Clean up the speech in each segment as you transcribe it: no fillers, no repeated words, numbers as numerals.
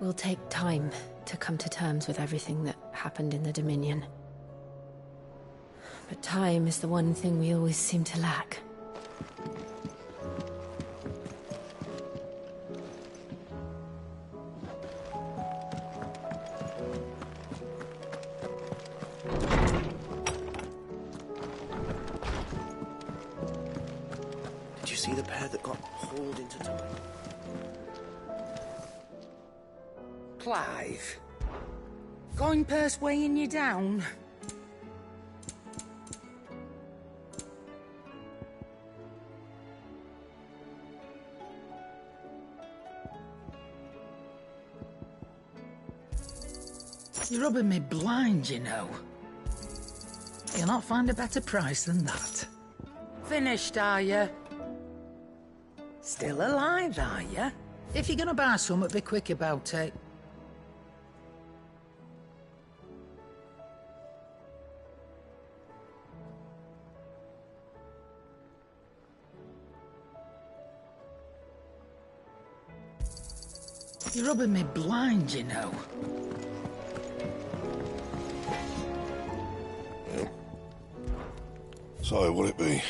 will take time to come to terms with everything that happened in the Dominion. But time is the one thing we always seem to lack. Did you see the pair that got hauled into time? Clive? Going purse weighing you down? You're rubbing me blind, you know. You'll not find a better price than that. Finished, are you? Still alive, are you? If you're gonna buy something, be quick about it. You're rubbing me blind, you know. Yep. So, what'll it be?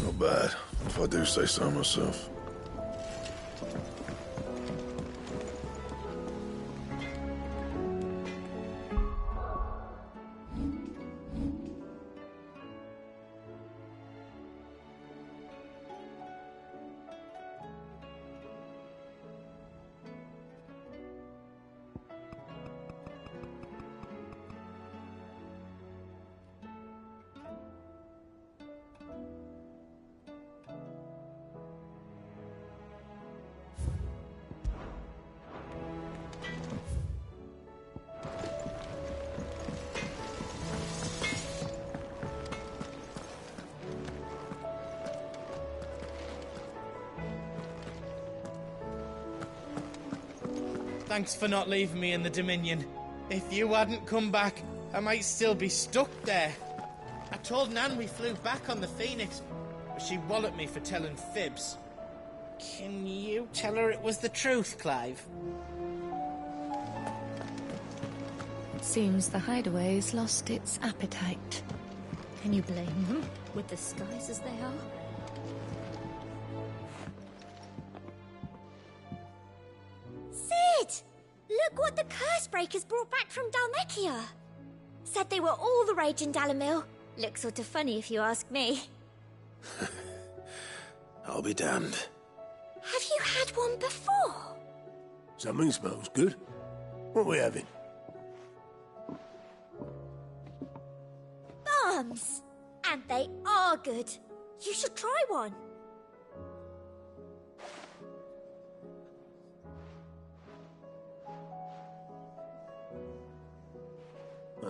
Not bad, if I do say so myself. Thanks for not leaving me in the Dominion. If you hadn't come back, I might still be stuck there. I told Nan we flew back on the Phoenix, but she walloped me for telling fibs. Can you tell her it was the truth, Clive? Seems the hideaway's lost its appetite. Can you blame them, with the skies as they are? Sid! Look what the Cursebreakers brought back from Dalmekia. Said they were all the rage in Dalamil. Looks sort of funny if you ask me. I'll be damned. Have you had one before? Something smells good. What are we having? Bombs! And they are good. You should try one.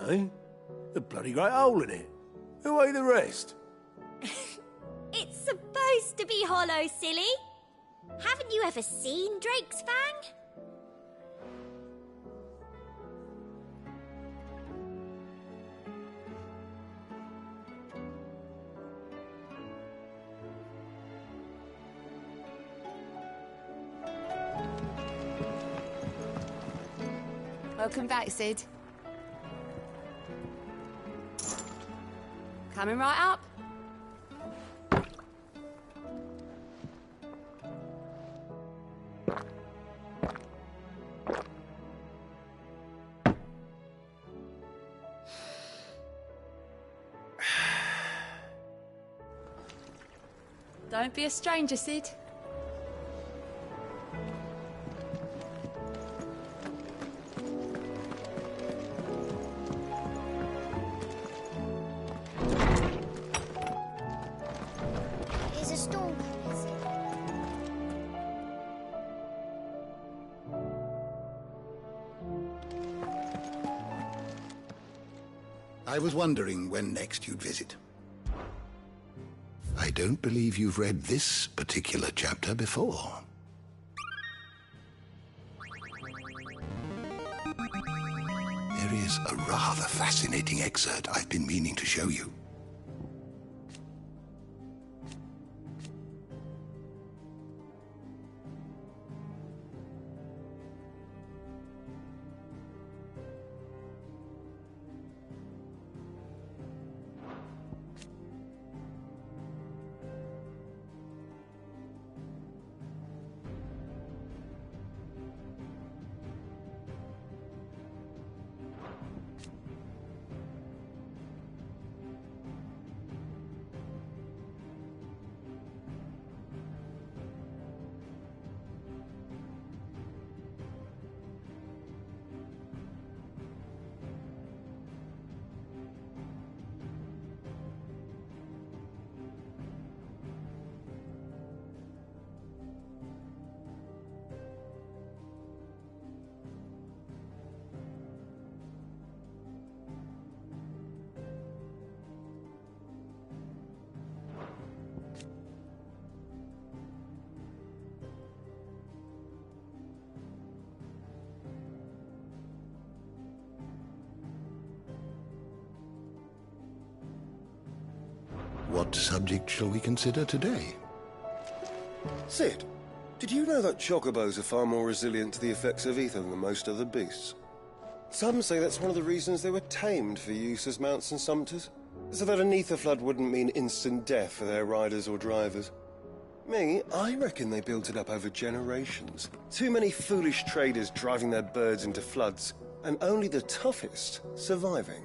Eh? A bloody great hole in it. Who ate the rest? It's supposed to be hollow, silly. Haven't you ever seen Drake's Fang? Welcome back, Sid. Coming right up. Don't be a stranger, Sid. There's a storm coming, Sid. I was wondering when next you'd visit. I don't believe you've read this particular chapter before. There is a rather fascinating excerpt I've been meaning to show you. What subject shall we consider today? Sid, did you know that chocobos are far more resilient to the effects of ether than most other beasts? Some say that's one of the reasons they were tamed for use as mounts and sumpters, so that an ether flood wouldn't mean instant death for their riders or drivers. Me, I reckon they built it up over generations. Too many foolish traders driving their birds into floods, and only the toughest surviving.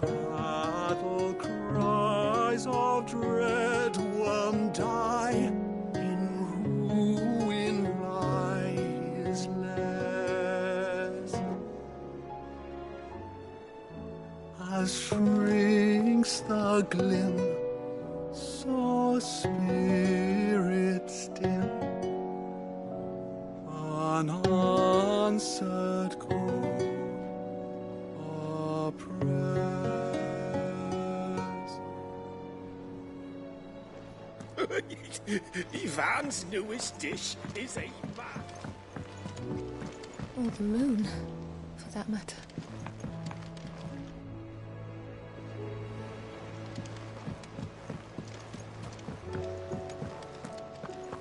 Battle cries of dread one die, in ruin lies less, as shrinks the glim, so spirits dim, unanswered call oppress. Ivan's newest dish is a map. Or the moon, for that matter.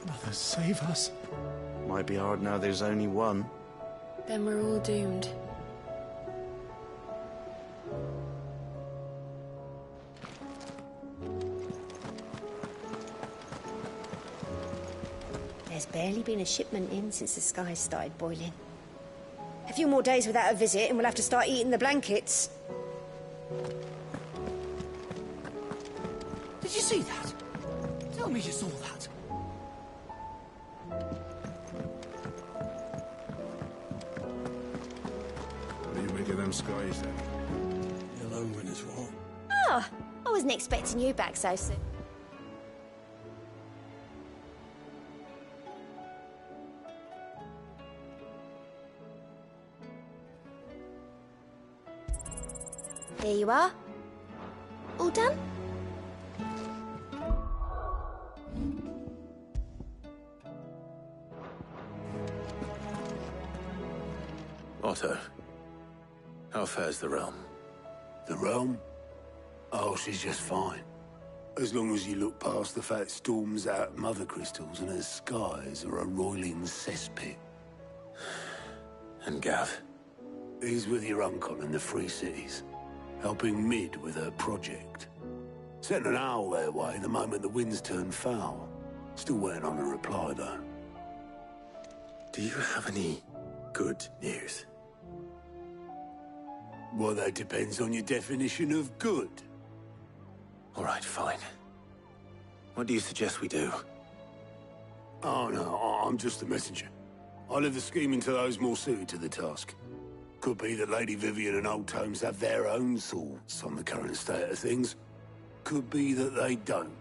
Mother, save us. Might be hard now there's only one. Then we're all doomed. There's barely been a shipment in since the skies started boiling. A few more days without a visit and we'll have to start eating the blankets. Did you see that? Tell me you saw that. What do you make of them skies, then? Hello, as well. Oh, I wasn't expecting you back so soon. There you are. All done? Otto, how fares the realm? The realm? Oh, she's just fine. As long as you look past the fat storms out mother crystals and her skies are a roiling cesspit. And Gav? He's with your uncle in the Free Cities, helping Mid with her project. Sent an owl their way the moment the winds turned foul. Still waiting on a reply, though. Do you have any good news? Well, that depends on your definition of good. All right, fine. What do you suggest we do? Oh, no, I'm just the messenger. I leave the scheming to those more suited to the task. Could be that Lady Vivian and Old Tomes have their own thoughts on the current state of things. Could be that they don't.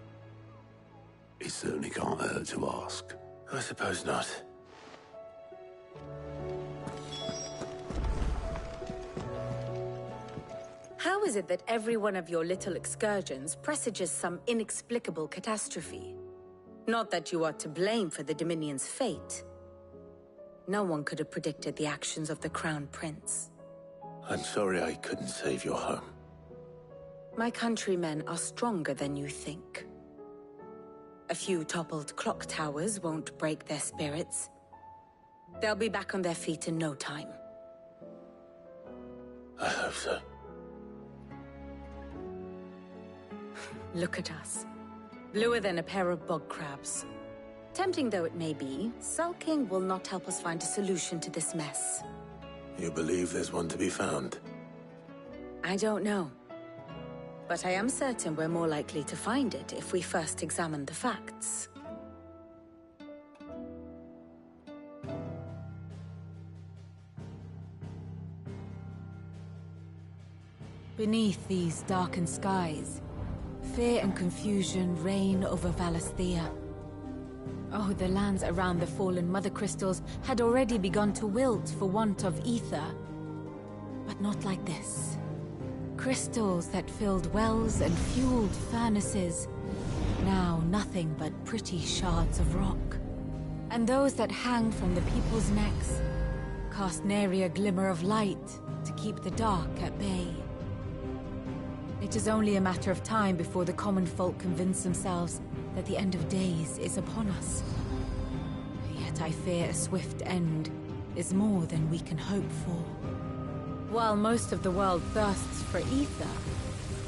It certainly can't hurt to ask. I suppose not. How is it that every one of your little excursions presages some inexplicable catastrophe? Not that you are to blame for the Dominion's fate. No one could have predicted the actions of the Crown Prince. I'm sorry I couldn't save your home. My countrymen are stronger than you think. A few toppled clock towers won't break their spirits. They'll be back on their feet in no time. I hope so. Look at us. Bluer than a pair of bog crabs. Tempting though it may be, sulking will not help us find a solution to this mess. You believe there's one to be found? I don't know. But I am certain we're more likely to find it if we first examine the facts. Beneath these darkened skies, fear and confusion reign over Valisthea. Oh, the lands around the fallen mother crystals had already begun to wilt for want of ether. But not like this. Crystals that filled wells and fueled furnaces. Now nothing but pretty shards of rock. And those that hang from the people's necks cast nary a glimmer of light to keep the dark at bay. It is only a matter of time before the common folk convince themselves that the end of days is upon us. Yet I fear a swift end is more than we can hope for. While most of the world thirsts for ether,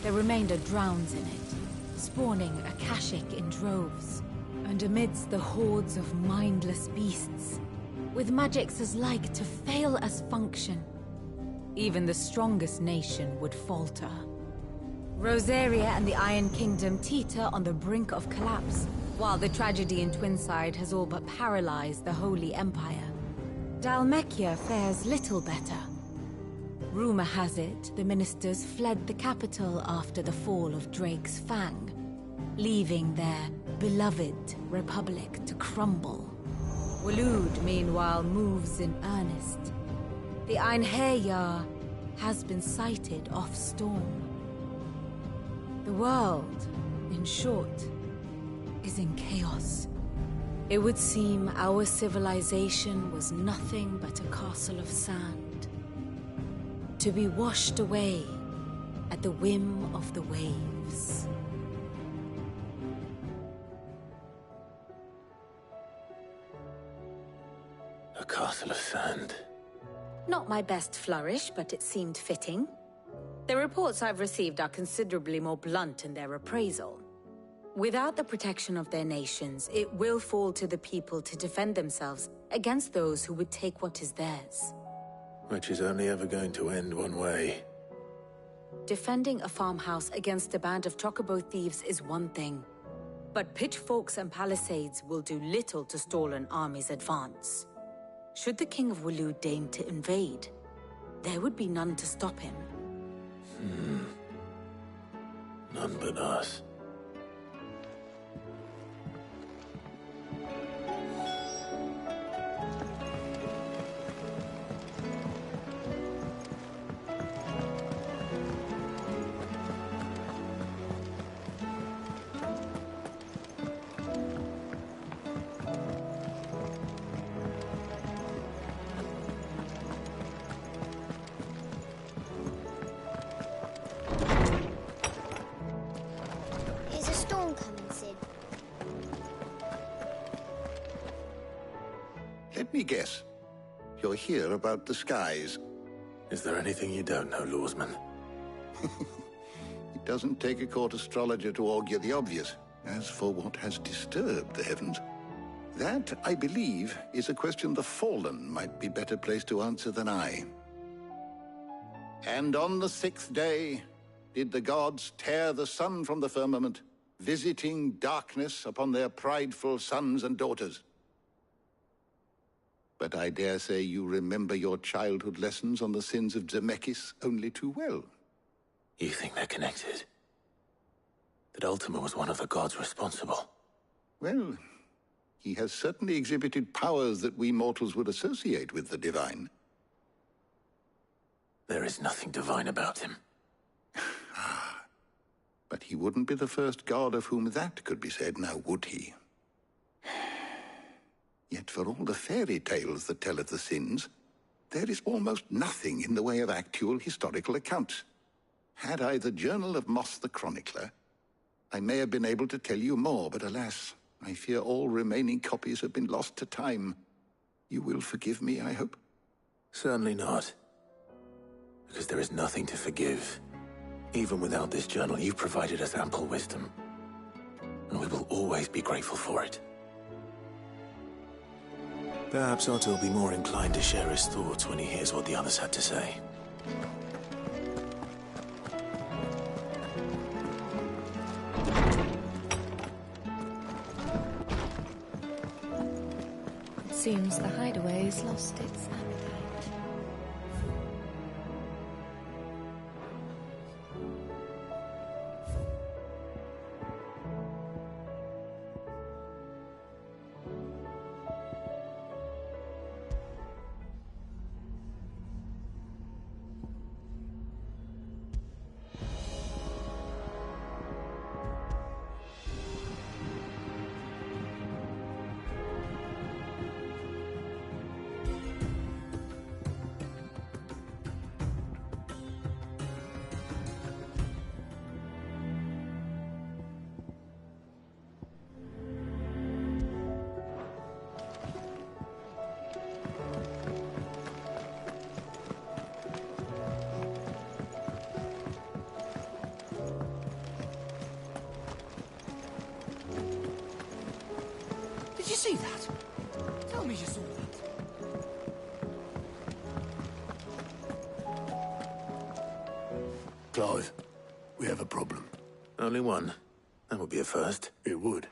the remainder drowns in it, spawning Akashic in droves. And amidst the hordes of mindless beasts, with magics as like to fail as function, even the strongest nation would falter. Rosaria and the Iron Kingdom teeter on the brink of collapse, while the tragedy in Twinside has all but paralyzed the Holy Empire. Dhalmekia fares little better. Rumor has it the ministers fled the capital after the fall of Drake's Fang, leaving their beloved republic to crumble. Waloed, meanwhile, moves in earnest. The Einherjar has been sighted off-storm. The world, in short, is in chaos. It would seem our civilization was nothing but a castle of sand, to be washed away at the whim of the waves. A castle of sand. Not my best flourish, but it seemed fitting. The reports I've received are considerably more blunt in their appraisal. Without the protection of their nations, it will fall to the people to defend themselves against those who would take what is theirs. Which is only ever going to end one way. Defending a farmhouse against a band of chocobo thieves is one thing, but pitchforks and palisades will do little to stall an army's advance. Should the King of Waloed deign to invade, there would be none to stop him. None but us. Let me guess. You're here about the skies. Is there anything you don't know, Lawsman? It doesn't take a court astrologer to augur the obvious. As for what has disturbed the heavens, that, I believe, is a question the Fallen might be better placed to answer than I. And on the 6th day did the gods tear the sun from the firmament, visiting darkness upon their prideful sons and daughters. But I dare say you remember your childhood lessons on the sins of Zemeckis only too well. You think they're connected? That Ultima was one of the gods responsible? Well, he has certainly exhibited powers that we mortals would associate with the divine. There is nothing divine about him. But he wouldn't be the first god of whom that could be said, now would he? Yet for all the fairy tales that tell of the sins, there is almost nothing in the way of actual historical accounts. Had I the Journal of Moss the Chronicler, I may have been able to tell you more, but alas, I fear all remaining copies have been lost to time. You will forgive me, I hope? Certainly not. Because there is nothing to forgive. Even without this journal, you provided us ample wisdom. And we will always be grateful for it. Perhaps Otto will be more inclined to share his thoughts when he hears what the others had to say. Seems the hideaway's lost its appetite. Did you see that? Tell me you saw that. Clive, we have a problem. Only one? That would be a first. It would.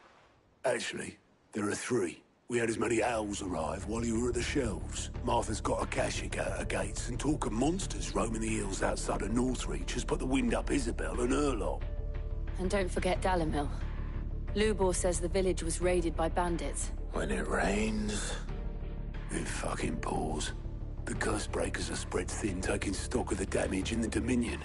Actually, there are 3. We had as many owls arrive while you were at the shelves. Martha's got a Akashic out her gates, and talk of monsters roaming the hills outside of Northreach has put the wind up Isabel and her lot. And don't forget Dalimil. Lubor says the village was raided by bandits. When it rains... It fucking pours. The curse breakers are spread thin, taking stock of the damage in the Dominion.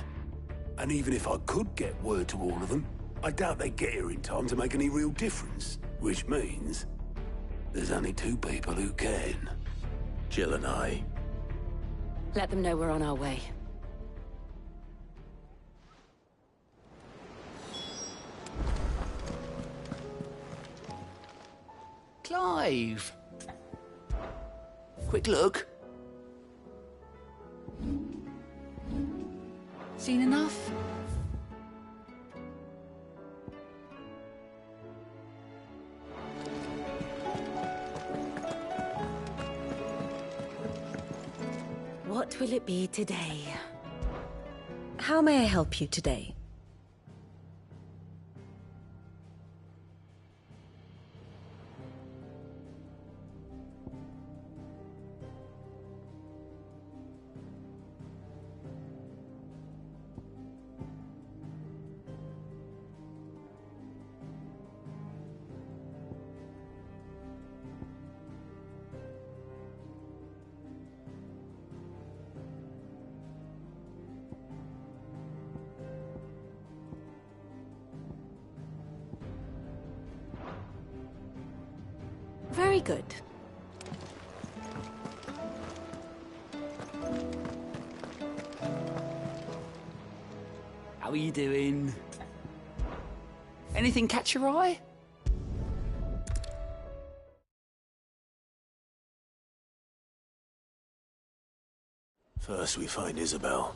And even if I could get word to all of them, I doubt they'd get here in time to make any real difference. Which means... there's only 2 people who can. Jill and I. Let them know we're on our way. Clive! Quick look. Seen enough? What will it be today? How may I help you today? Very good. How are you doing? Anything catch your eye? First we find Isabel.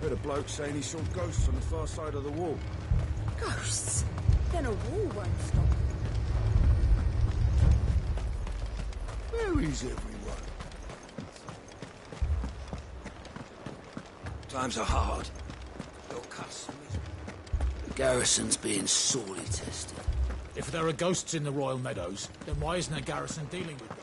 Heard a bloke saying he saw ghosts on the far side of the wall. Ghosts? Then a wall won't stop. Where is everyone? Times are hard. Your customers. The garrison's being sorely tested. If there are ghosts in the Royal Meadows, then why isn't a garrison dealing with them?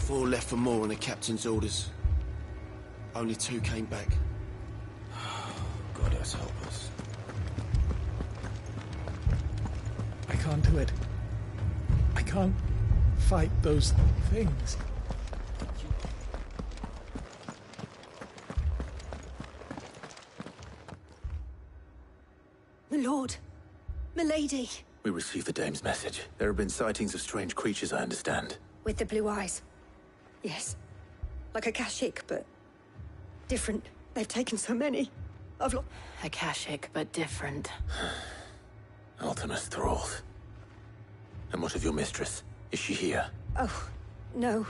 4 left for more on the captain's orders. Only 2 came back. God has help us. I can't do it. I can't fight those things. My lord. Milady. We received the dame's message. There have been sightings of strange creatures, I understand. With the blue eyes. Yes. Like a Kashik, but different. They've taken so many. I've lost... Akashic, but different. Ultimus thralls. And what of your mistress? Is she here? Oh, no.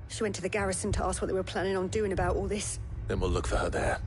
She went to the garrison to ask what they were planning on doing about all this. Then we'll look for her there.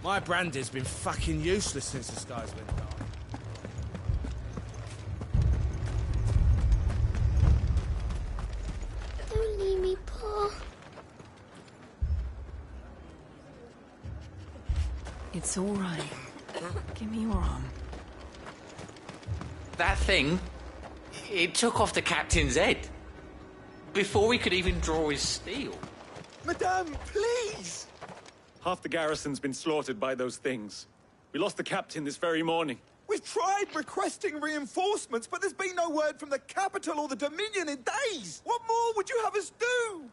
My brandy's been fucking useless since the skies went dark. Don't leave me, Paul. It's all right. Give me your arm. That thing, it took off the captain's head. Before we could even draw his steel. Madame, please! Half the garrison's been slaughtered by those things. We lost the captain this very morning. We've tried requesting reinforcements, but there's been no word from the capital or the Dominion in days. What more would you have us do?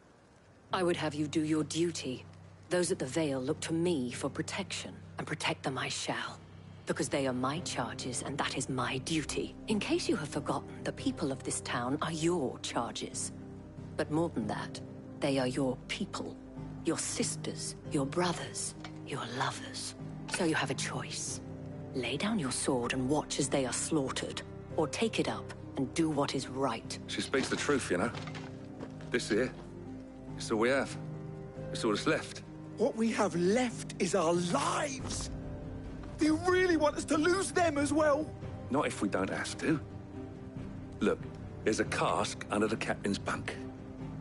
I would have you do your duty. Those at the Vale look to me for protection, and protect them I shall. Because they are my charges, and that is my duty. In case you have forgotten, the people of this town are your charges. But more than that, they are your people. Your sisters, your brothers. You're lovers, so you have a choice. Lay down your sword and watch as they are slaughtered, or take it up and do what is right. She speaks the truth, you know. This here, it's all we have. It's all that's left. What we have left is our lives! Do you really want us to lose them as well? Not if we don't have to. Look, there's a cask under the captain's bunk.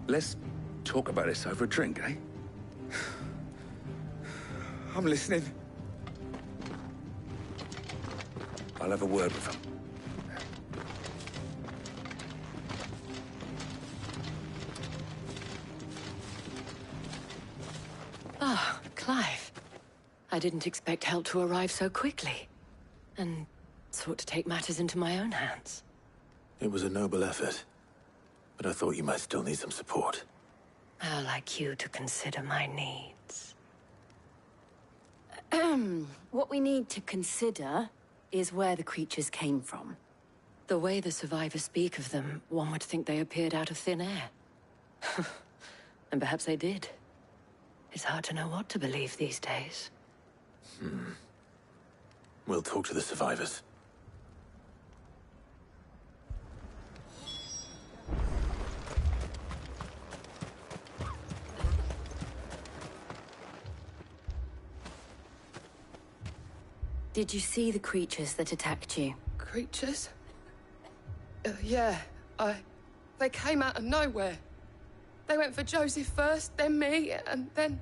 Let's talk about this over a drink, eh? I'm listening. I'll have a word with him. Ah, Clive. I didn't expect help to arrive so quickly. And sought to take matters into my own hands. It was a noble effort, but I thought you might still need some support. How like you to consider my needs. What we need to consider is where the creatures came from. The way the survivors speak of them, one would think they appeared out of thin air. And perhaps they did. It's hard to know what to believe these days. We'll talk to the survivors. Did you see the creatures that attacked you? Creatures? Yeah, they came out of nowhere. They went for Joseph first, then me, and then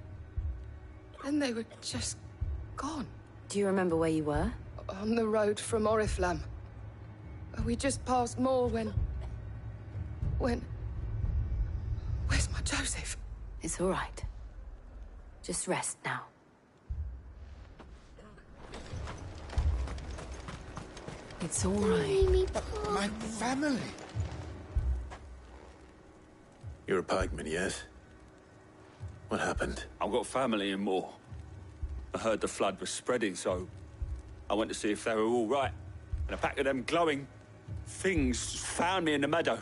they were just gone. Do you remember where you were? On the road from Oriflamme. We just passed Moor when... Where's my Joseph? It's all right. Just rest now. It's all right. My family. You're a pikeman, yes? What happened? I've got family in Moor. I heard the flood was spreading, so I went to see if they were all right. And a pack of them glowing things found me in the meadow.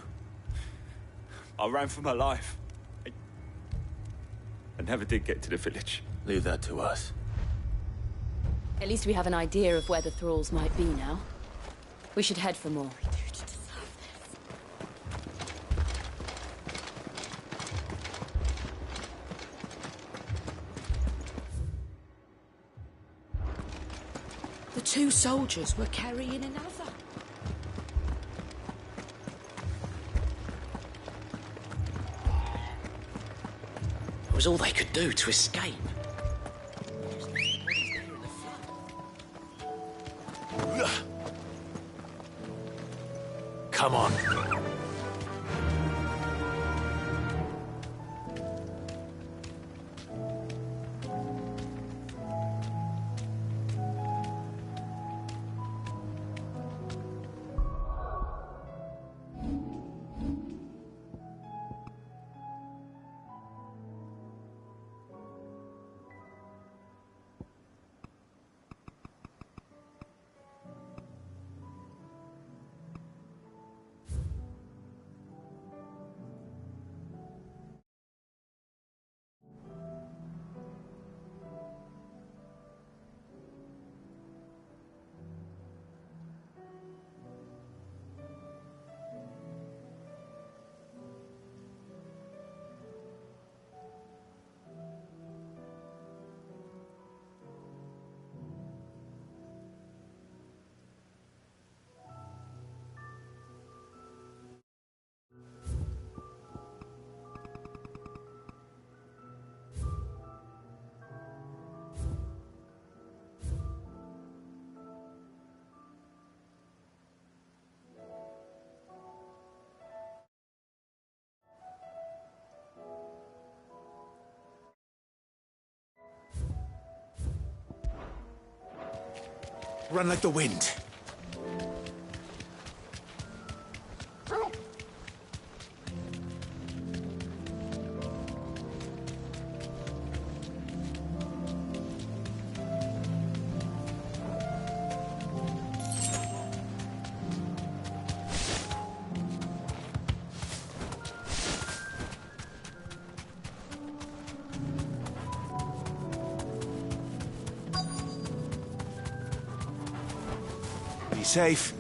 I ran for my life. I never did get to the village. Leave that to us. At least we have an idea of where the thralls might be now. We should head for more. The two soldiers were carrying another. It was all they could do to escape. Come on. Run like the wind. Be safe.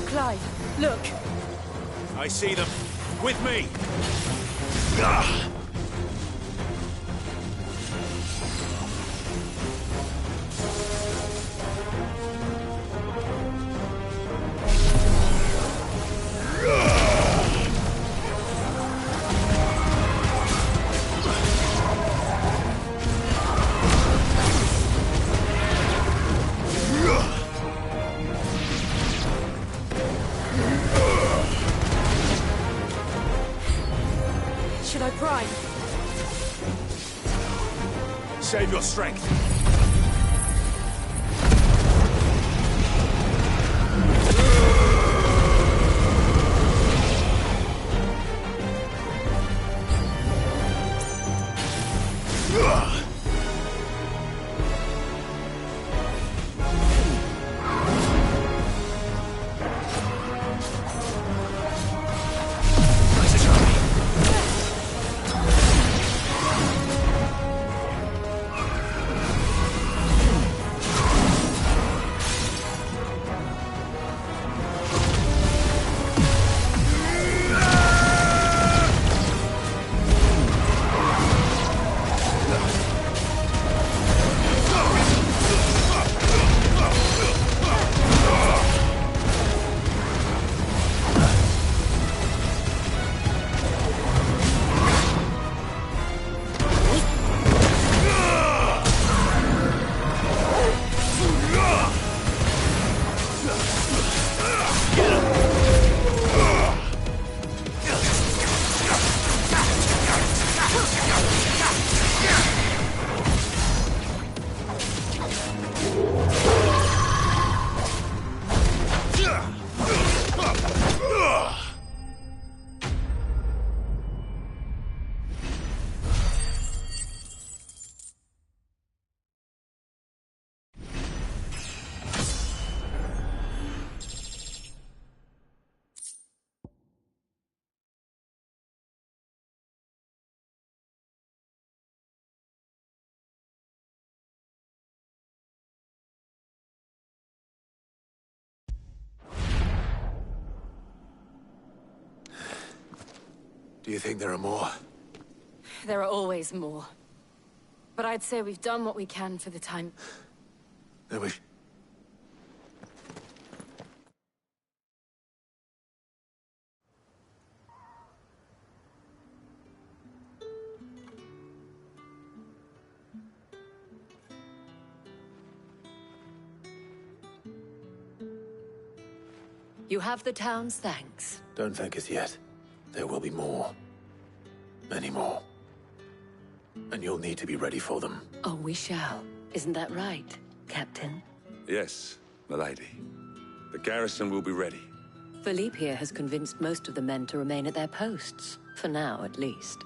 Clive, look! I see them. With me! Should I prime? Save your strength. Do you think there are more? There are always more. But I'd say we've done what we can for the time. Then we... You have the town's thanks. Don't thank us yet. There will be more. Many more. And you'll need to be ready for them. Oh, we shall. Isn't that right, Captain? Yes, milady. The garrison will be ready. Philippe here has convinced most of the men to remain at their posts. For now, at least.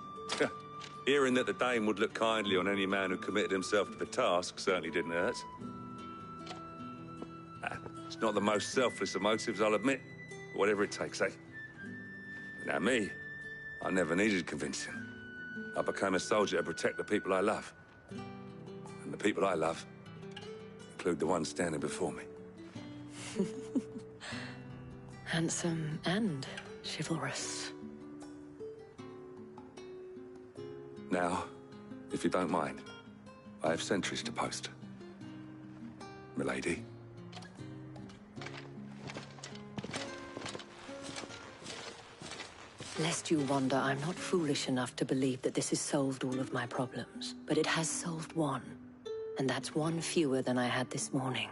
Hearing that the Dane would look kindly on any man who committed himself to the task certainly didn't hurt. It's not the most selfless of motives, I'll admit. But whatever it takes, eh? Now me, I never needed convincing. I became a soldier to protect the people I love. And the people I love include the ones standing before me. Handsome and chivalrous. Now, if you don't mind, I have sentries to post. Milady. Lest you wonder, I'm not foolish enough to believe that this has solved all of my problems. But it has solved one. And that's one fewer than I had this morning.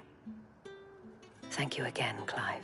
Thank you again, Clive.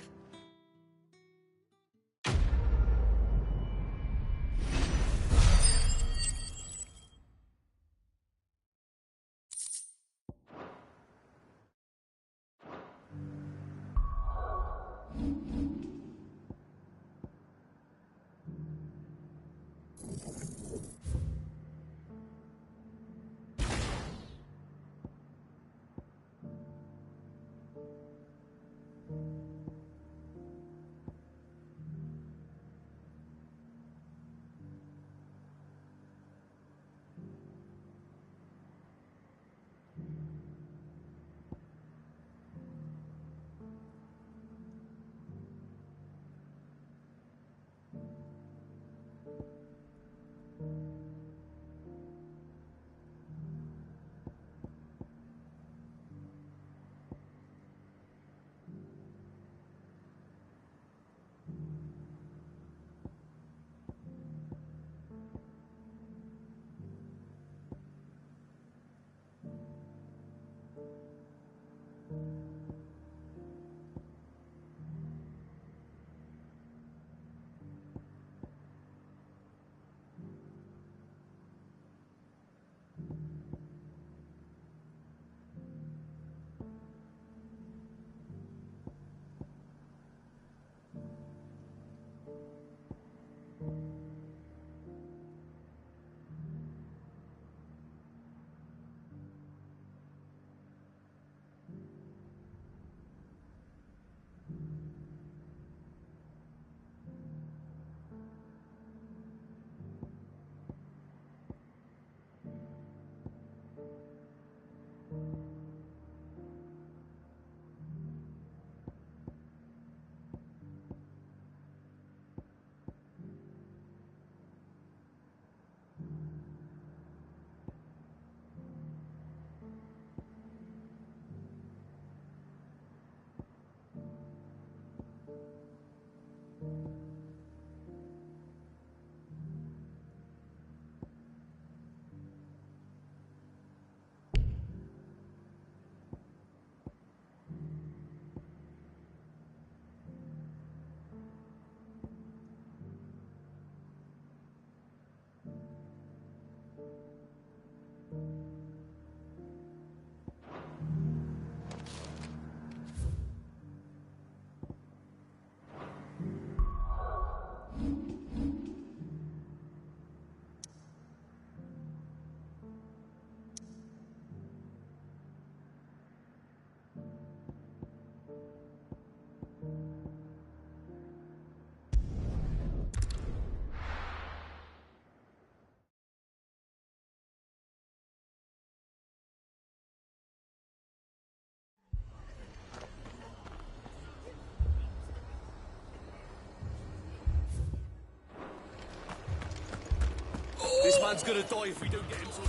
man's gonna die if we don't get him to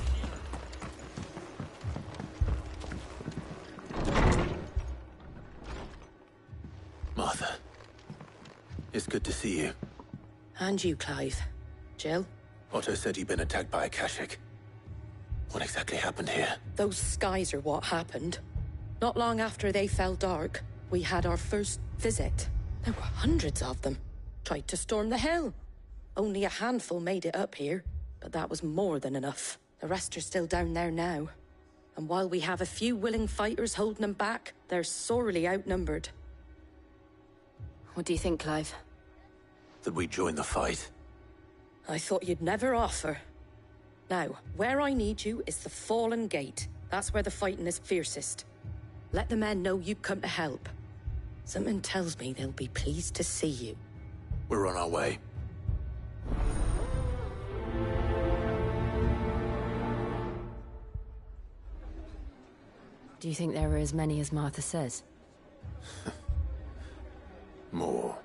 Martha, it's good to see you. And you, Clive. Jill? Otto said you'd been attacked by a Kashik. What exactly happened here? Those skies are what happened. Not long after they fell dark, we had our first visit. There were hundreds of them. Tried to storm the hill. Only a handful made it up here, but that was more than enough. The rest are still down there now. And while we have a few willing fighters holding them back, they're sorely outnumbered. What do you think, Clive? That we join the fight? I thought you'd never offer. Now, where I need you is the Fallen Gate. That's where the fighting is fiercest. Let the men know you've come to help. Something tells me they'll be pleased to see you. We're on our way. Do you think there are as many as Martha says? More.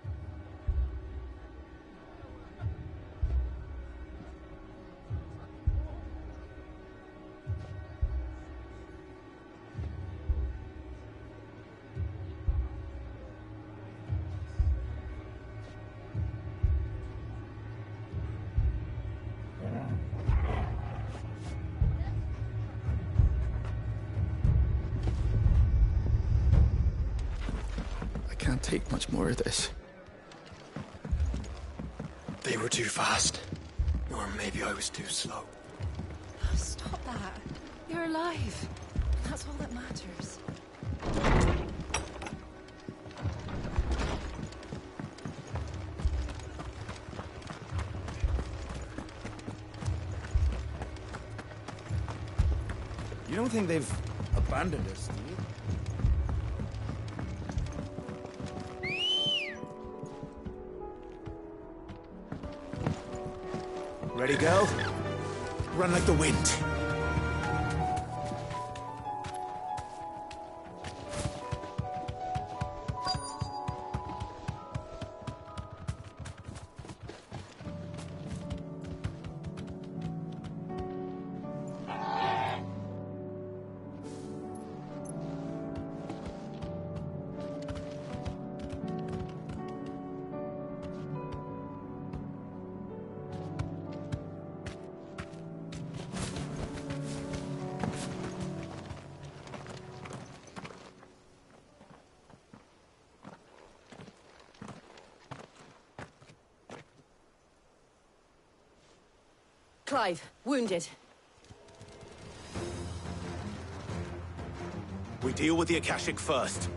I can't take much more of this. They were too fast. Or maybe I was too slow. Stop that. You're alive. That's all that matters. You don't think they've abandoned us, do you? Ready, girl? Run like the wind. Clive, wounded. We deal with the Akashic first.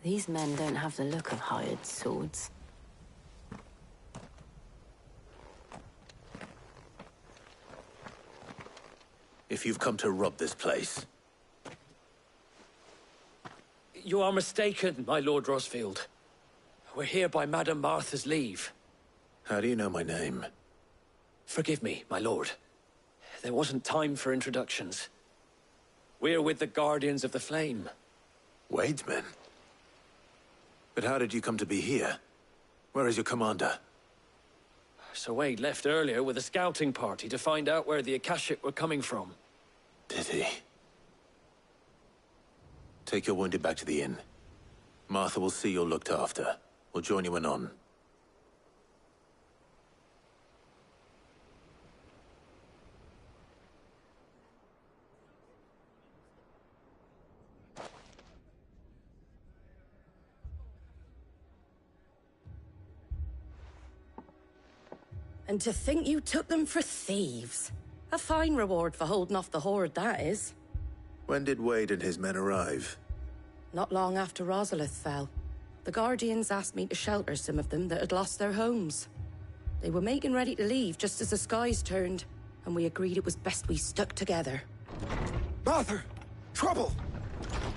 These men don't have the look of hired swords. If you've come to rob this place, You are mistaken, my Lord Rosfield. We're here by Madame Martha's leave. how do you know my name? Forgive me, my lord. There wasn't time for introductions. We're with the Guardians of the Flame. Wade's men? But how did you come to be here? Where is your commander? Sir Wade left earlier with a scouting party to find out where the Akashic were coming from. Did he? Take your wounded back to the inn. Martha will see you're looked after. We'll join you anon. And to think you took them for thieves. A fine reward for holding off the horde, that is. When did Wade and his men arrive? Not long after Rosalith fell. The Guardians asked me to shelter some of them that had lost their homes. They were making ready to leave just as the skies turned, and we agreed it was best we stuck together. Martha! Trouble!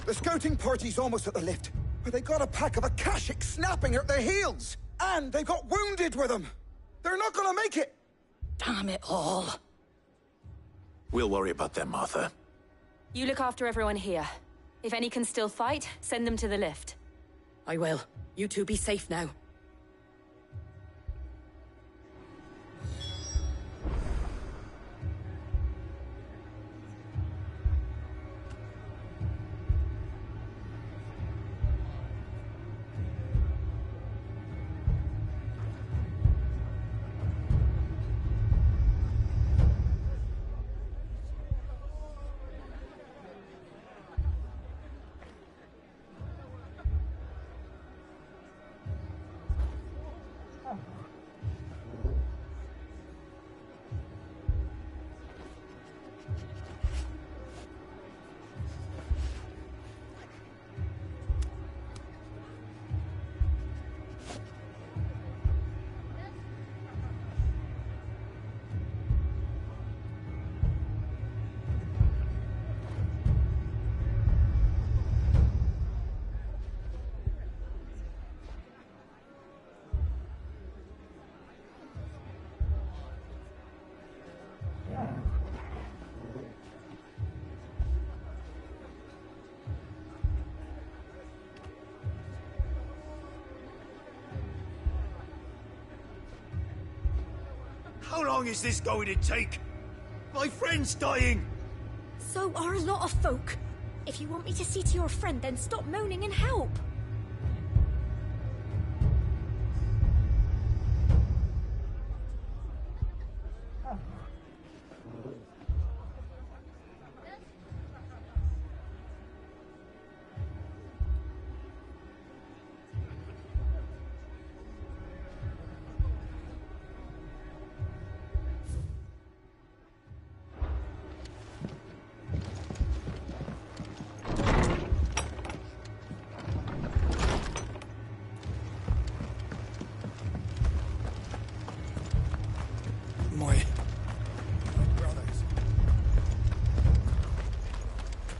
The scouting party's almost at the lift, but they got a pack of Akashic snapping at their heels! And they got wounded with them! They're not gonna make it! Damn it all. We'll worry about them, Martha. You look after everyone here. If any can still fight, send them to the lift. I will. You two be safe now. How long is this going to take? My friend's dying! So are a lot of folk. If you want me to see to your friend, then stop moaning and help.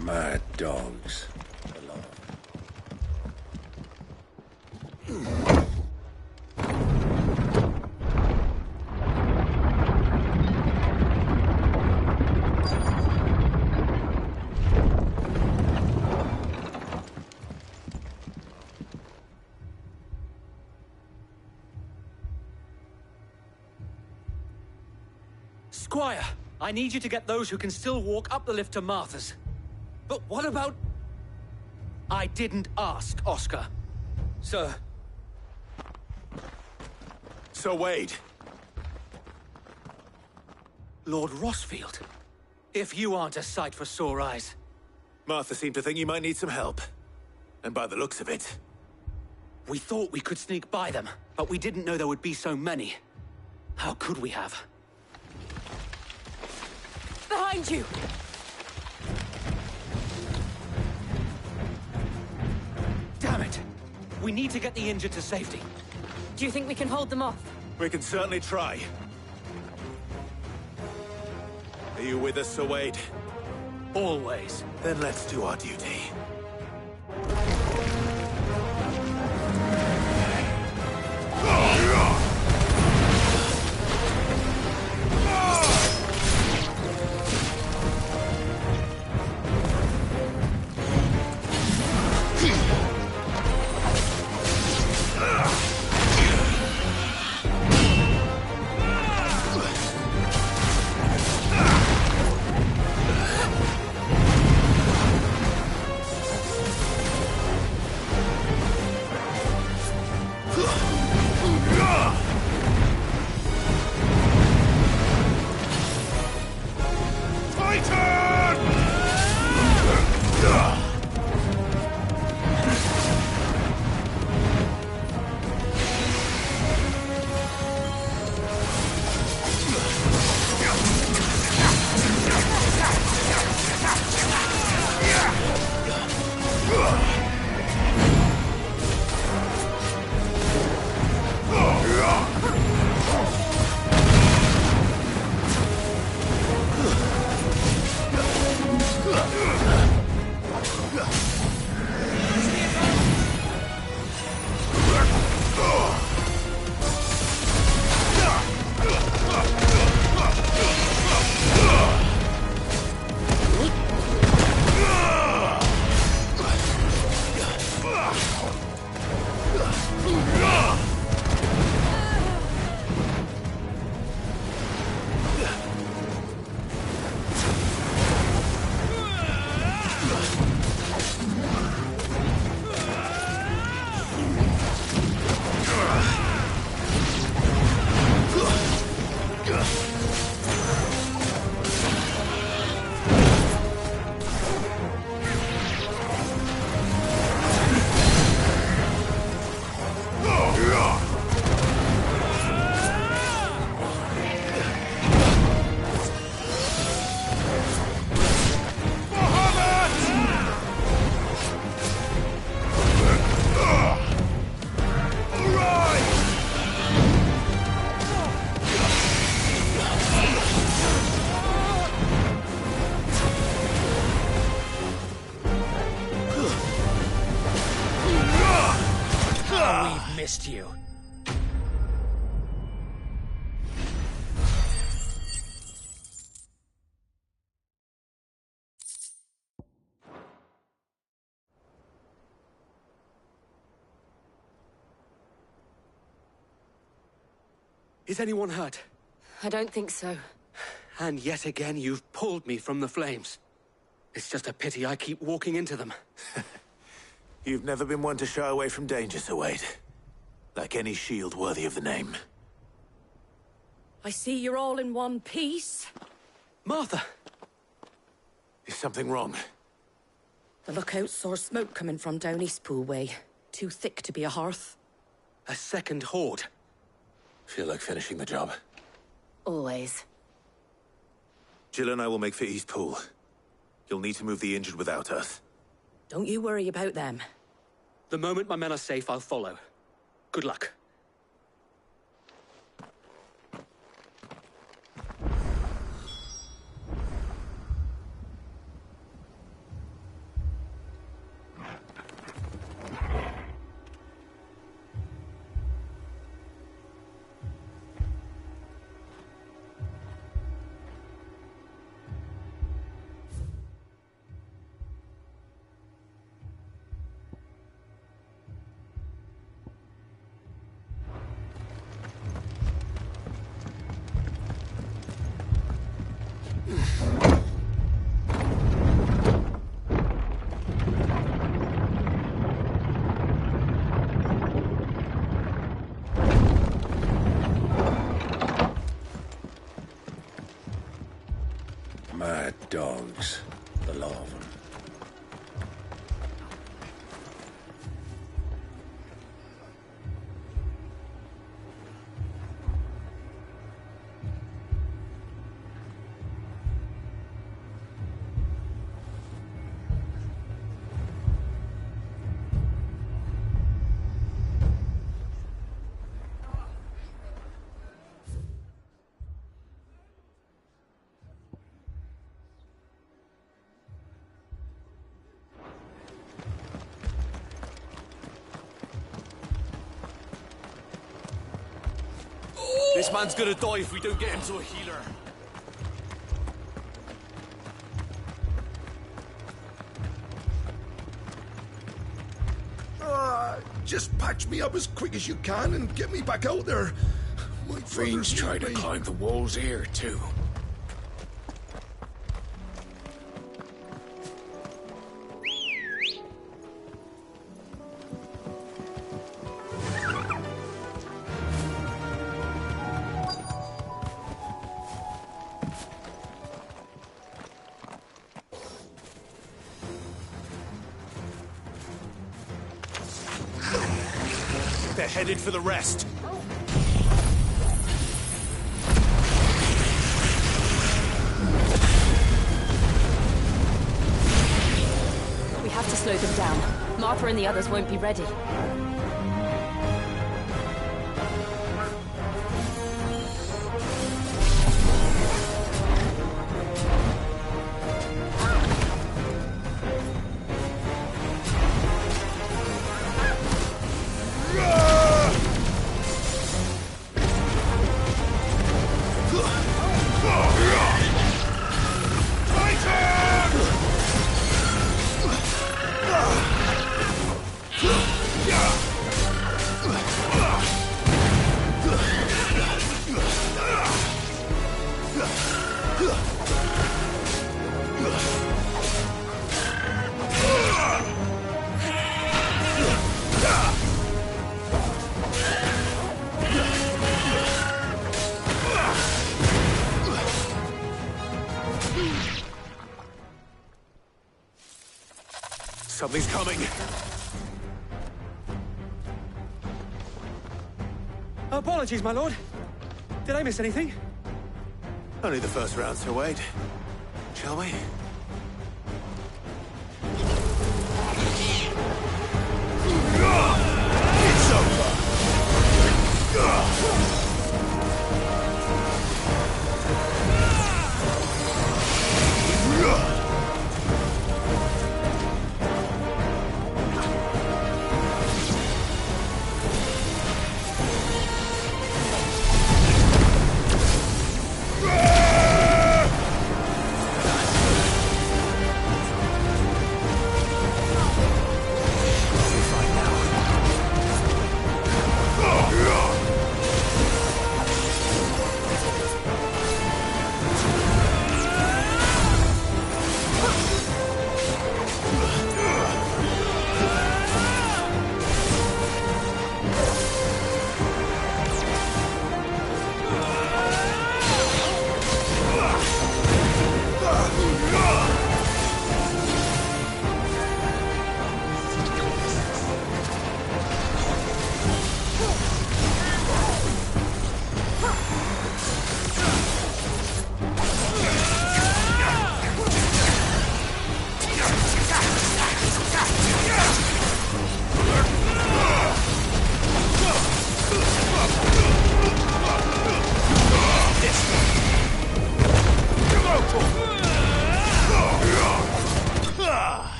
Mad dogs. Squire, I need you to get those who can still walk up the lift to Martha's. But what about... I didn't ask, Oscar. Sir. Sir Wade. Lord Rosfield. If you aren't a sight for sore eyes. Martha seemed to think you might need some help. And by the looks of it... We thought we could sneak by them, but we didn't know there would be so many. How could we have? Behind you! Damn it! We need to get the injured to safety. Do you think we can hold them off? We can certainly try. Are you with us, Sir Wade? Always. Then let's do our duty. missed you. Is anyone hurt? I don't think so. And yet again, you've pulled me from the flames. It's just a pity I keep walking into them. You've never been one to shy away from danger, Sir Wade. Like any shield worthy of the name. I see you're all in one piece. Martha! Is something wrong? The lookout saw smoke coming from down Eastpool way. Too thick to be a hearth. A second horde. Feel like finishing the job? Always. Jill and I will make for Eastpool. You'll need to move the injured without us. Don't you worry about them. The moment my men are safe, I'll follow. Good luck. Mad dogs, the lot of them. This man's gonna die if we don't get him to a healer. Just patch me up as quick as you can and get me back out there. My Fiends try to climb the walls here, too. They're headed for the rest. We have to slow them down. Martha and the others won't be ready. Something's coming. Apologies, my lord. Did I miss anything? Only the first round, Sir Wade. Shall we? It's over.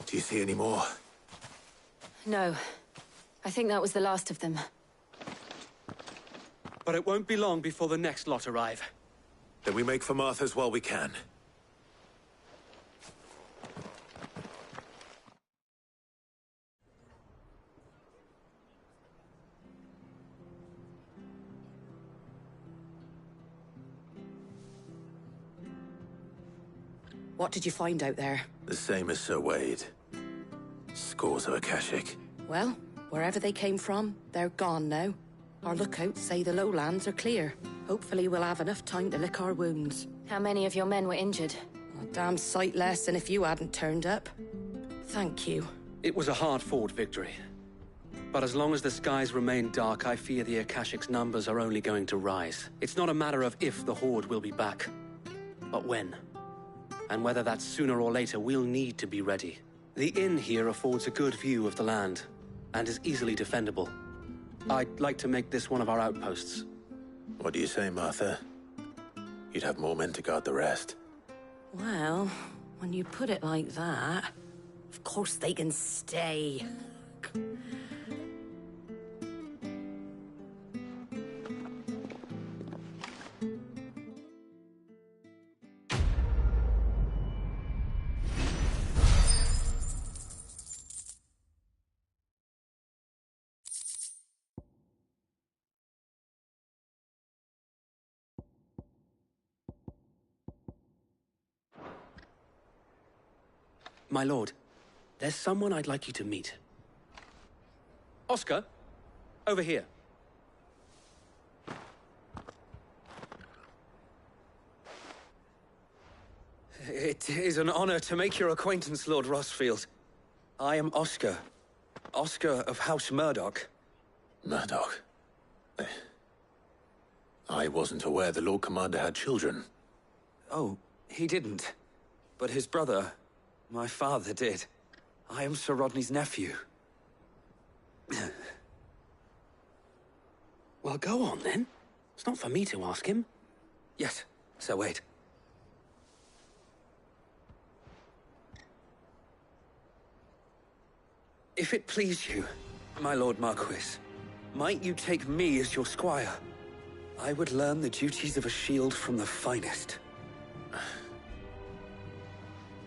Do you see any more? No. I think that was the last of them. But it won't be long before the next lot arrive. Then we make for Martha's while we can. What did you find out there? The same as Sir Wade. Scores of Akashic. Well, wherever they came from, they're gone now. Our lookouts say the lowlands are clear. Hopefully we'll have enough time to lick our wounds. How many of your men were injured? A damn sight less than if you hadn't turned up. Thank you. It was a hard-fought victory. But as long as the skies remain dark, I fear the Akashic's numbers are only going to rise. It's not a matter of if the Horde will be back, but when. And whether that's sooner or later, we'll need to be ready. The inn here affords a good view of the land, and is easily defendable. I'd like to make this one of our outposts. What do you say, Martha? You'd have more men to guard the rest. Well, when you put it like that, of course they can stay. My lord, there's someone I'd like you to meet. Oscar, over here. It is an honor to make your acquaintance, Lord Rossfield. I am Oscar. Oscar of House Murdoch. Murdoch? I wasn't aware the Lord Commander had children. Oh, he didn't. But his brother, my father, did. I am Sir Rodney's nephew. Well, go on, then. It's not for me to ask him. Yes, Sir Wade. If it please you, my Lord Marquis, might you take me as your squire? I would learn the duties of a shield from the finest.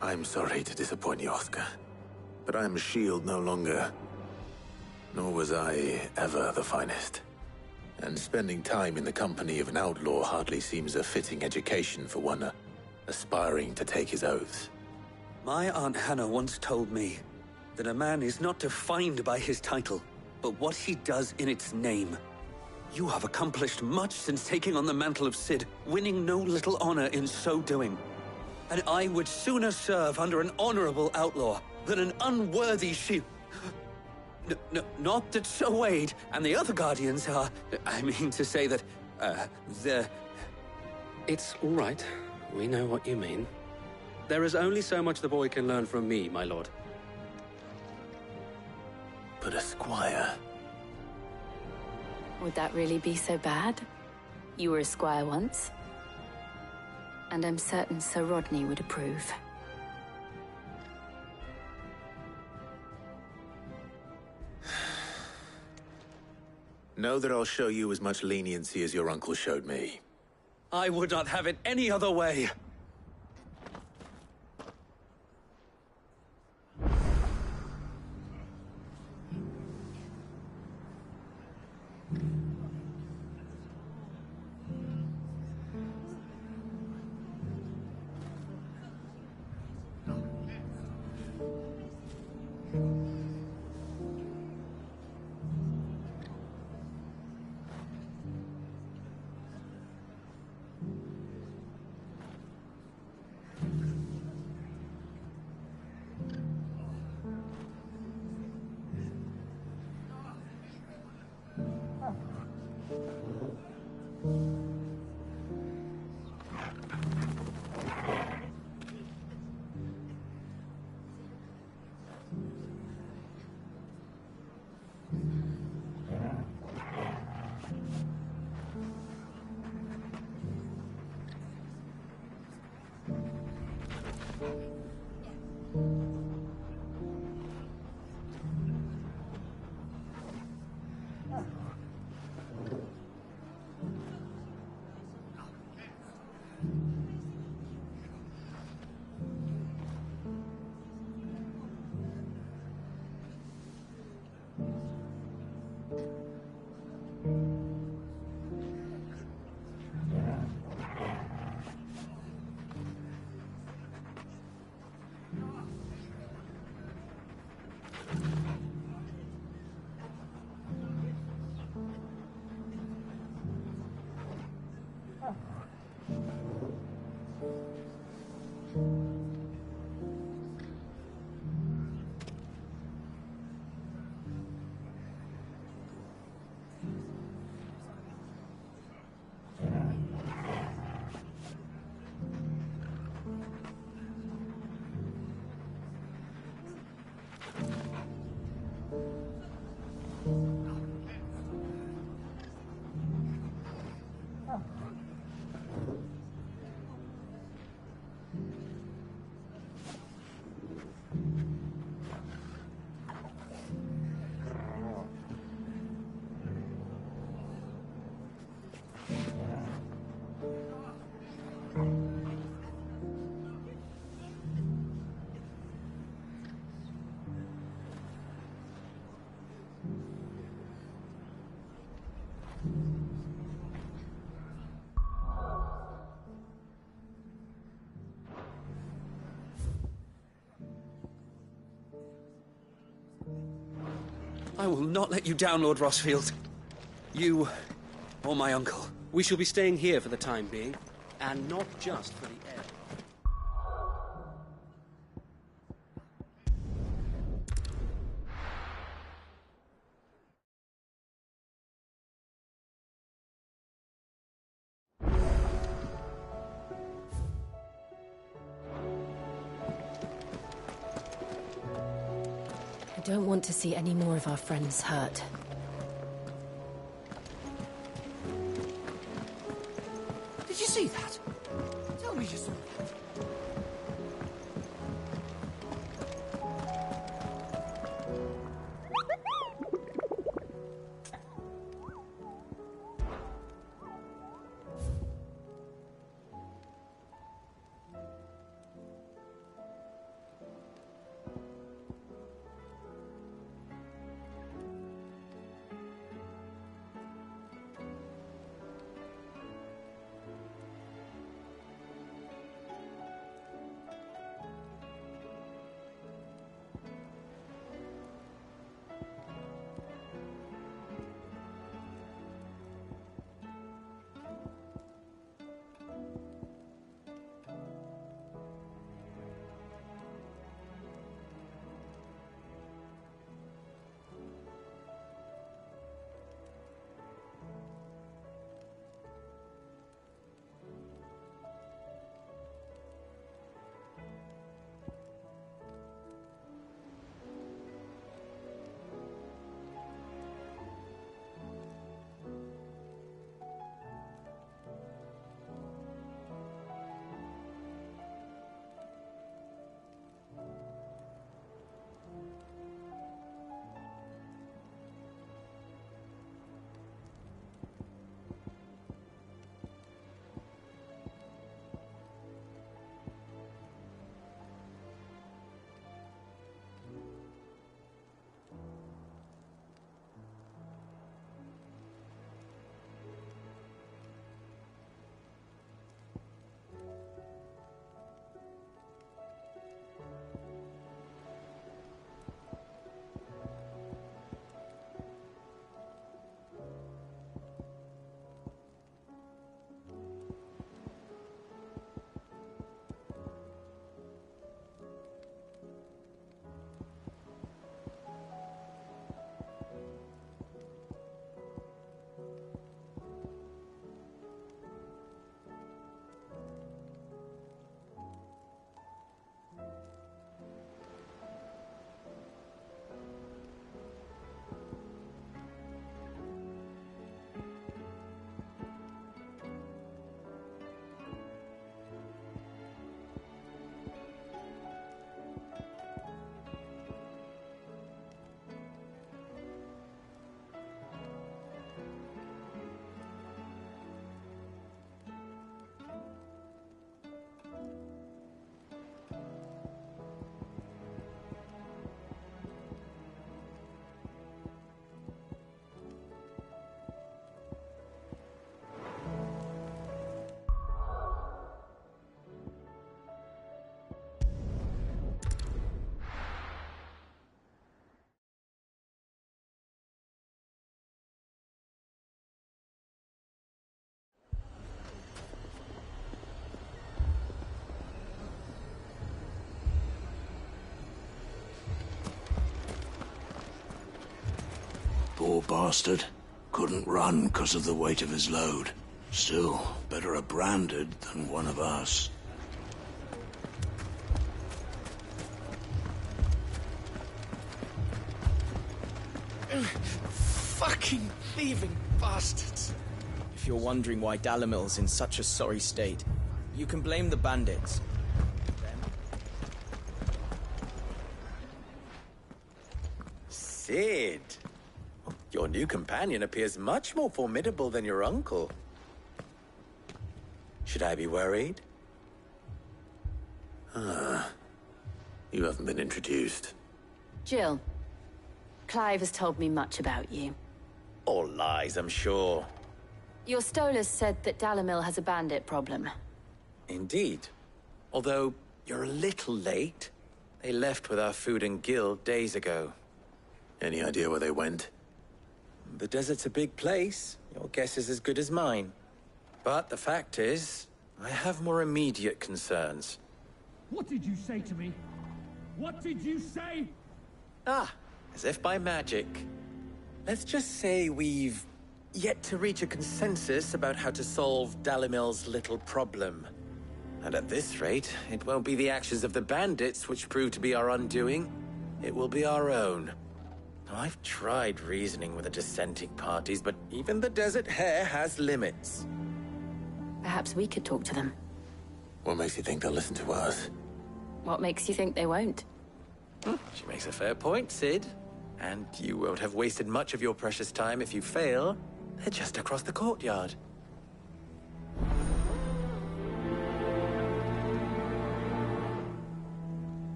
I'm sorry to disappoint you, Oscar, but I am a shield no longer. Nor was I ever the finest. And spending time in the company of an outlaw hardly seems a fitting education for one aspiring to take his oaths. My Aunt Hannah once told me that a man is not defined by his title, but what he does in its name. You have accomplished much since taking on the mantle of Cid, winning no little honor in so doing. And I would sooner serve under an honorable outlaw than an unworthy shield. Not that Sir Wade and the other Guardians are... I mean to say that, they're... It's all right. We know what you mean. There is only so much the boy can learn from me, my lord. But a squire... Would that really be so bad? You were a squire once. And I'm certain Sir Rodney would approve. Know that I'll show you as much leniency as your uncle showed me. I would not have it any other way. I will not let you down, Lord Rossfield. You, or my uncle. We shall be staying here for the time being, and not just for the air. I don't want to see any more of our friends hurt. Did you see that? Tell me you saw that. Poor bastard. Couldn't run because of the weight of his load. Still, better a branded than one of us. Fucking thieving bastards. If you're wondering why Dalamil's in such a sorry state, you can blame the bandits. Sid! Your new companion appears much more formidable than your uncle. Should I be worried? You haven't been introduced. Jill, Clive has told me much about you. All lies, I'm sure. Your Stolas said that Dalamil has a bandit problem. Indeed. Although, you're a little late. They left with our food and guild days ago. Any idea where they went? The desert's a big place. Your guess is as good as mine. But the fact is, I have more immediate concerns. What did you say to me? What did you say? Ah, as if by magic. Let's just say we've yet to reach a consensus about how to solve Dalimil's little problem. And at this rate, it won't be the actions of the bandits which prove to be our undoing. It will be our own. I've tried reasoning with the dissenting parties, but even the Desert Hare has limits. Perhaps we could talk to them. What makes you think they'll listen to us? What makes you think they won't? She makes a fair point, Sid. And you won't have wasted much of your precious time if you fail. They're just across the courtyard.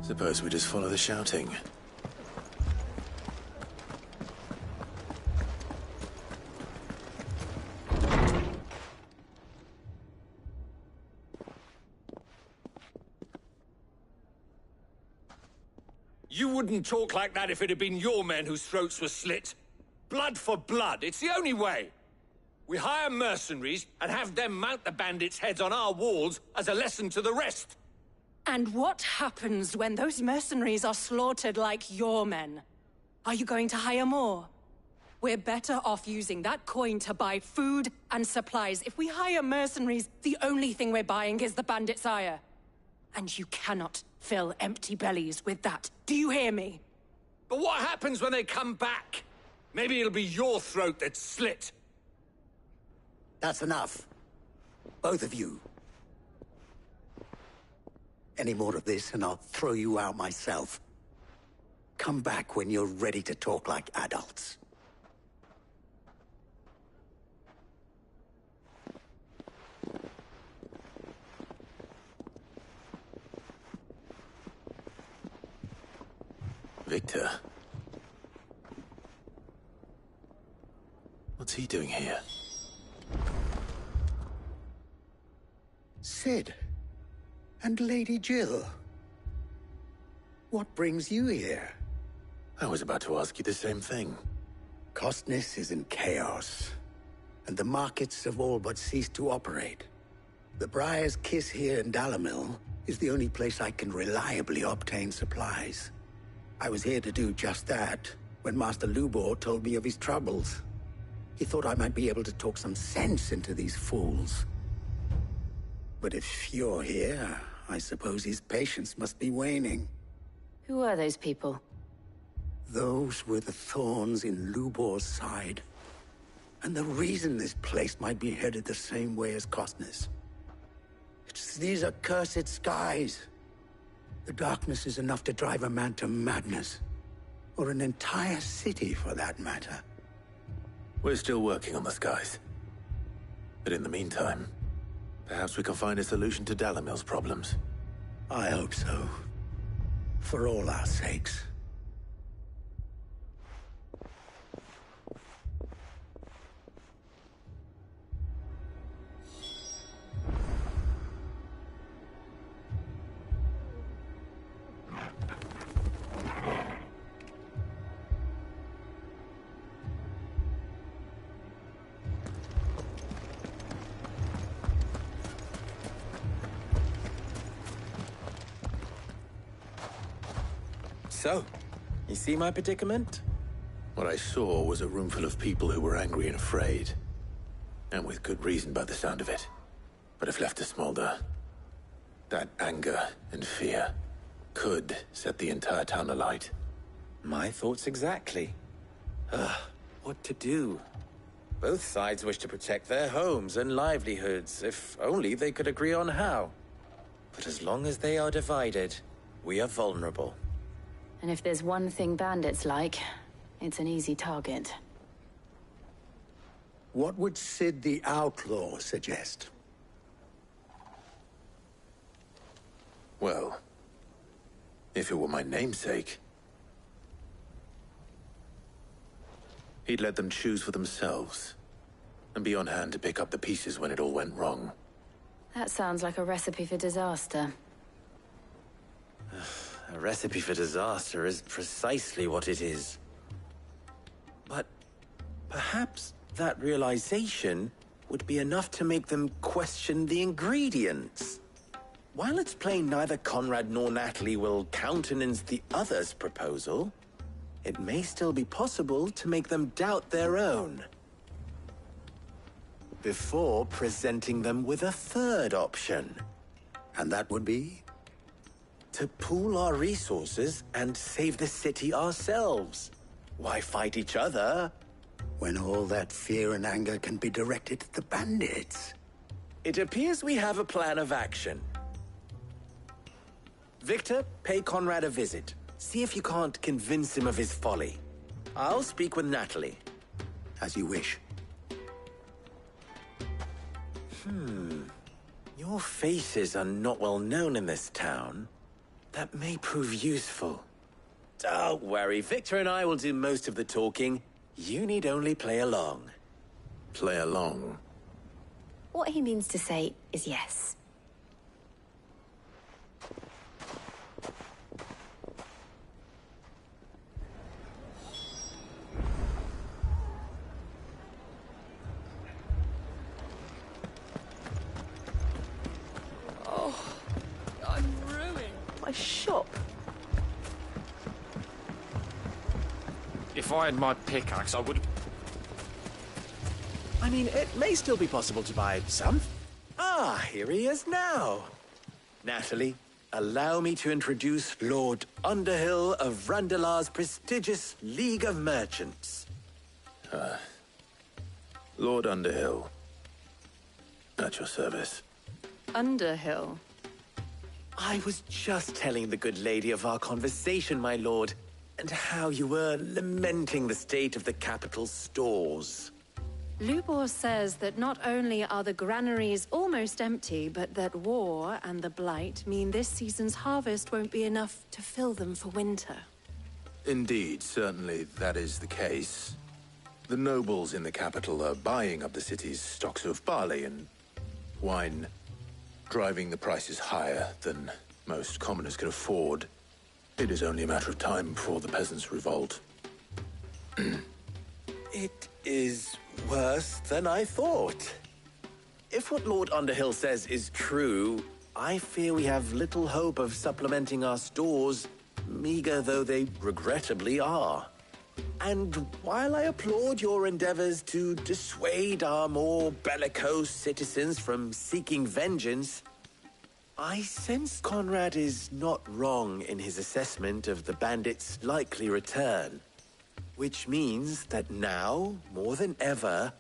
Suppose we just follow the shouting. You wouldn't talk like that if it had been your men whose throats were slit. Blood for blood, it's the only way. We hire mercenaries and have them mount the bandits' heads on our walls as a lesson to the rest. And what happens when those mercenaries are slaughtered like your men? Are you going to hire more? We're better off using that coin to buy food and supplies. If we hire mercenaries, the only thing we're buying is the bandits' ire. And you cannot fill empty bellies with that. Do you hear me? But what happens when they come back? Maybe it'll be your throat that's slit. That's enough. Both of you. Any more of this and I'll throw you out myself. Come back when you're ready to talk like adults. Victor. What's he doing here? Sid. And Lady Jill. What brings you here? I was about to ask you the same thing. Costness is in chaos, and the markets have all but ceased to operate. The Briar's Kiss here in Dalimil is the only place I can reliably obtain supplies. I was here to do just that when Master Lubor told me of his troubles. He thought I might be able to talk some sense into these fools. But if you're here, I suppose his patience must be waning. Who are those people? Those were the thorns in Lubor's side. And the reason this place might be headed the same way as Costness. It's these accursed skies. The darkness is enough to drive a man to madness. Or an entire city, for that matter. We're still working on the skies. But in the meantime, perhaps we can find a solution to Dalimil's problems. I hope so. For all our sakes. So, you see my predicament? What I saw was a room full of people who were angry and afraid. And with good reason by the sound of it. But if left to smolder, that anger and fear could set the entire town alight. My thoughts exactly. What to do? Both sides wish to protect their homes and livelihoods, if only they could agree on how. But as long as they are divided, we are vulnerable. And if there's one thing bandits like, it's an easy target. What would Sid the Outlaw suggest? Well, if it were my namesake, he'd let them choose for themselves, and be on hand to pick up the pieces when it all went wrong. That sounds like a recipe for disaster. A recipe for disaster is precisely what it is. But perhaps that realization would be enough to make them question the ingredients. While it's plain neither Conrad nor Natalie will countenance the other's proposal, it may still be possible to make them doubt their own. Before presenting them with a third option. And that would be? To pool our resources and save the city ourselves. Why fight each other? When all that fear and anger can be directed at the bandits. It appears we have a plan of action. Victor, pay Conrad a visit. See if you can't convince him of his folly. I'll speak with Natalie. As you wish. Your faces are not well known in this town. That may prove useful. Don't worry, Victor and I will do most of the talking. You need only play along. Play along? What he means to say is yes. Oh, I'm ruined. My shop. If I had my pickaxe, I would... I mean, it may still be possible to buy some. Ah, here he is now. Natalie, allow me to introduce Lord Underhill of Randalar's prestigious League of Merchants. Lord Underhill. At your service. Underhill? I was just telling the good lady of our conversation, my lord, and how you were lamenting the state of the capital's stores. Lubor says that not only are the granaries almost empty, but that war and the Blight mean this season's harvest won't be enough to fill them for winter. Indeed, certainly that is the case. The nobles in the capital are buying up the city's stocks of barley and wine, driving the prices higher than most commoners can afford. It is only a matter of time before the peasants revolt. It is worse than I thought. If what Lord Underhill says is true, I fear we have little hope of supplementing our stores, meager though they regrettably are. And while I applaud your endeavors to dissuade our more bellicose citizens from seeking vengeance, I sense Conrad is not wrong in his assessment of the bandits' likely return. Which means that now, more than ever,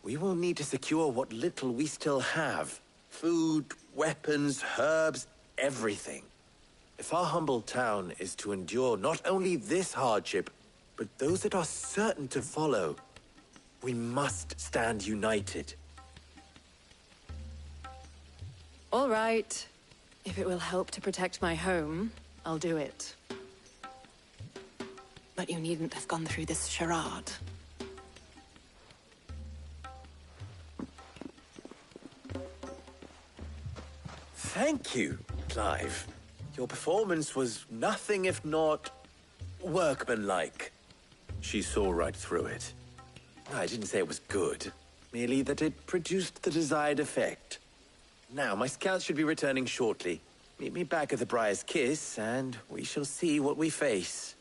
we will need to secure what little we still have. Food, weapons, herbs, everything. If our humble town is to endure not only this hardship, but those that are certain to follow, we must stand united. All right. If it will help to protect my home, I'll do it. But you needn't have gone through this charade. Thank you, Clive. Your performance was nothing if not workmanlike. She saw right through it. I didn't say it was good, merely that it produced the desired effect. Now, my scouts should be returning shortly. Meet me back at the Briar's Kiss, and we shall see what we face.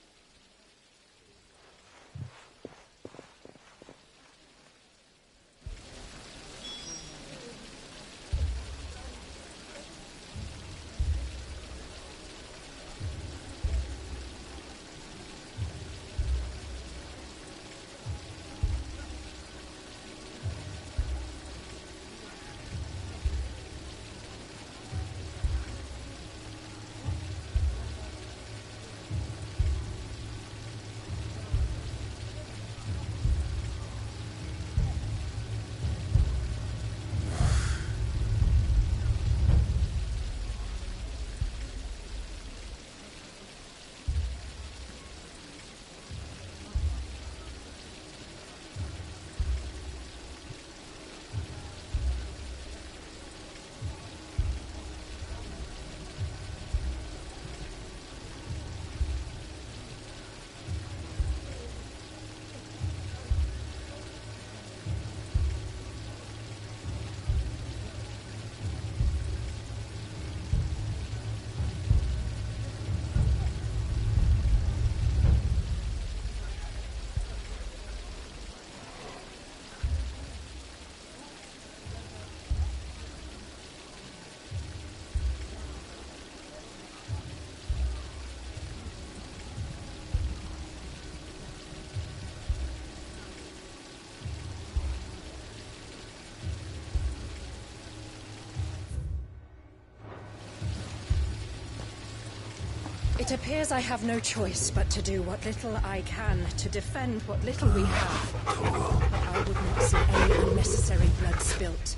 It appears I have no choice but to do what little I can to defend what little we have. I would not see any unnecessary blood spilt.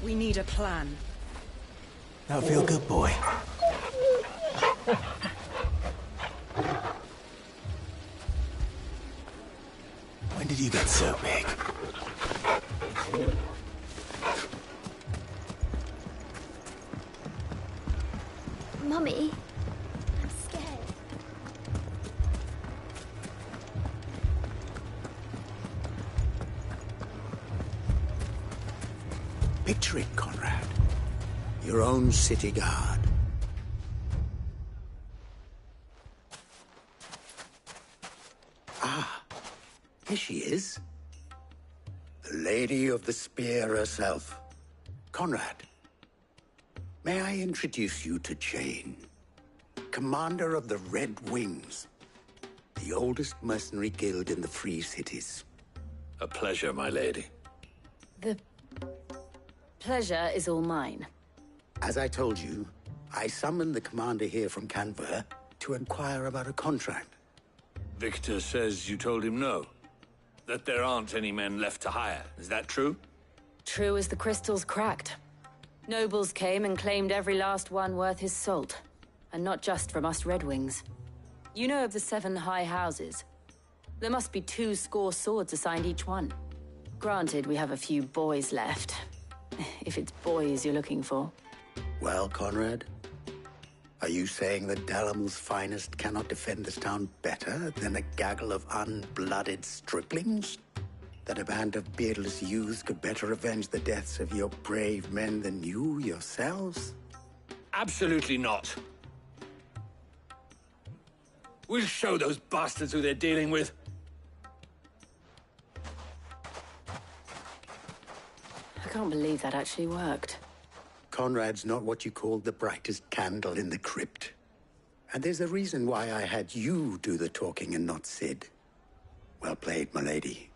We need a plan. Now feel good, boy. When did you get so big? Mummy, I'm scared. Picture it, Conrad. Your own city guard. Ah, here she is. The Lady of the Spear herself. Conrad, may I introduce you to Jane, commander of the Red Wings, the oldest mercenary guild in the Free Cities. A pleasure, my lady. The pleasure is all mine. As I told you, I summoned the commander here from Canver to inquire about a contract. Victor says you told him no. That there aren't any men left to hire. Is that true? True as the crystals cracked. Nobles came and claimed every last one worth his salt. And not just from us Red Wings. You know of the 7 high houses. There must be 2 swords assigned each one. Granted, we have a few boys left. If it's boys you're looking for. Well, Conrad, are you saying that Dalamil's finest cannot defend this town better than a gaggle of unblooded striplings? That a band of beardless youths could better avenge the deaths of your brave men than you yourselves? Absolutely not. We'll show those bastards who they're dealing with. I can't believe that actually worked. Conrad's not what you call the brightest candle in the crypt. And there's a reason why I had you do the talking and not Sid. Well played, my lady.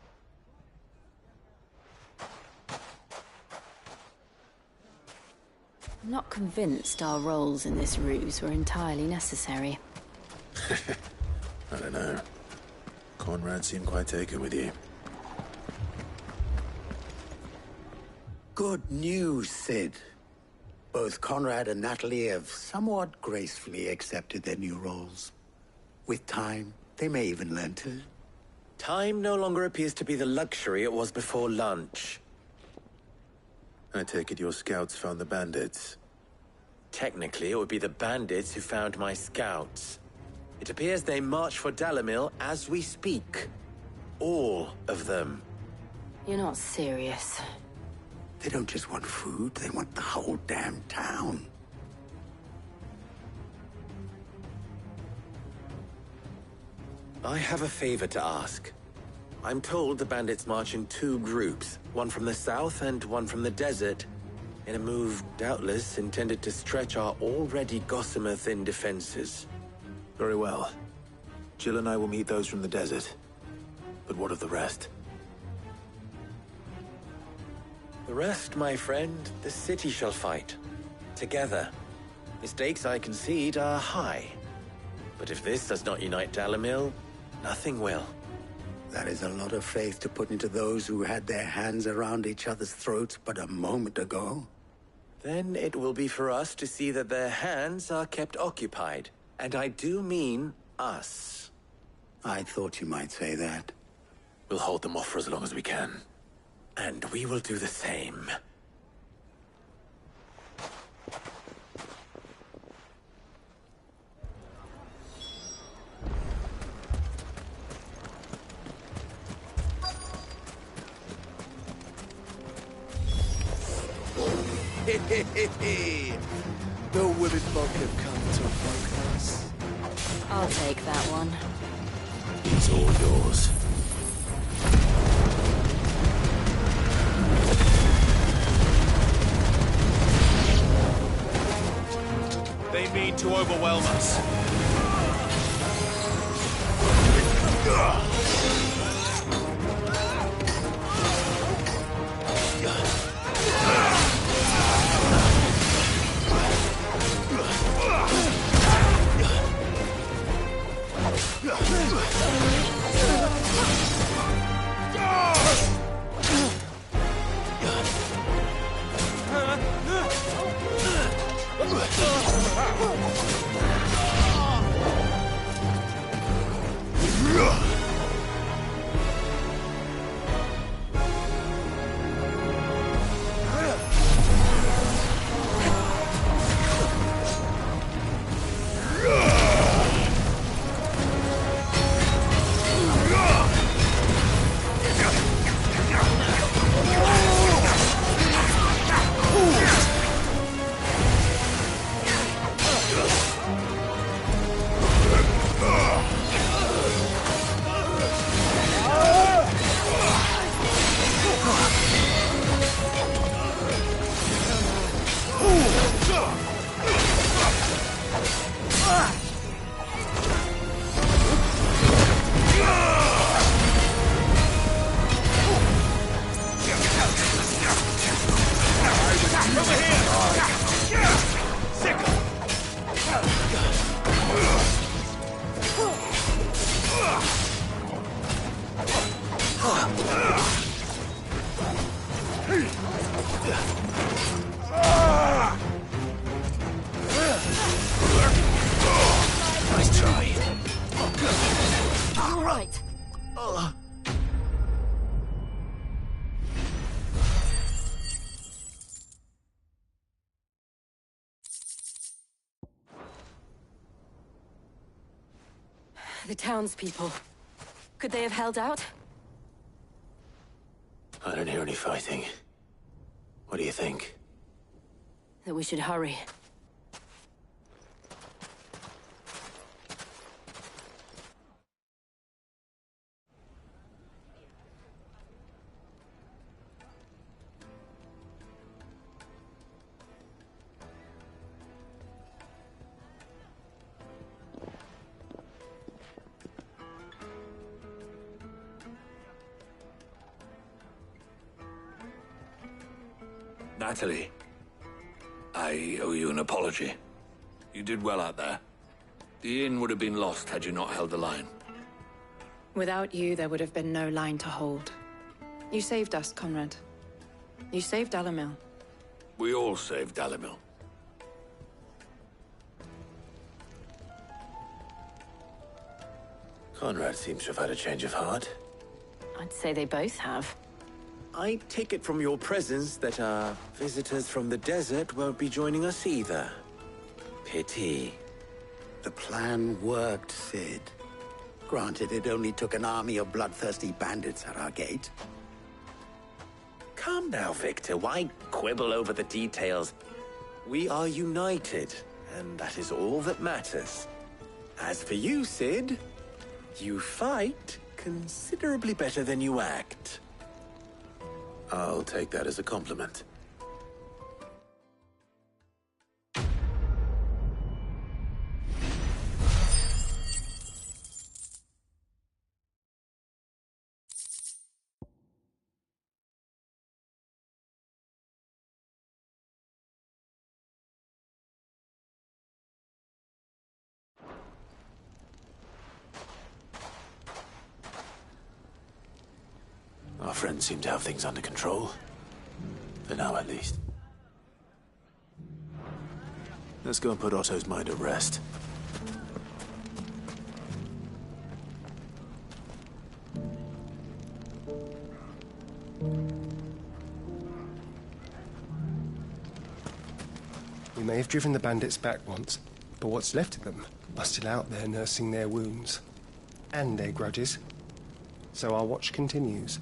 I'm not convinced our roles in this ruse were entirely necessary. I don't know. Conrad seemed quite taken with you. Good news, Sid. Both Conrad and Natalie have somewhat gracefully accepted their new roles. With time, they may even learn to. Time no longer appears to be the luxury it was before lunch. I take it your scouts found the bandits. Technically, it would be the bandits who found my scouts. It appears they march for Dalamil as we speak. All of them. You're not serious. They don't just want food, they want the whole damn town. I have a favor to ask. I'm told the bandits march in 2 groups, one from the south and one from the desert, in a move doubtless intended to stretch our already gossamer-thin defenses. Very well. Jill and I will meet those from the desert. But what of the rest? The rest, my friend, the city shall fight. Together. The stakes, I concede, are high. But if this does not unite Dalamil, nothing will. That is a lot of faith to put into those who had their hands around each other's throats but a moment ago. Then it will be for us to see that their hands are kept occupied. And I do mean us. I thought you might say that. We'll hold them off for as long as we can. And we will do the same. The women folk have come to fuck us. I'll take that one. It's all yours. They mean to overwhelm us. The townspeople. Could they have held out? I don't hear any fighting. What do you think? That we should hurry. Natalie, I owe you an apology. You did well out there. The inn would have been lost had you not held the line. Without you, there would have been no line to hold. You saved us, Conrad. You saved Dalamil. We all saved Dalamil. Conrad seems to have had a change of heart. I'd say they both have. I take it from your presence that our visitors from the desert won't be joining us either. Pity. The plan worked, Sid. Granted, it only took an army of bloodthirsty bandits at our gate. Calm now, Victor. Why quibble over the details? We are united, and that is all that matters. As for you, Sid, you fight considerably better than you act. I'll take that as a compliment. Our friends seem to have things under control. For now, at least. Let's go and put Otto's mind at rest. We may have driven the bandits back once, but what's left of them are still out there nursing their wounds. And their grudges. So our watch continues.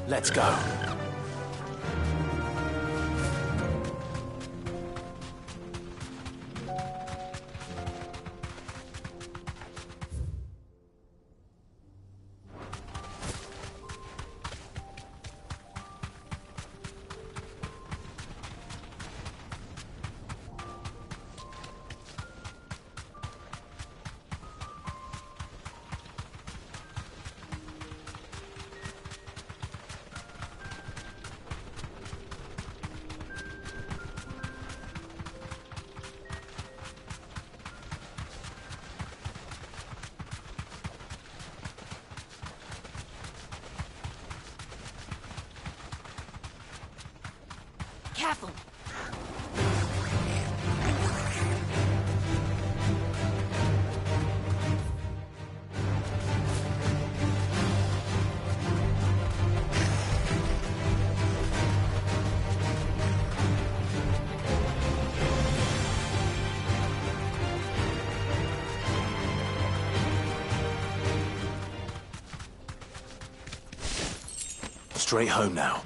Let's go. Careful. Straight home now.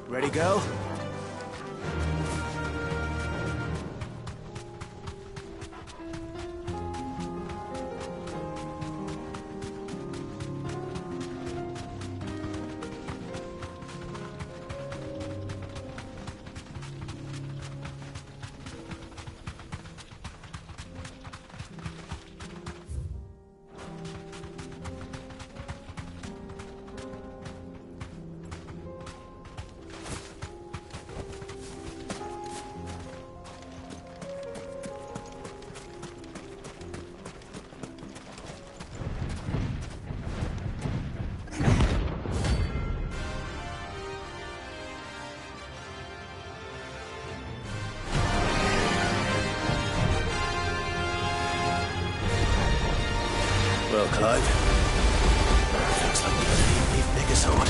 Ready, go? Well, Clive, looks like we got a even bigger sword.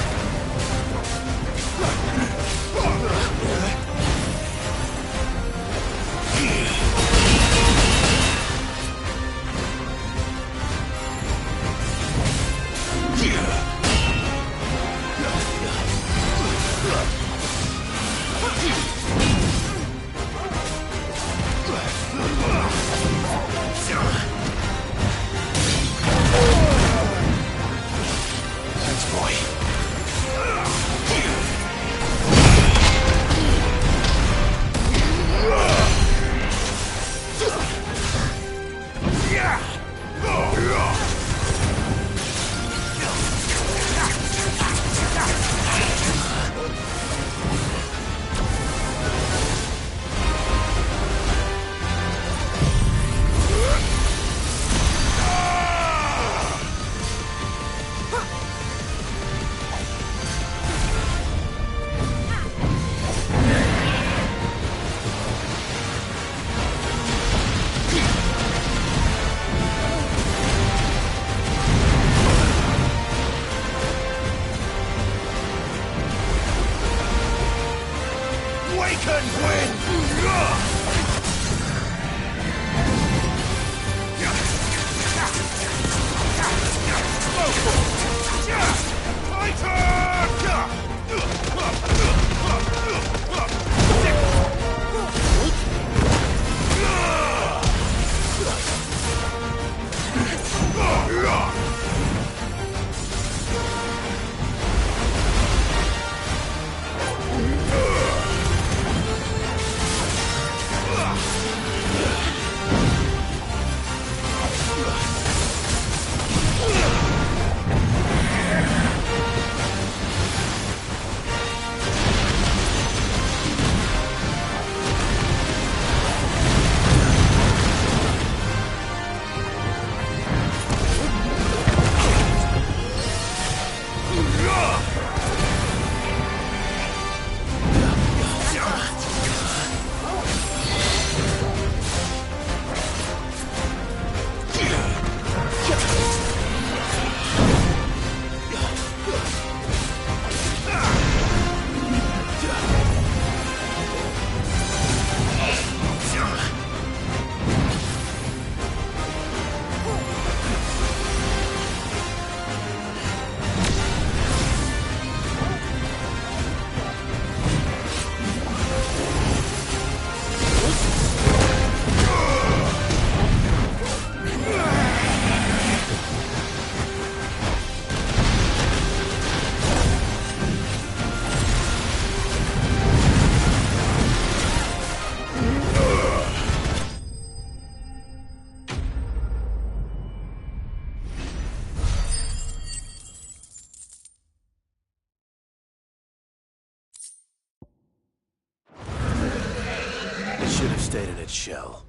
shell.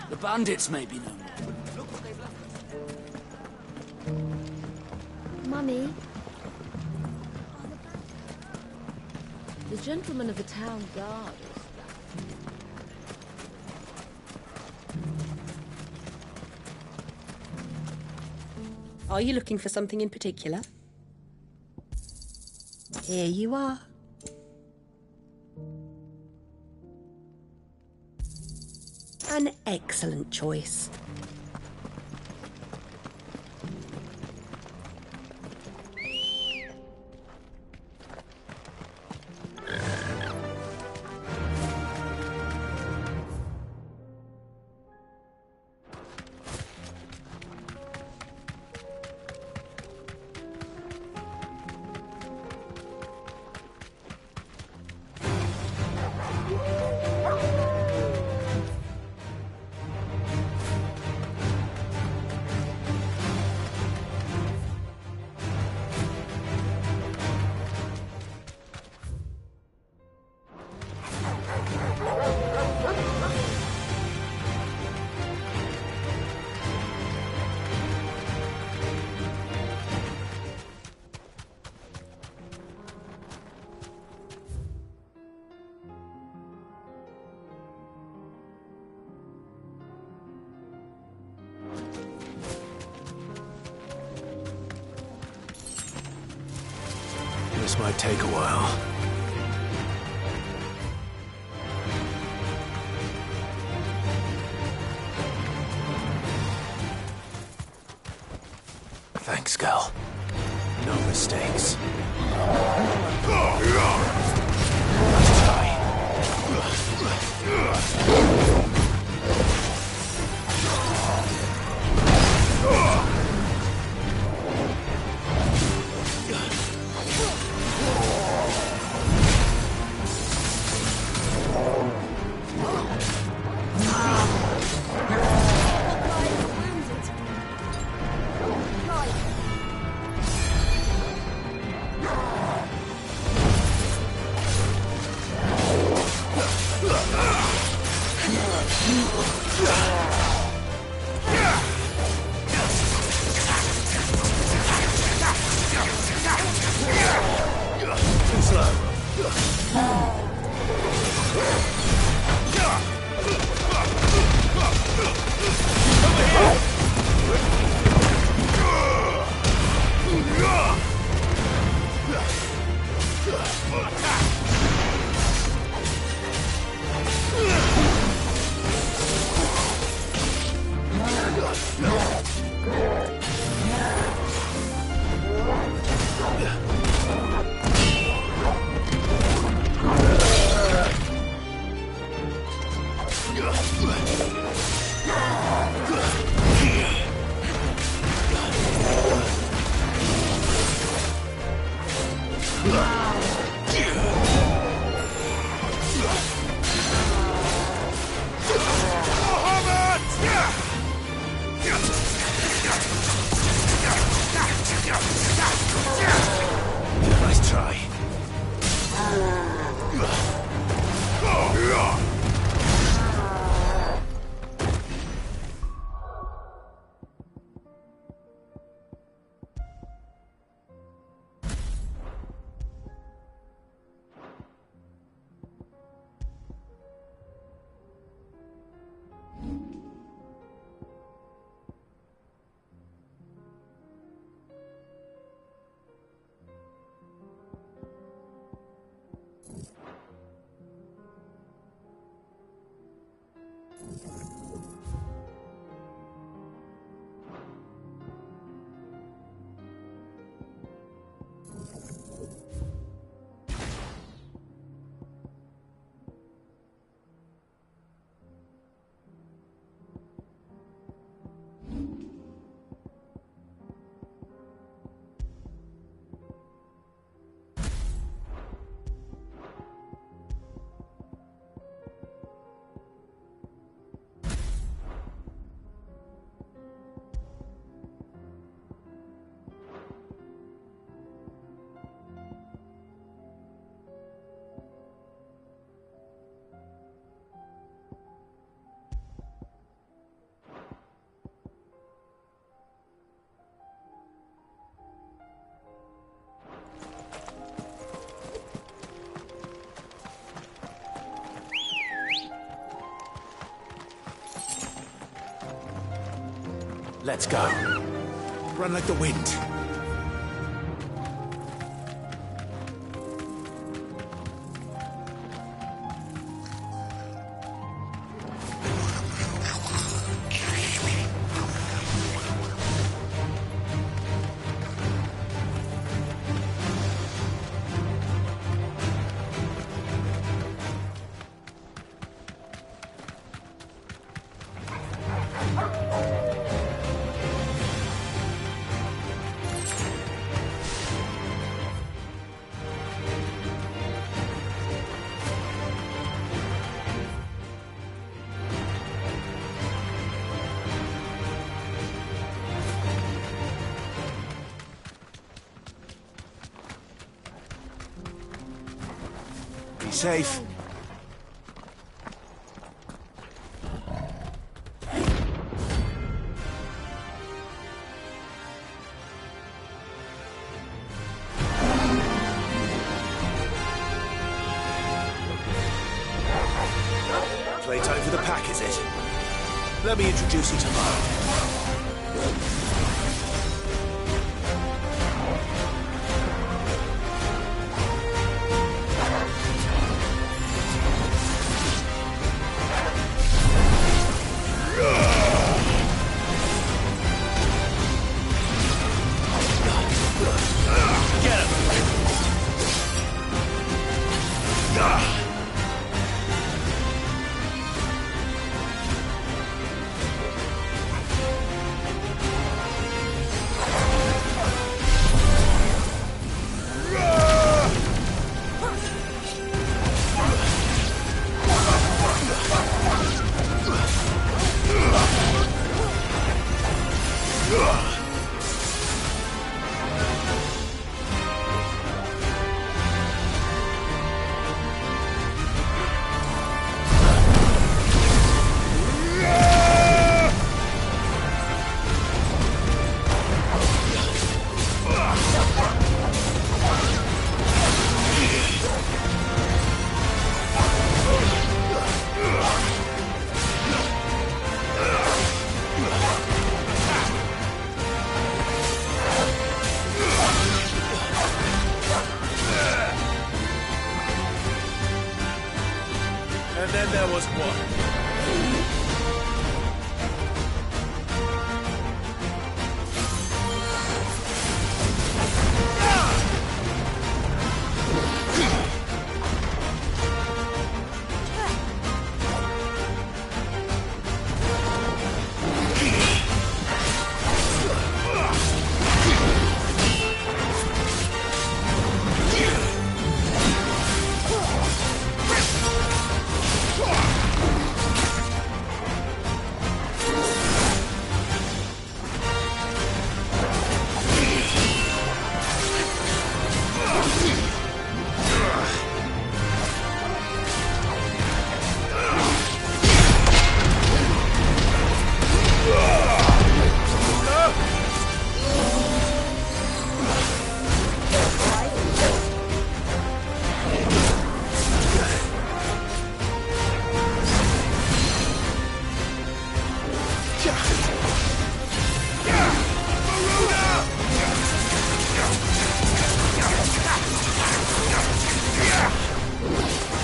The bandits may be no more. Mummy? The gentleman of the town guard is... Are you looking for something in particular? Here you are. An excellent choice. This might take a while. Thanks, Gal. No mistakes. Nice try. Nice try. Let's go. Run like the wind. Be safe. Playtime for the pack, is it? Let me introduce you to mine. And then there was one.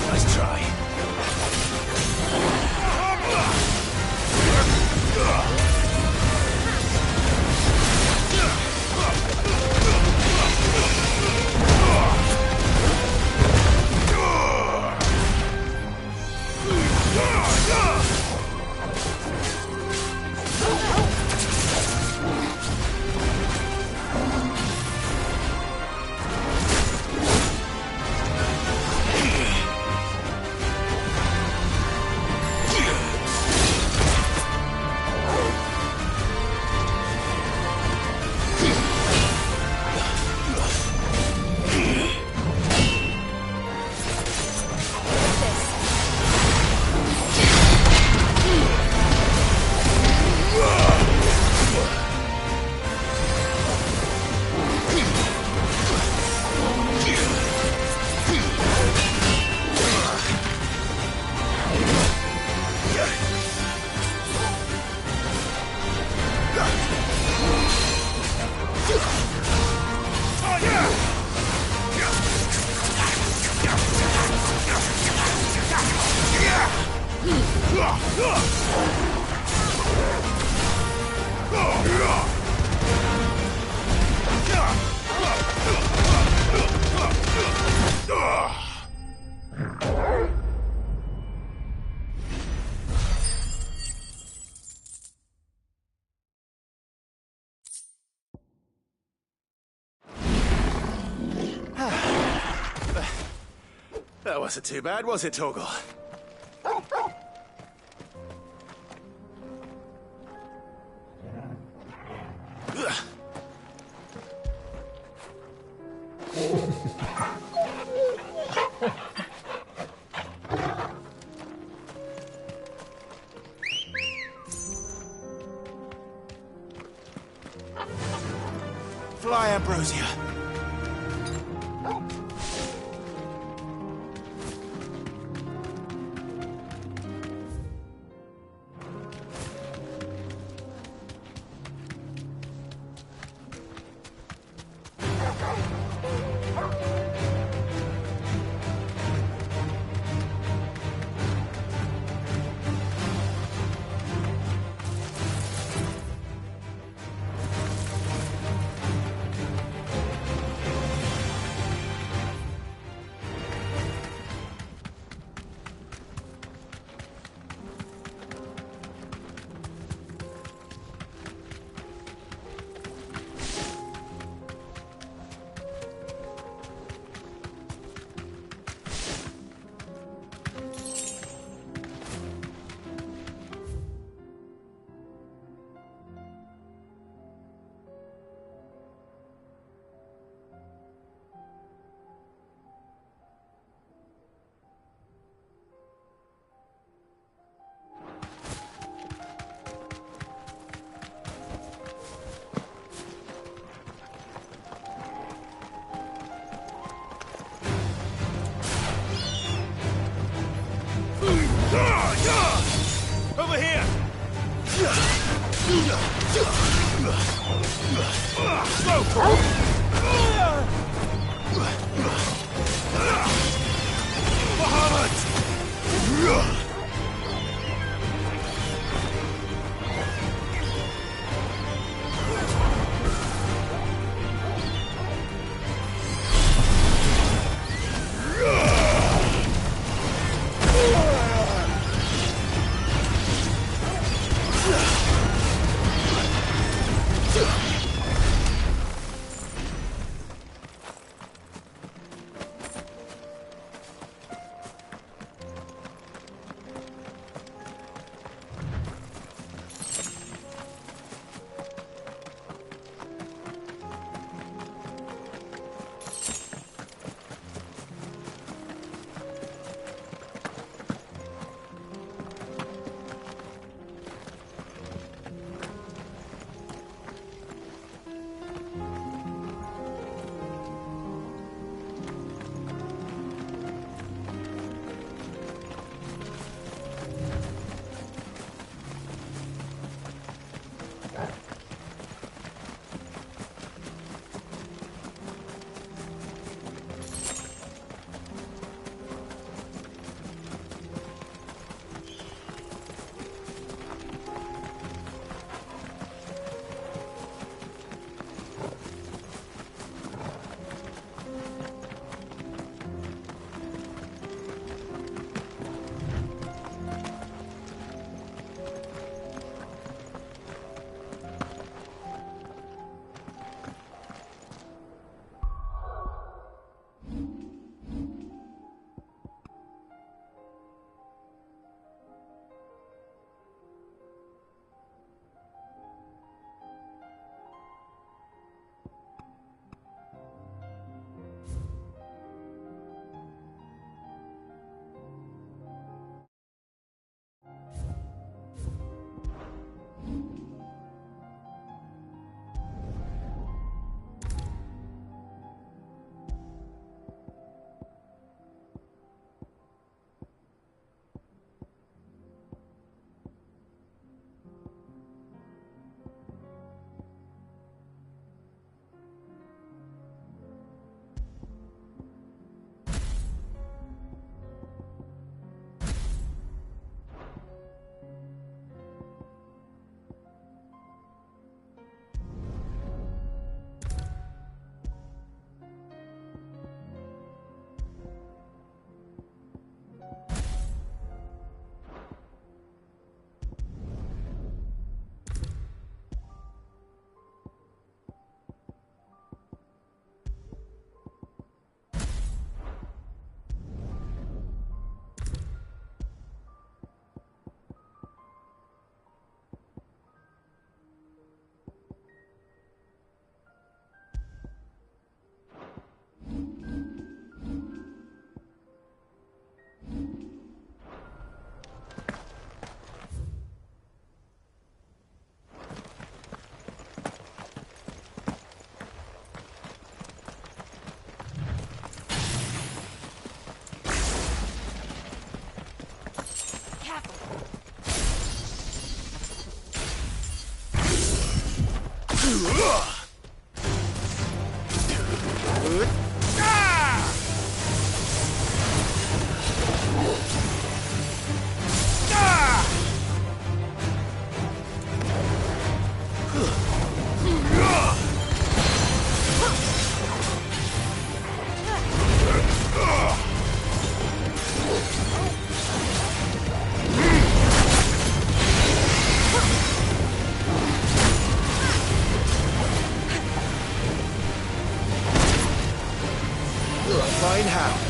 Nice try. That wasn't too bad, was it, Torgal? Fly, Ambrosia. Over here! Slow pull! Bahamut! Fine hound.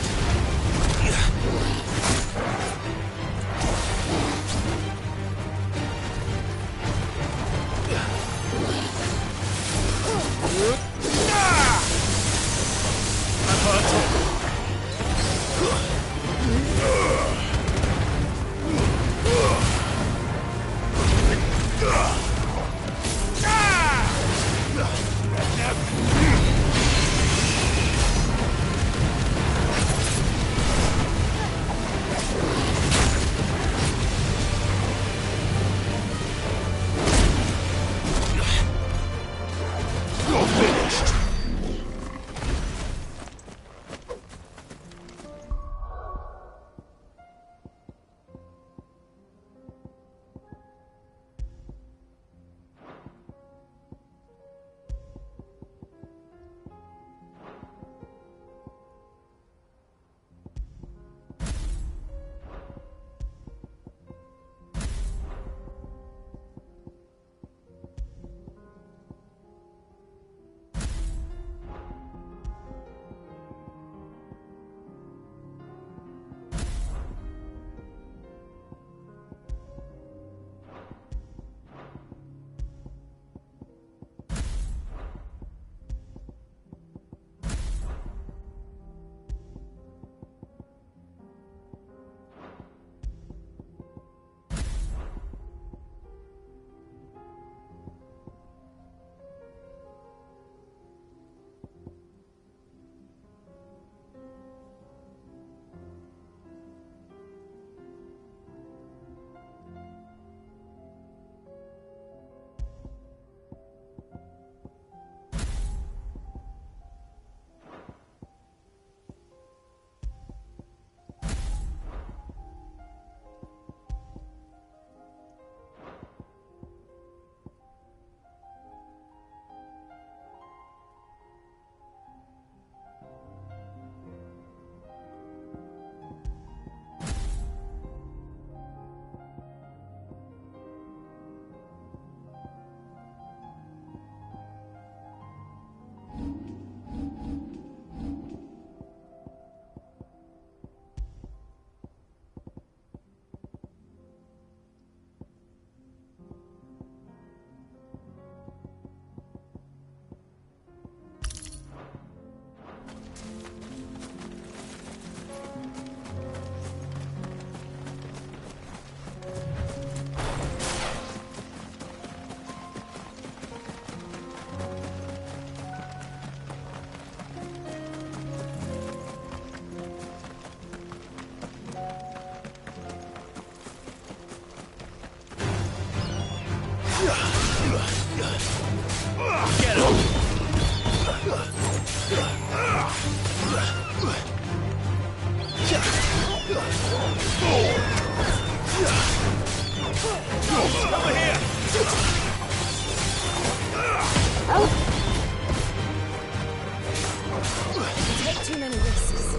Take too many risks.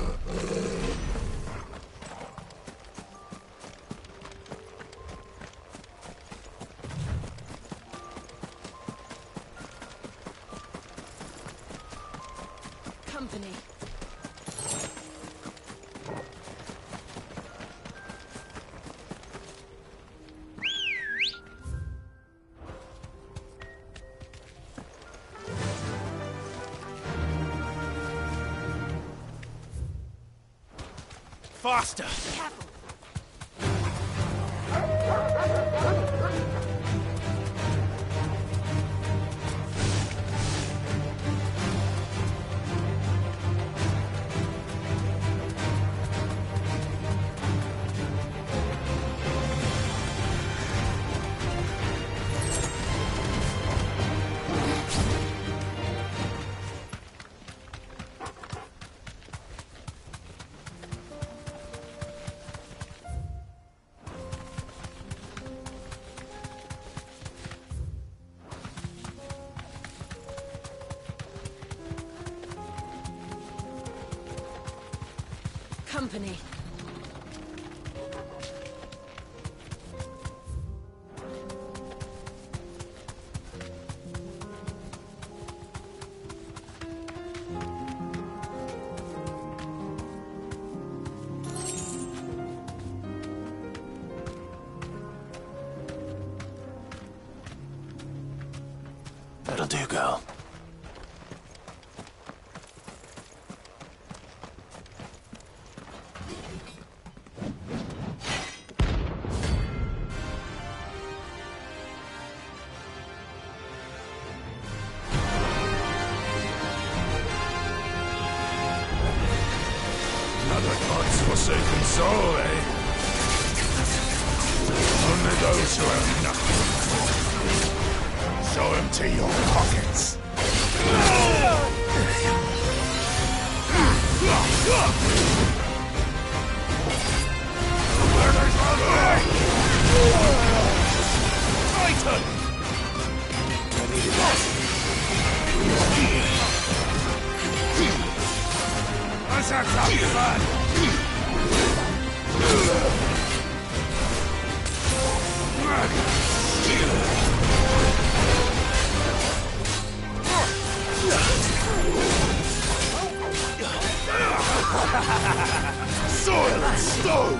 Company. Faster! Careful. company. That'll do, girl. Another God's forsaken soul, eh? Only those who have nothing. Show empty your pockets. Titan! I needed that. Let's have some fun! Soil and stone!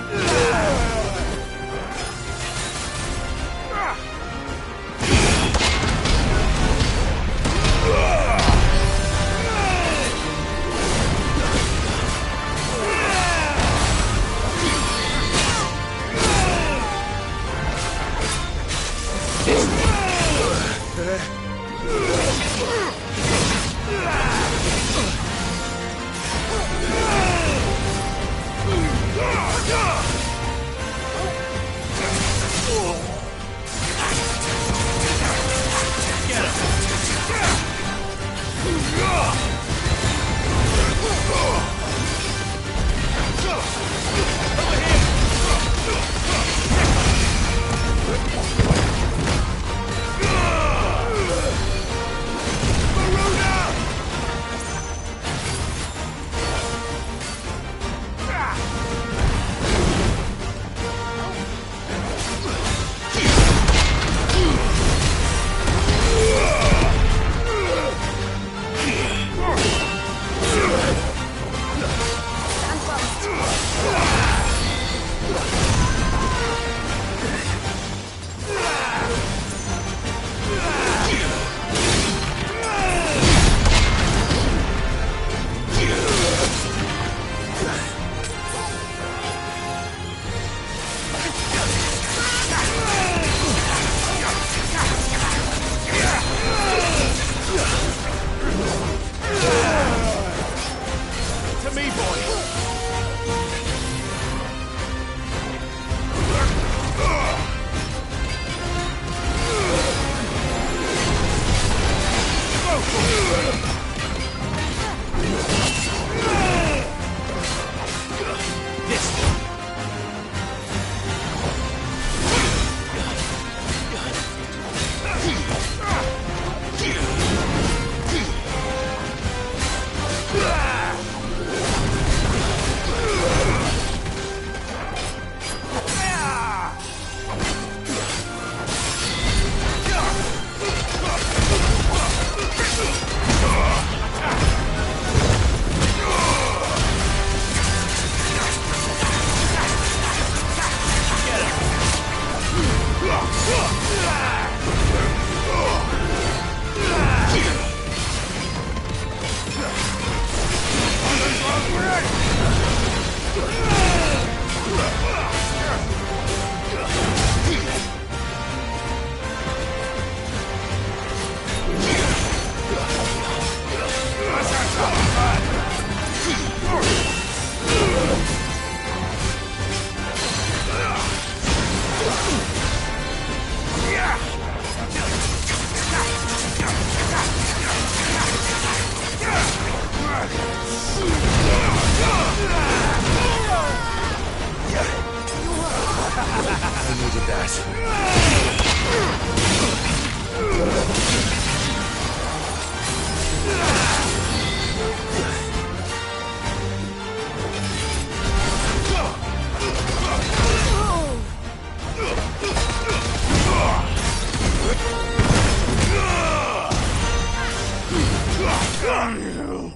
Daniel!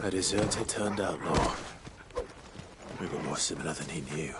A deserter turned outlaw. We were more similar than he knew.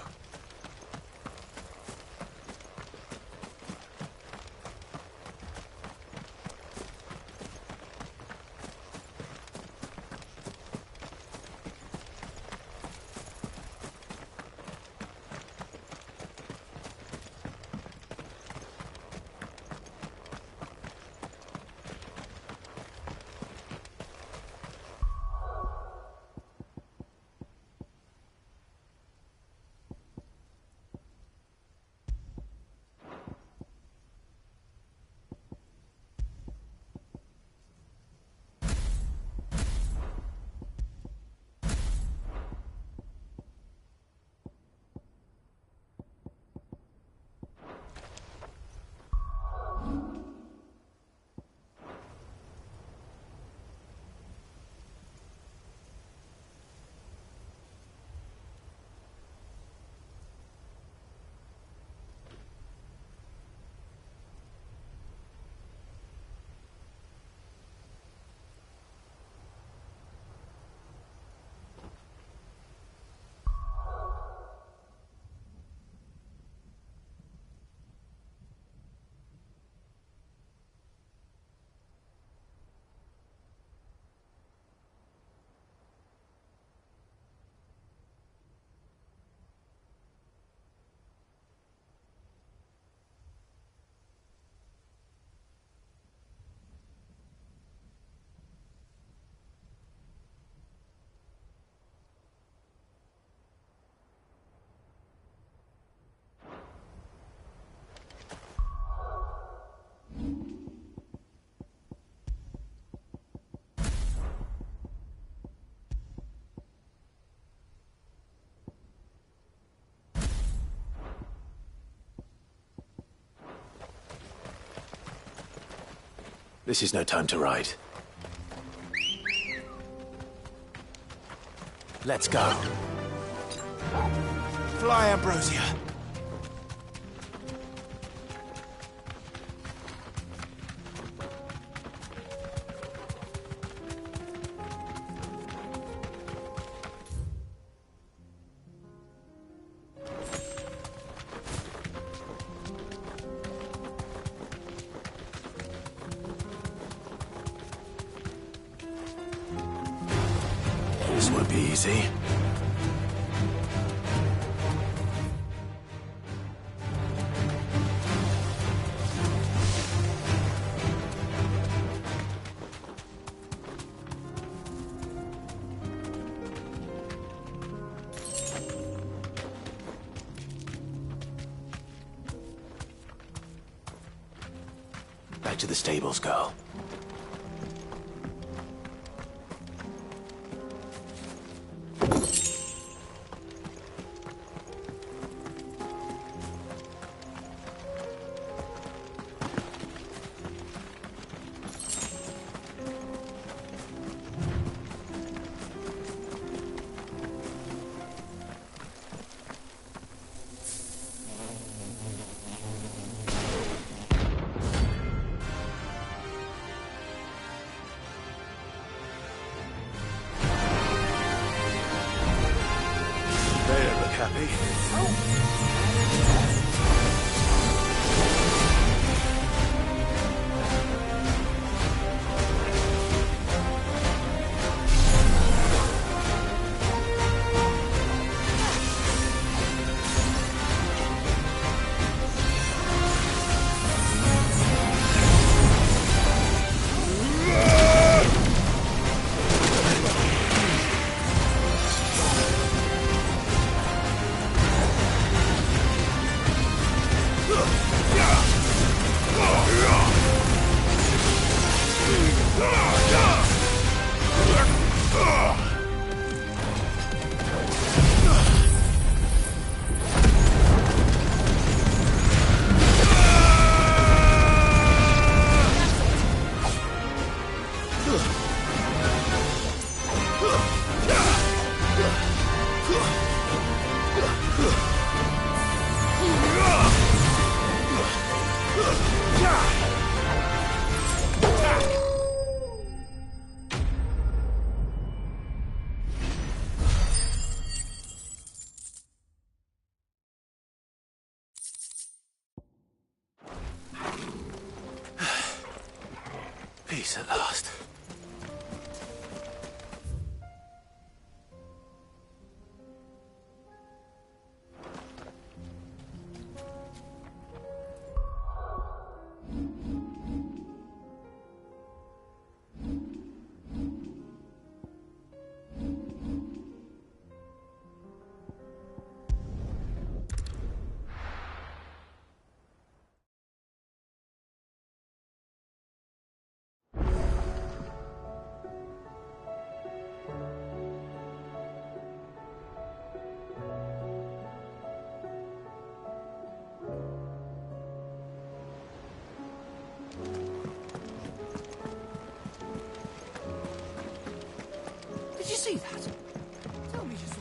This is no time to ride. Let's go. Fly, Ambrosia. This won't be easy. Back to the stables, girl. They don't look happy. Peace at last. Did you see that? Tell me you saw that.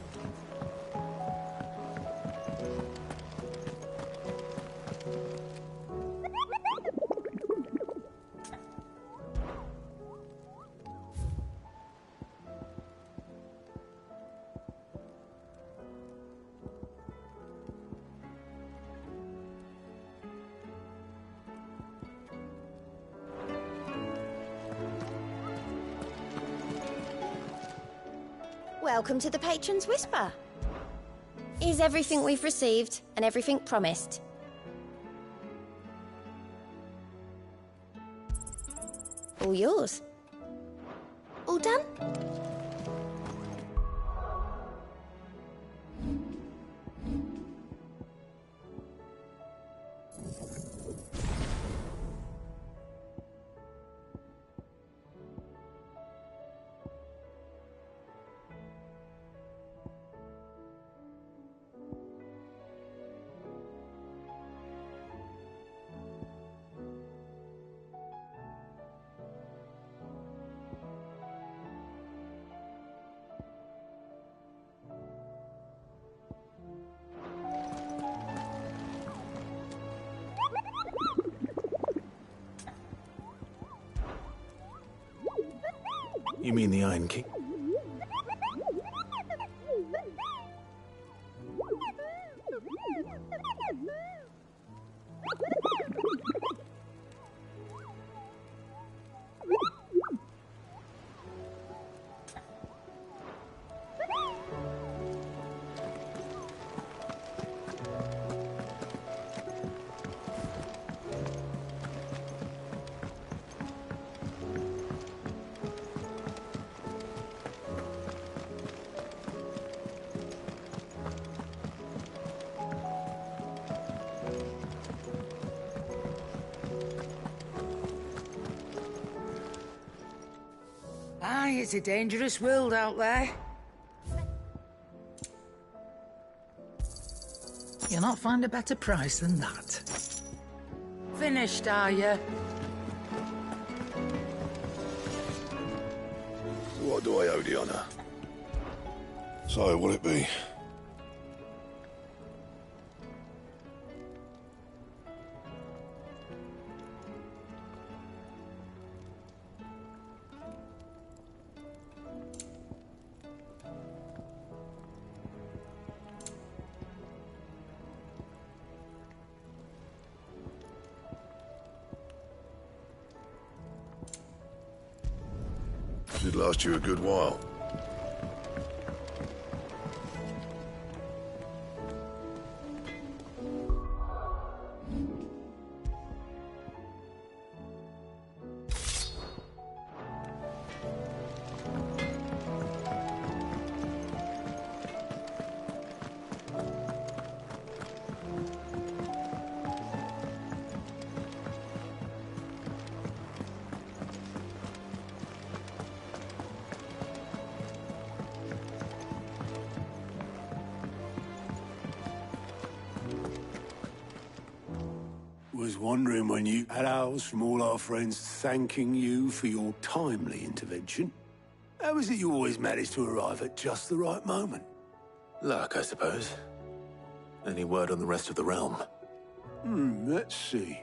Welcome to the Patron's Whisper. Is everything we've received and everything promised? All yours. All done? You mean the Iron King? Aye, it's a dangerous world out there. You'll not find a better price than that. Finished, are you? What do I owe the honour? So, will it be? Should last you a good while. Was wondering when you had ours from all our friends thanking you for your timely intervention. How is it you always manage to arrive at just the right moment? Luck, I suppose. Any word on the rest of the realm? Let's see.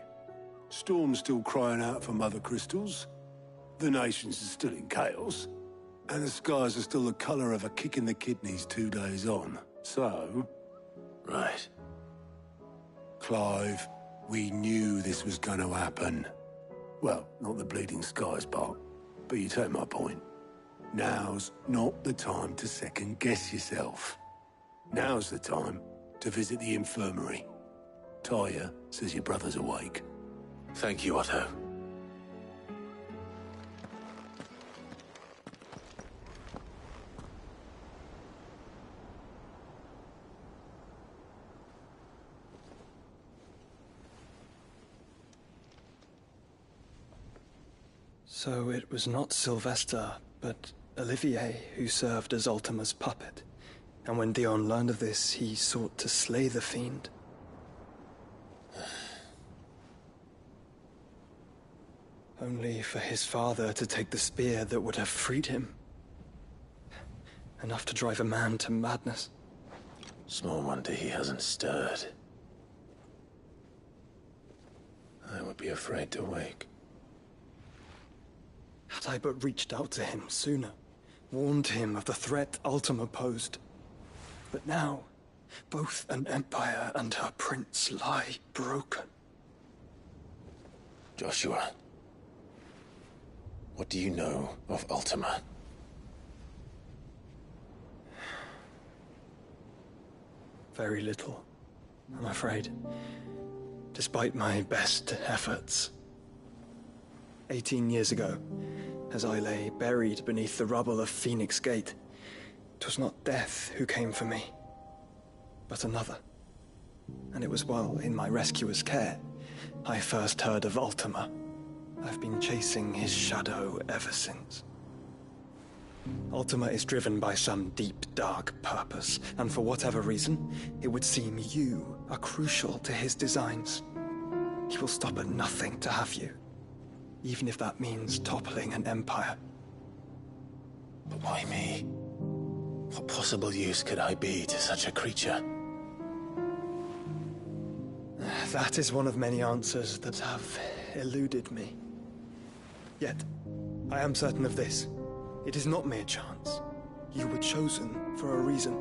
Storm's still crying out for Mother Crystals. The nations are still in chaos. And the skies are still the colour of a kick in the kidneys 2 days on. So... Right. Clive, we knew this was going to happen. Well, not the bleeding skies part, but you take my point. Now's not the time to second-guess yourself. Now's the time to visit the infirmary. Talia says your brother's awake. Thank you, Otto. So it was not Sylvester, but Olivier who served as Ultima's puppet. And when Dion learned of this, he sought to slay the fiend. Only for his father to take the spear that would have freed him. Enough to drive a man to madness. Small wonder he hasn't stirred. I would be afraid to wake. Had I but reached out to him sooner, warned him of the threat Ultima posed. But now, both an empire and her prince lie broken. Joshua, what do you know of Ultima? Very little, I'm afraid. Despite my best efforts. 18 years ago, as I lay buried beneath the rubble of Phoenix Gate, 'twas not death who came for me, but another. And it was while in my rescuer's care I first heard of Ultima. I've been chasing his shadow ever since. Ultima is driven by some deep, dark purpose, and for whatever reason, it would seem you are crucial to his designs. He will stop at nothing to have you, even if that means toppling an empire. But why me? What possible use could I be to such a creature? That is one of many answers that have eluded me. Yet, I am certain of this. It is not mere chance. You were chosen for a reason.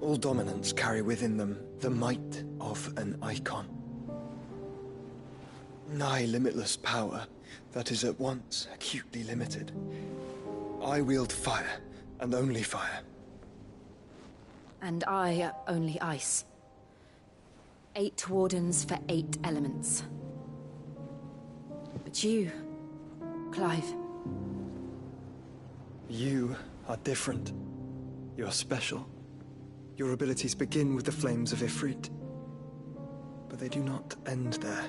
All dominants carry within them the might of an icon. Nigh limitless power that is at once acutely limited. I wield fire, and only fire. And I only ice. 8 wardens for 8 elements. But you, Clive. You are different. You're special. Your abilities begin with the flames of Ifrit. But they do not end there.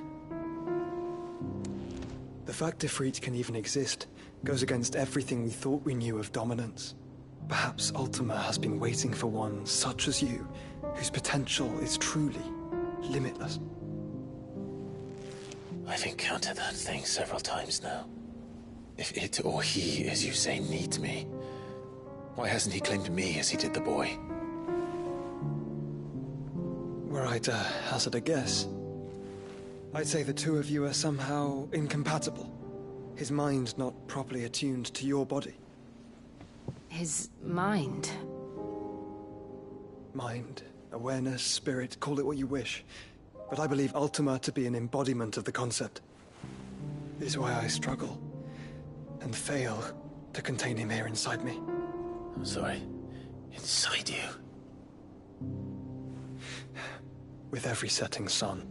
The fact Ifrit can even exist goes against everything we thought we knew of dominance. Perhaps Ultima has been waiting for one such as you, whose potential is truly limitless. I've encountered that thing several times now. If it or he, as you say, needs me, why hasn't he claimed me as he did the boy? Were I to hazard a guess, I'd say the two of you are somehow incompatible. His mind not properly attuned to your body. His mind? Mind, awareness, spirit, call it what you wish. But I believe Ultima to be an embodiment of the concept. It is why I struggle and fail to contain him here inside me. I'm sorry. Inside you? With every setting sun,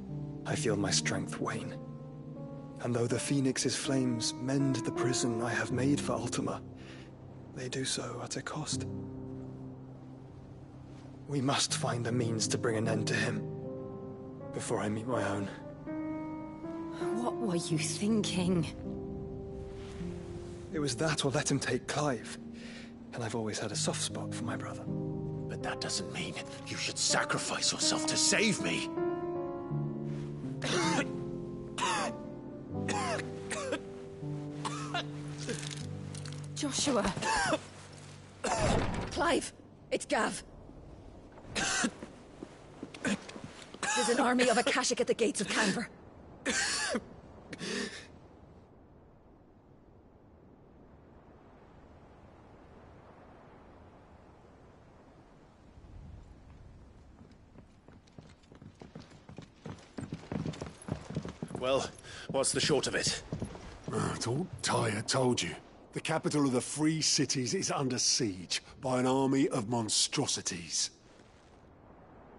I feel my strength wane. And though the Phoenix's flames mend the prison I have made for Ultima, they do so at a cost. We must find a means to bring an end to him before I meet my own. What were you thinking? It was that or let him take Clive. And I've always had a soft spot for my brother. But that doesn't mean you should sacrifice yourself to save me. Joshua. Clive, it's Gav. There's an army of Akashic at the gates of Canver. Well, what's the short of it? It's all Tyre told you. The capital of the Free Cities is under siege by an army of monstrosities.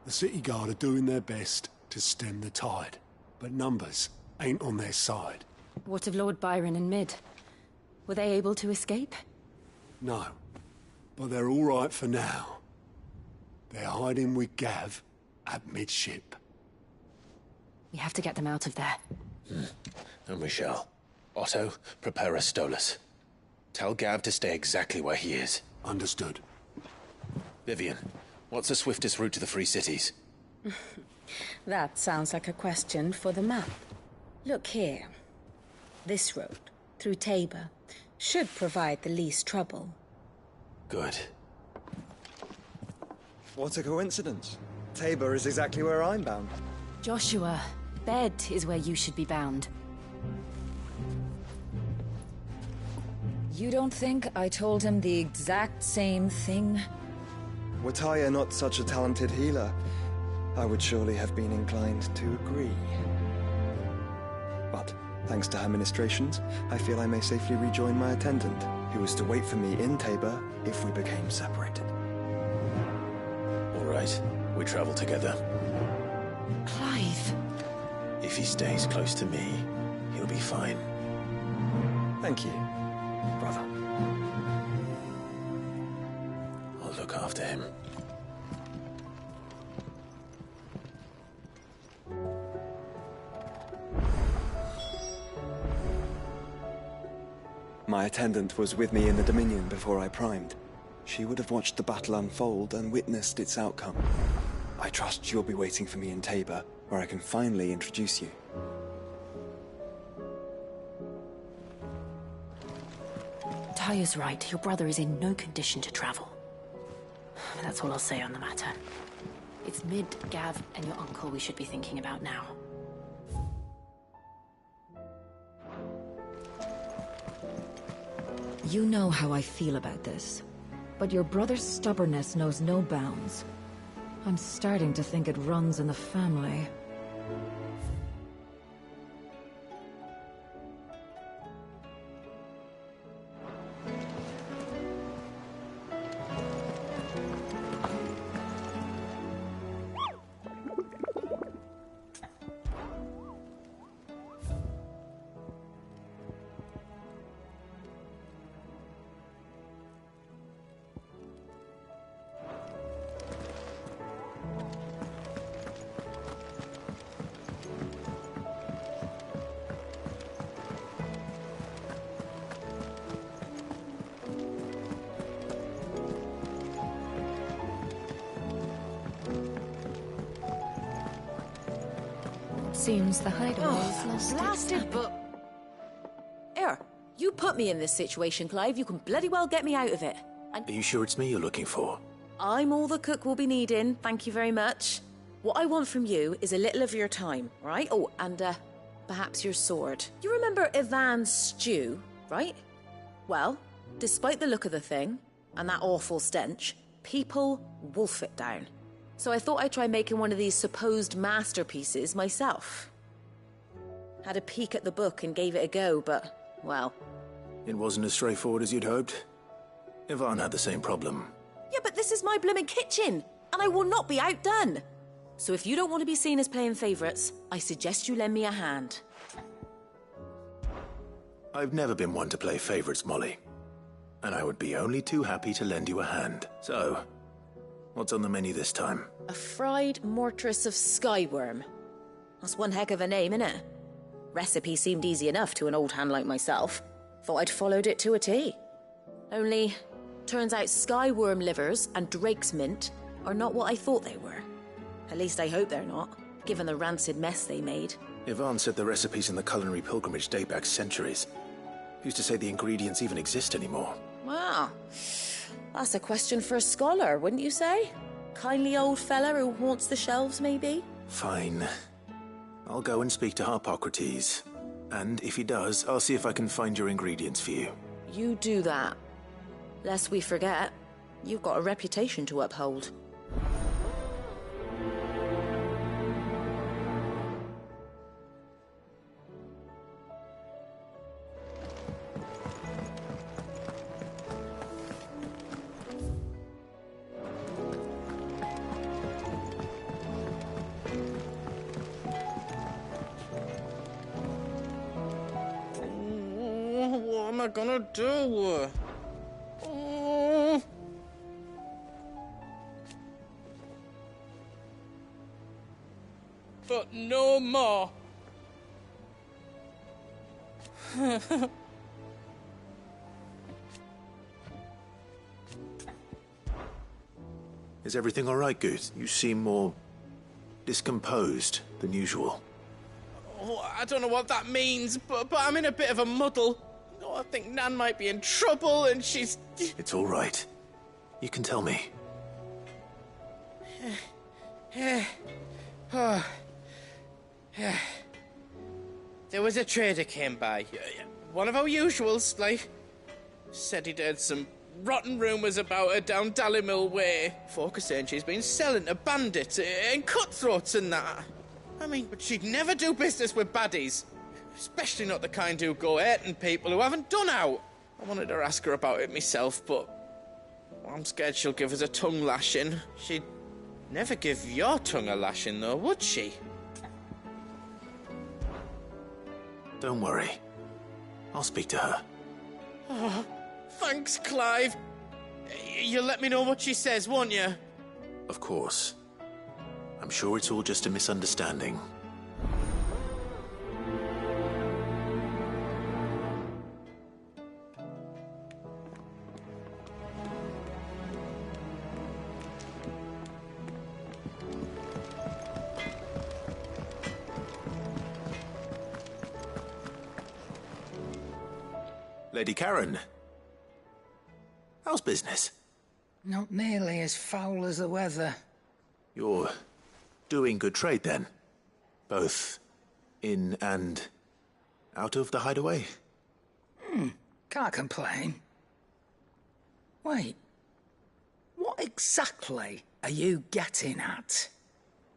The city guard are doing their best to stem the tide, but numbers ain't on their side. What of Lord Byron and Mid? Were they able to escape? No, but they're all right for now. They're hiding with Gav at midship. We have to get them out of there. And we shall. Otto, prepare a Stolas. Tell Gav to stay exactly where he is. Understood. Vivian, what's the swiftest route to the Free Cities? That sounds like a question for the map. Look here. This road, through Tabor, should provide the least trouble. Good. What a coincidence. Tabor is exactly where I'm bound. Joshua, Bed is where you should be bound. You don't think I told him the exact same thing? Were Tyre not such a talented healer, I would surely have been inclined to agree. But, thanks to her ministrations, I feel I may safely rejoin my attendant, who was to wait for me in Tabor if we became separated. All right, we travel together. Clive. If he stays close to me, he'll be fine. Thank you, brother. I'll look after him. My attendant was with me in the Dominion before I primed. She would have watched the battle unfold and witnessed its outcome. I trust you'll be waiting for me in Tabor, where I can finally introduce you. Tyre's right. Your brother is in no condition to travel. That's all I'll say on the matter. It's Mid, Gav, and your uncle we should be thinking about now. You know how I feel about this, but your brother's stubbornness knows no bounds. I'm starting to think it runs in the family. Seems the hideaway's lost Blasted but... Here, you put me in this situation, Clive. You can bloody well get me out of it. Are you sure it's me you're looking for? I'm all the cook will be needing, thank you very much. What I want from you is a little of your time, right? Oh, and perhaps your sword. You remember Ivan's stew, right? Well, despite the look of the thing, and that awful stench, people wolf it down. So I thought I'd try making one of these supposed masterpieces myself. Had a peek at the book and gave it a go, but, well... It wasn't as straightforward as you'd hoped. Ivan had the same problem. Yeah, but this is my blooming kitchen, and I will not be outdone. So if you don't want to be seen as playing favourites, I suggest you lend me a hand. I've never been one to play favourites, Molly. And I would be only too happy to lend you a hand. So, what's on the menu this time? A fried mortress of skyworm. That's one heck of a name, innit? Recipe seemed easy enough to an old hand like myself. Thought I'd followed it to a T. Only, turns out skyworm livers and drake's mint are not what I thought they were. At least I hope they're not, given the rancid mess they made. Ivan said the recipes in the culinary pilgrimage date back centuries. Who's to say the ingredients even exist anymore? Wow. That's a question for a scholar, wouldn't you say? Kindly old fella who haunts the shelves, maybe? Fine. I'll go and speak to Harpocrates. And if he does, I'll see if I can find your ingredients for you. You do that. Lest we forget, you've got a reputation to uphold. am I gonna do? Oh. But no more. Is everything all right, Goose? You seem more discomposed than usual. Oh, I don't know what that means, but I'm in a bit of a muddle. Oh, I think Nan might be in trouble, and she's... It's all right. You can tell me. There was a trader came by. One of our usuals, like... Said he'd heard some rotten rumours about her down Dalimil Way. Folk are saying she's been selling to bandits and cutthroats and that. I mean, but she'd never do business with baddies. Especially not the kind who go hurting people who haven't done out. I wanted to ask her about it myself, but... I'm scared she'll give us a tongue lashing. She'd never give your tongue a lashing, though, would she? Don't worry. I'll speak to her. Oh, thanks, Clive. You'll let me know what she says, won't you? Of course. I'm sure it's all just a misunderstanding. Lady Karen, how's business? Not nearly as foul as the weather. You're doing good trade, then? Both in and out of the hideaway? Can't complain. Wait. What exactly are you getting at?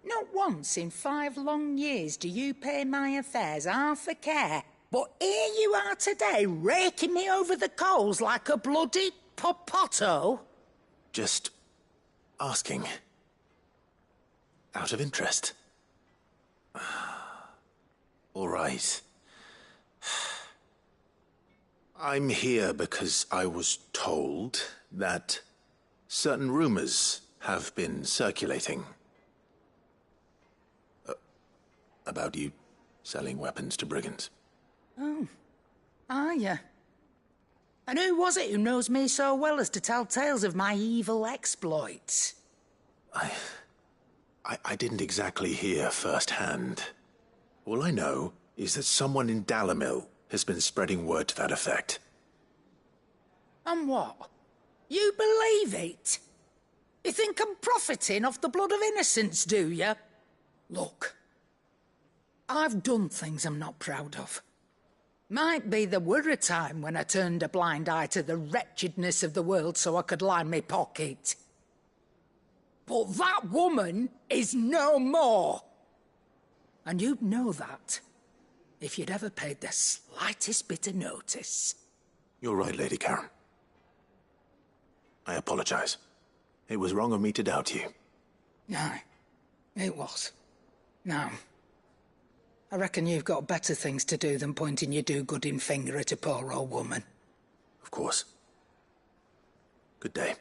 Not once in 5 long years do you pay my affairs half a care. But here you are today, raking me over the coals like a bloody popoto? Just asking. Out of interest. All right. I'm here because I was told that certain rumors have been circulating. About you selling weapons to brigands. Oh, are you? And who was it who knows me so well as to tell tales of my evil exploits? I didn't exactly hear firsthand. All I know is that someone in Dalimil has been spreading word to that effect. And what? You believe it? You think I'm profiting off the blood of innocents, do you? Look, I've done things I'm not proud of. Might be there were a time when I turned a blind eye to the wretchedness of the world so I could line my pocket. But that woman is no more. And you'd know that if you'd ever paid the slightest bit of notice. You're right, Lady Karen. I apologize. It was wrong of me to doubt you. Aye, it was. Now, I reckon you've got better things to do than pointing your do-gooding finger at a poor old woman. Of course. Good day.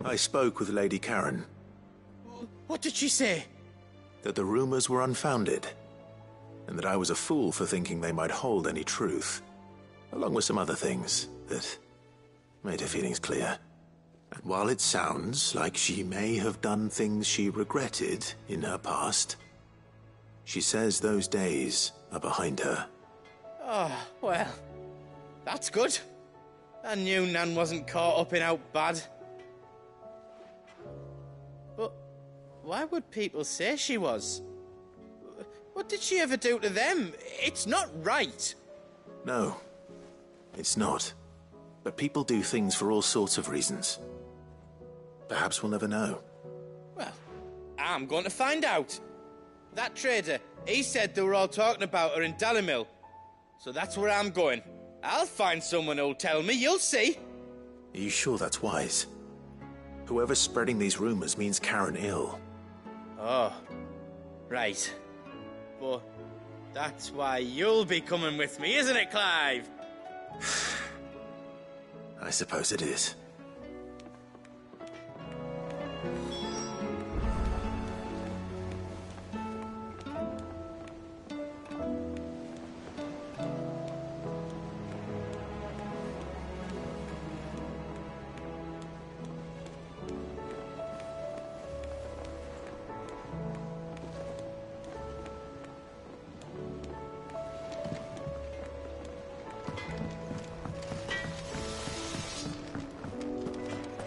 I spoke with Lady Karen. What did she say? That the rumors were unfounded, and that I was a fool for thinking they might hold any truth, along with some other things that made her feelings clear. And while it sounds like she may have done things she regretted in her past, she says those days are behind her. Oh, well, that's good. I knew Nan wasn't caught up in out bad. But why would people say she was? What did she ever do to them? It's not right. No, it's not. But people do things for all sorts of reasons. Perhaps we'll never know. Well, I'm going to find out. That trader, he said they were all talking about her in Dalimil. So that's where I'm going. I'll find someone who'll tell me, you'll see. Are you sure that's wise? Whoever's spreading these rumors means Karen ill. Oh, right. But that's why you'll be coming with me, isn't it, Clive? I suppose it is.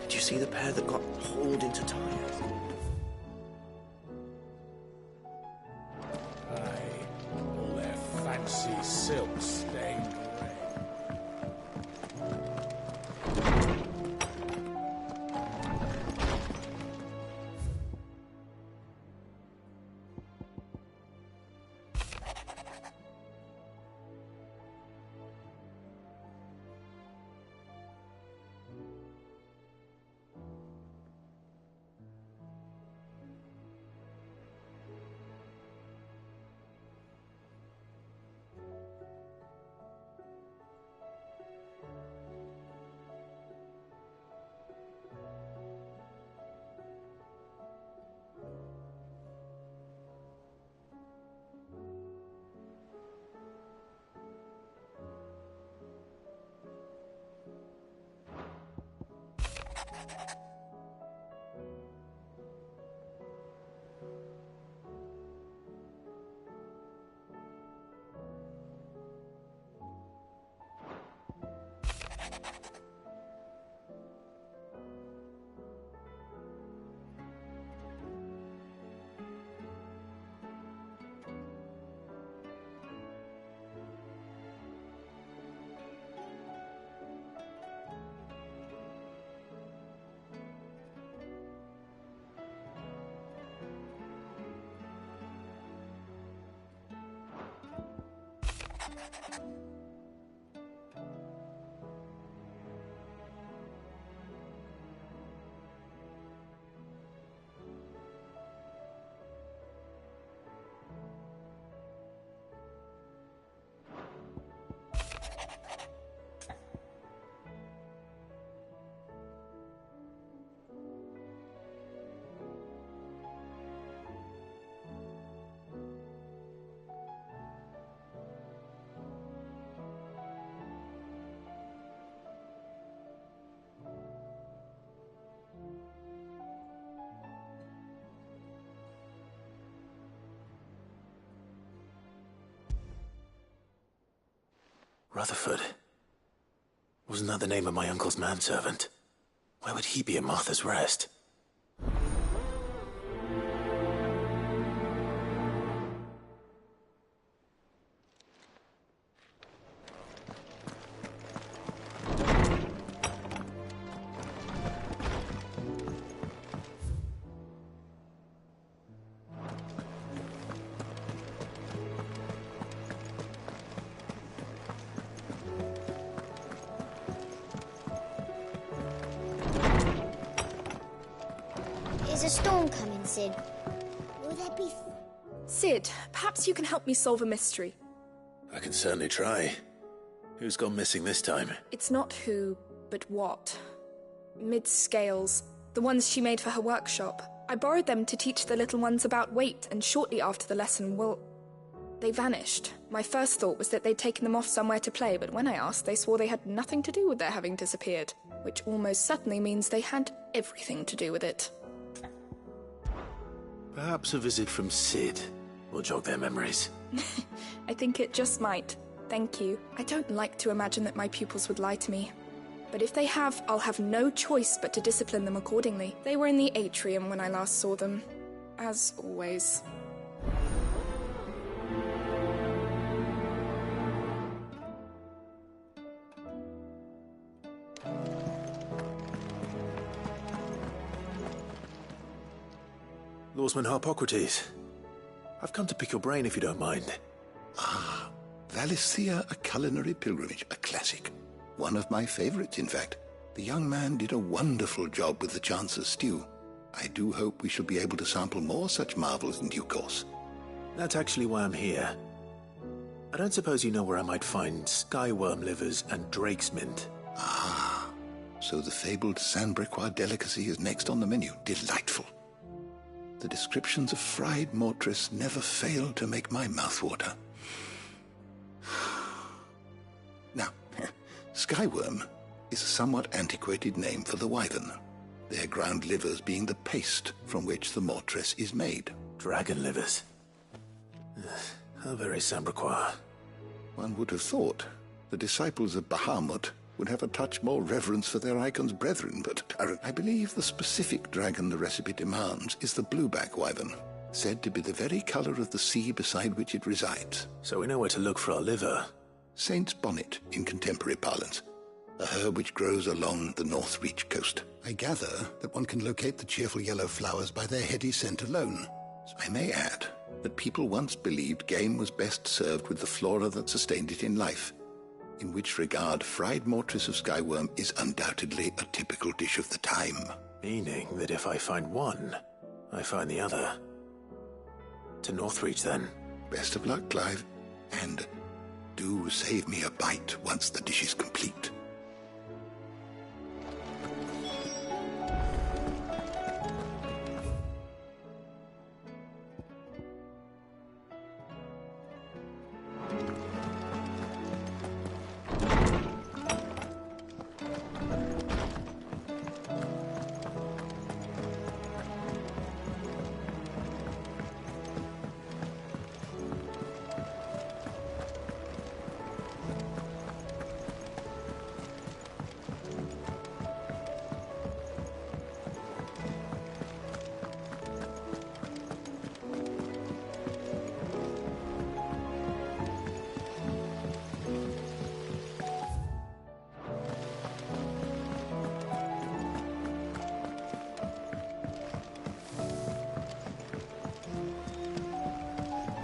Did you see the pair that got hauled into tires? Aye, all their fancy silks stained red. Rutherford. Wasn't that the name of my uncle's manservant? Why would he be at Martha's Rest? Is a storm coming, Sid? Will there be... Sid, perhaps you can help me solve a mystery. I can certainly try. Who's gone missing this time? It's not who, but what. Mid-scales, The ones she made for her workshop. I borrowed them to teach the little ones about weight, and shortly after the lesson, well, they vanished. My first thought was that they'd taken them off somewhere to play, but when I asked, they swore they had nothing to do with their having disappeared, which almost certainly means they had everything to do with it. Perhaps a visit from Sid will jog their memories. I think it just might. Thank you. I don't like to imagine that my pupils would lie to me. But if they have, I'll have no choice but to discipline them accordingly. They were in the atrium when I last saw them. As always. Lawsman Harpocrates, I've come to pick your brain if you don't mind. Ah, Valisthea, a culinary pilgrimage, a classic. One of my favorites, in fact. The young man did a wonderful job with the Chance's stew. I do hope we shall be able to sample more such marvels in due course. That's actually why I'm here. I don't suppose you know where I might find skyworm livers and drake's mint. Ah, so the fabled Sandbrequois delicacy is next on the menu. Delightful. The descriptions of fried mortress never fail to make my mouth water. Now, skyworm is a somewhat antiquated name for the wyvern, their ground livers being the paste from which the mortress is made. Dragon livers. How very Sandbrequois. One would have thought the disciples of Bahamut would have a touch more reverence for their icon's brethren, but I believe the specific dragon the recipe demands is the blueback wyvern, said to be the very colour of the sea beside which it resides. So we know where to look for our liver. Saint's bonnet in contemporary parlance, a herb which grows along the North Reach coast. I gather that one can locate the cheerful yellow flowers by their heady scent alone. So I may add that people once believed game was best served with the flora that sustained it in life, in which regard fried mortress of skyworm is undoubtedly a typical dish of the time. Meaning that if I find one, I find the other. To Northreach, then. Best of luck, Clive, and do save me a bite once the dish is complete.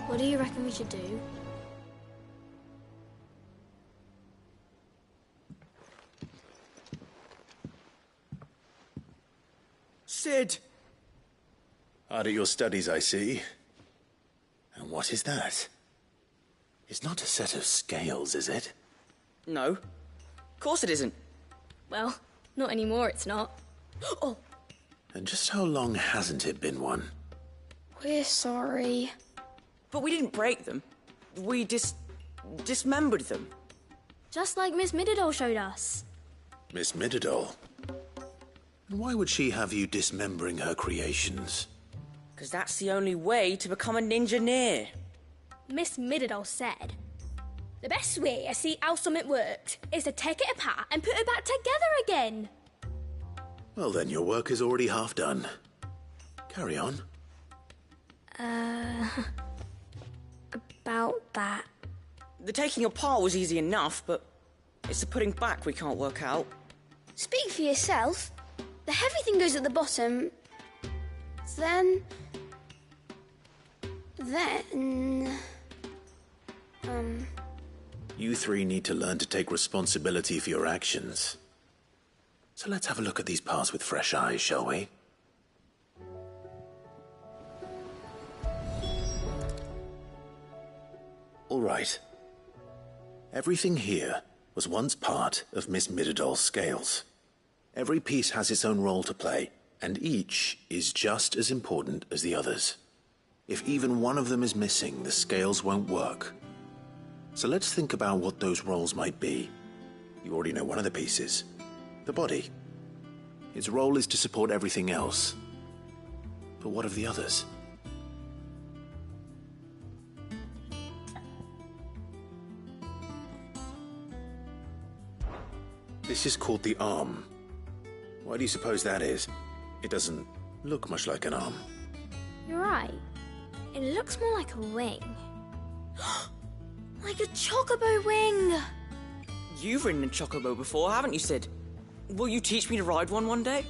What do you reckon we should do? Sid! Hard at your studies, I see. And what is that? It's not a set of scales, is it? No. Of course it isn't. Well, not anymore, it's not. Oh! And just how long hasn't it been one? We're sorry. But we didn't break them. We dismembered them. Just like Miss Mididol showed us. Miss Mididol? And why would she have you dismembering her creations? Because that's the only way to become a ninja-neer. Miss Mididol said, the best way to see how something worked is to take it apart and put it back together again. Well then, your work is already half done. Carry on. About that. The taking apart was easy enough, but it's the putting back we can't work out. Speak for yourself. The heavy thing goes at the bottom. Then... You three need to learn to take responsibility for your actions. So let's have a look at these parts with fresh eyes, shall we? All right. Everything here was once part of Miss Mididol's scales. Every piece has its own role to play, And each is just as important as the others. If even one of them is missing, the scales won't work. So let's think about what those roles might be. You already know one of the pieces. The body. Its role is to support everything else. But what of the others? This is called the arm. Why do you suppose that is? It doesn't look much like an arm. You're right. It looks more like a wing. Like a chocobo wing! You've ridden a chocobo before, haven't you, Sid? Will you teach me to ride one day?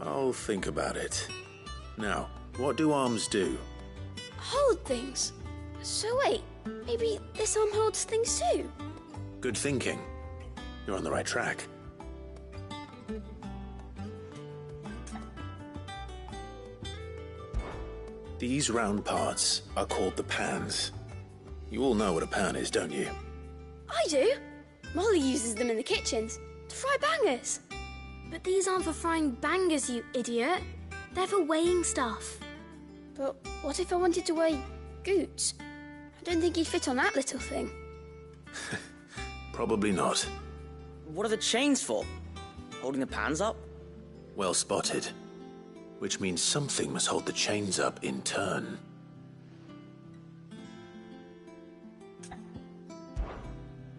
I'll think about it. Now, what do arms do? Hold things. So wait, maybe this arm holds things too? Good thinking. You're on the right track. These round parts are called the pans. You all know what a pan is, don't you? I do. Molly uses them in the kitchens to fry bangers. But these aren't for frying bangers, you idiot. They're for weighing stuff. But what if I wanted to weigh Goots? I don't think he'd fit on that little thing. Probably not. What are the chains for? Holding the pans up? Well spotted. Which means something must hold the chains up in turn.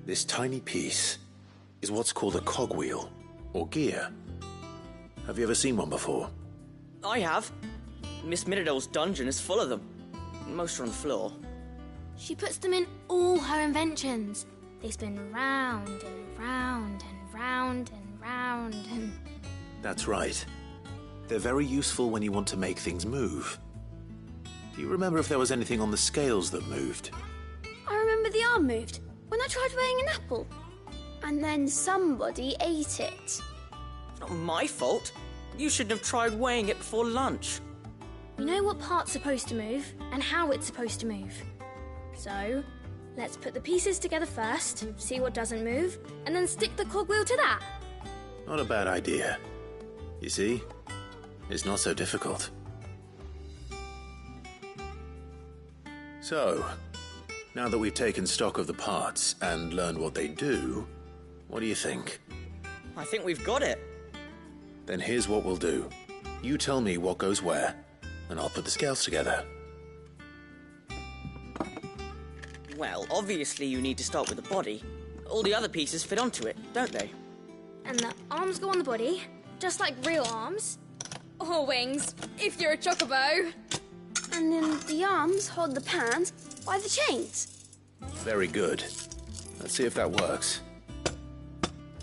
This tiny piece is what's called a cogwheel, or gear. Have you ever seen one before? I have. Miss Middledole's dungeon is full of them. Most are on the floor. She puts them in all her inventions. They spin round and round and round and round and... That's right. They're very useful when you want to make things move. Do you remember if there was anything on the scales that moved? I remember the arm moved when I tried weighing an apple. And then somebody ate it. It's not my fault. You shouldn't have tried weighing it before lunch. We know what part's supposed to move and how it's supposed to move. So, let's put the pieces together first, see what doesn't move, and then stick the cogwheel to that. Not a bad idea. You see? It's not so difficult. So, now that we've taken stock of the parts and learned what they do, what do you think? I think we've got it. Then here's what we'll do. You tell me what goes where, and I'll put the scales together. Well, obviously you need to start with the body. All the other pieces fit onto it, don't they? And the arms go on the body, just like real arms. Or wings, if you're a chocobo. And then the arms hold the pans by the chains. Very good. Let's see if that works.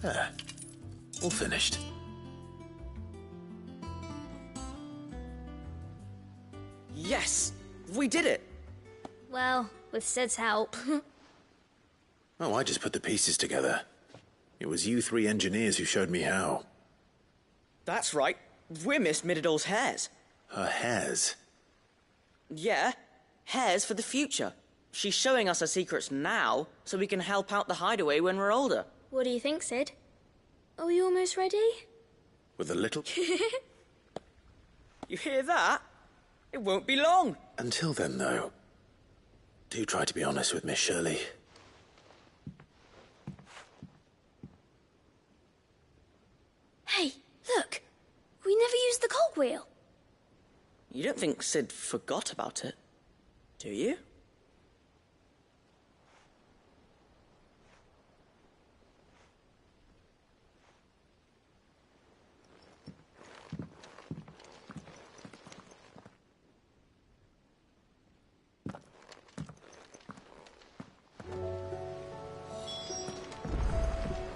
There. All finished. Yes! We did it! Well, with Sid's help. Oh, I just put the pieces together. It was you three engineers who showed me how. That's right. We're Miss Middledole's hairs. Her hairs? Yeah, hairs for the future. She's showing us her secrets now, so we can help out the hideaway when we're older. What do you think, Sid? Are we almost ready? With a little... You hear that? It won't be long. Until then, though, do try to be honest with Miss Shirley. Hey, look! We never used the cogwheel. You don't think Sid forgot about it, do you?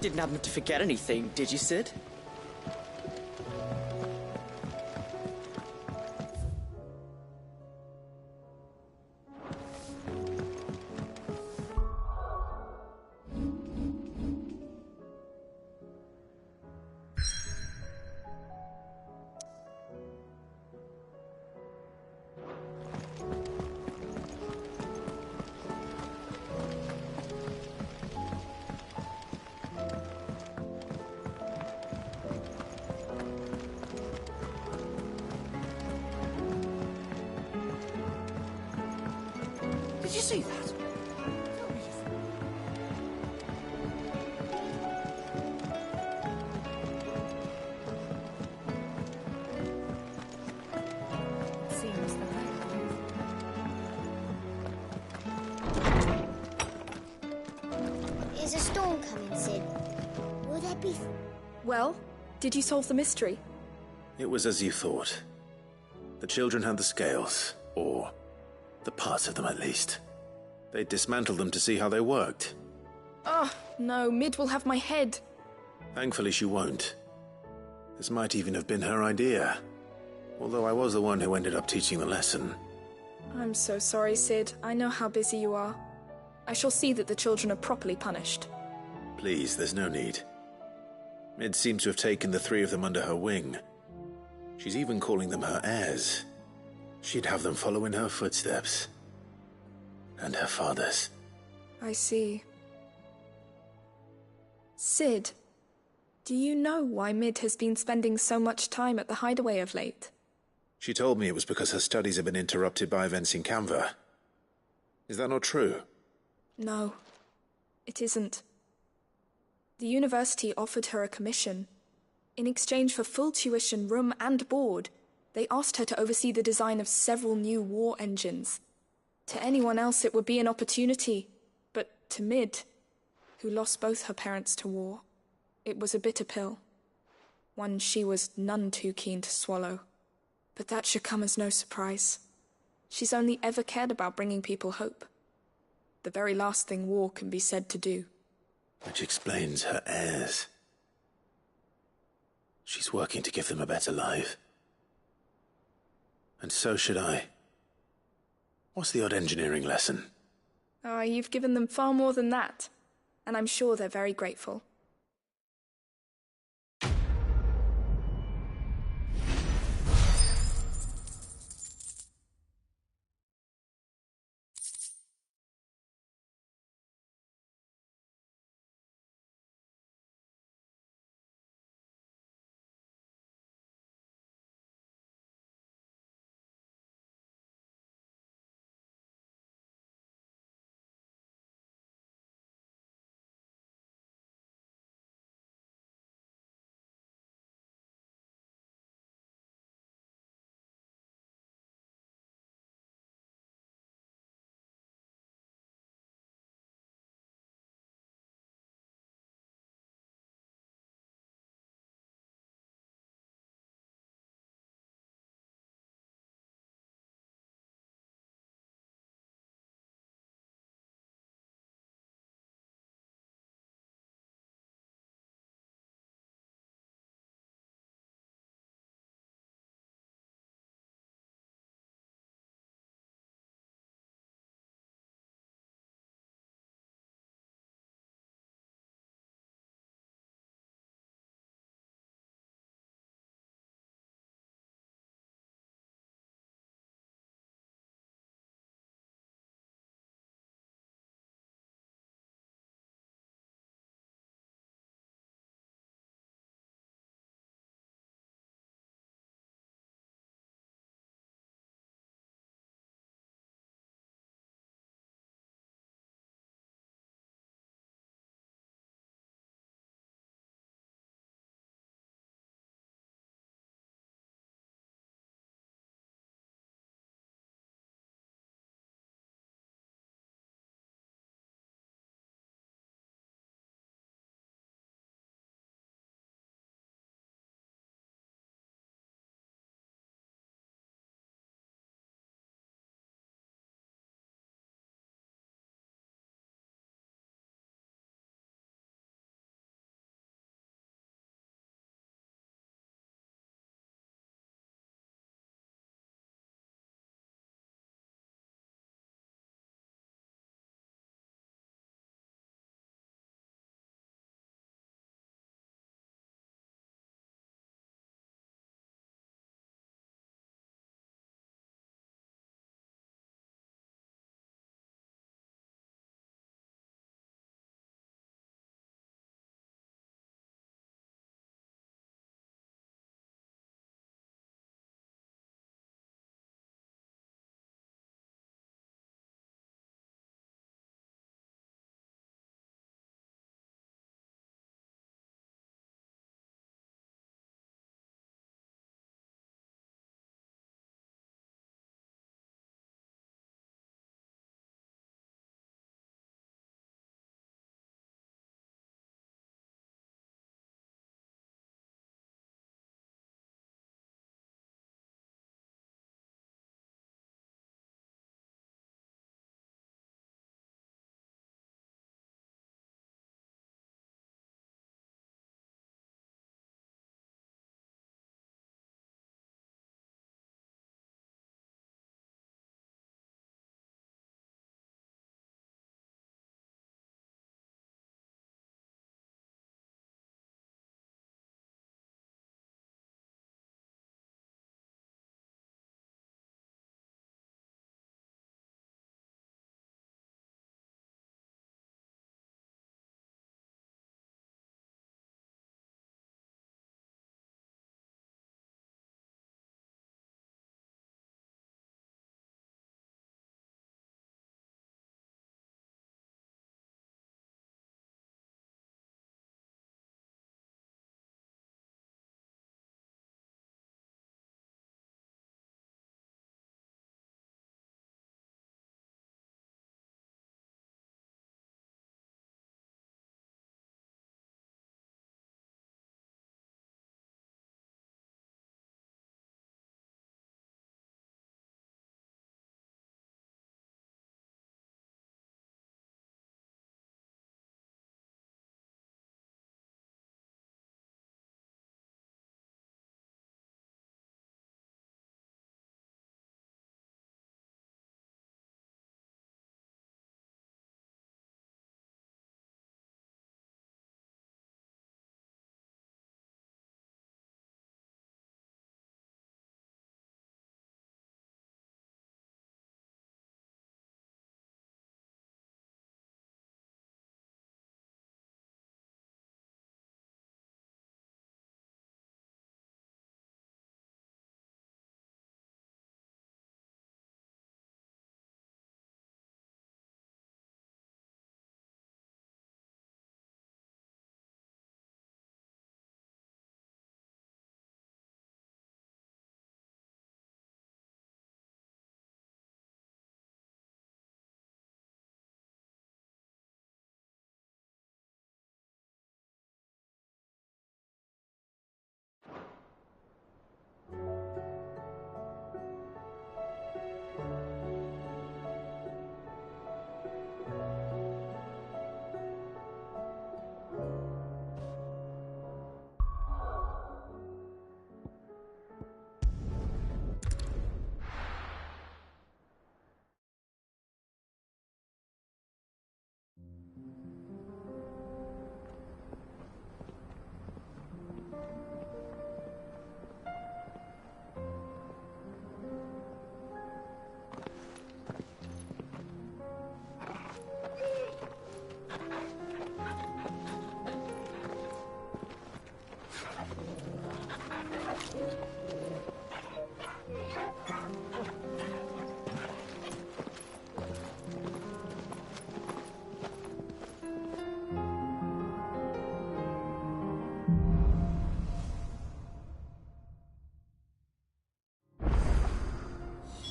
Didn't happen to forget anything, did you, Sid? see that? Seems the Is a storm coming, Sid? Will there be... Well, did you solve the mystery? It was as you thought. The children had the scales, or the parts of them at least. They dismantled them to see how they worked. Oh, no, Mid will have my head. Thankfully she won't. This might even have been her idea. Although I was the one who ended up teaching the lesson. I'm so sorry, Sid. I know how busy you are. I shall see that the children are properly punished. Please, there's no need. Mid seems to have taken the three of them under her wing. She's even calling them her heirs. She'd have them follow in her footsteps. And her father's. I see. Sid, do you know why Mid has been spending so much time at the hideaway of late? She told me it was because her studies have been interrupted by events in Canva. Is that not true? No, it isn't. The university offered her a commission. In exchange for full tuition, room and board, they asked her to oversee the design of several new war engines. To anyone else it would be an opportunity, but to Mid, who lost both her parents to war, it was a bitter pill. One she was none too keen to swallow. But that should come as no surprise. She's only ever cared about bringing people hope. The very last thing war can be said to do. Which explains her heirs. She's working to give them a better life. And so should I. What's the odd engineering lesson? Ah, you've given them far more than that. And I'm sure they're very grateful.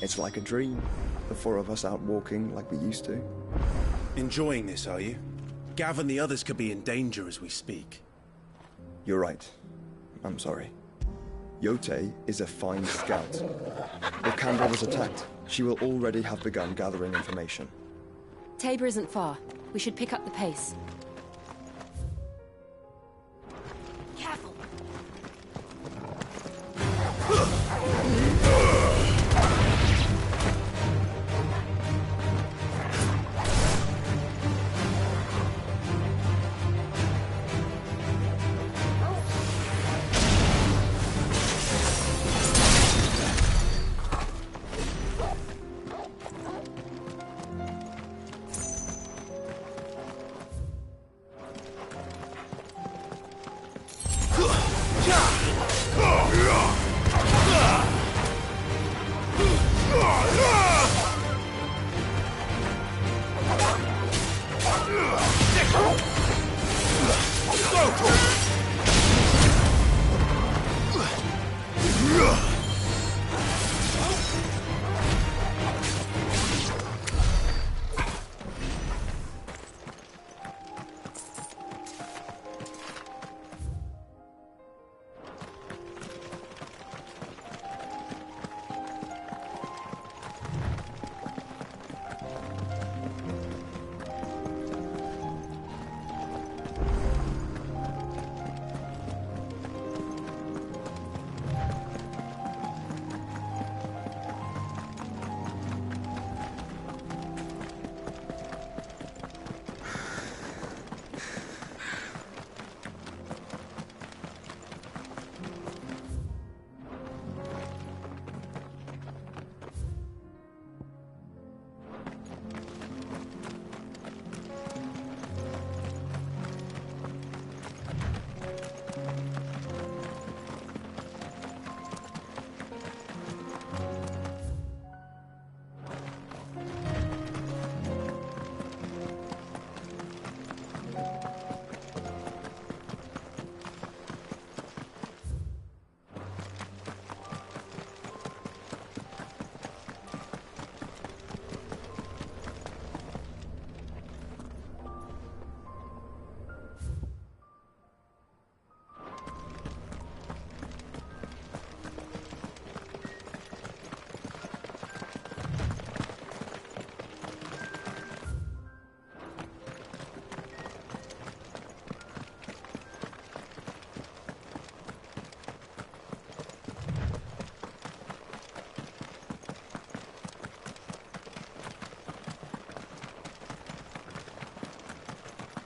It's like a dream. The four of us out walking like we used to. Enjoying this, are you? Gav and the others could be in danger as we speak. You're right. I'm sorry. Yote is a fine scout. If Canberra was attacked, she will already have begun gathering information. Tabor isn't far. We should pick up the pace. Careful.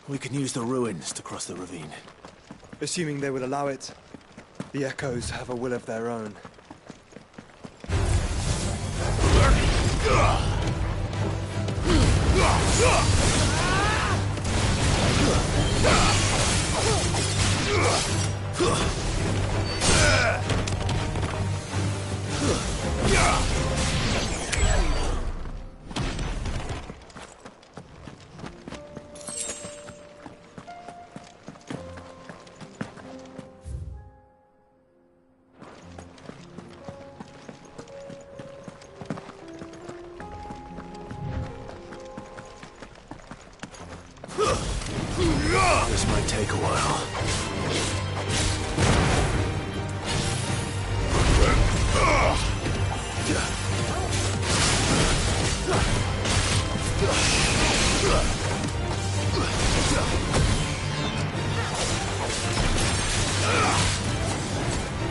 We can use the ruins to cross the ravine. Assuming they will allow it. The Echoes have a will of their own. This might take a while.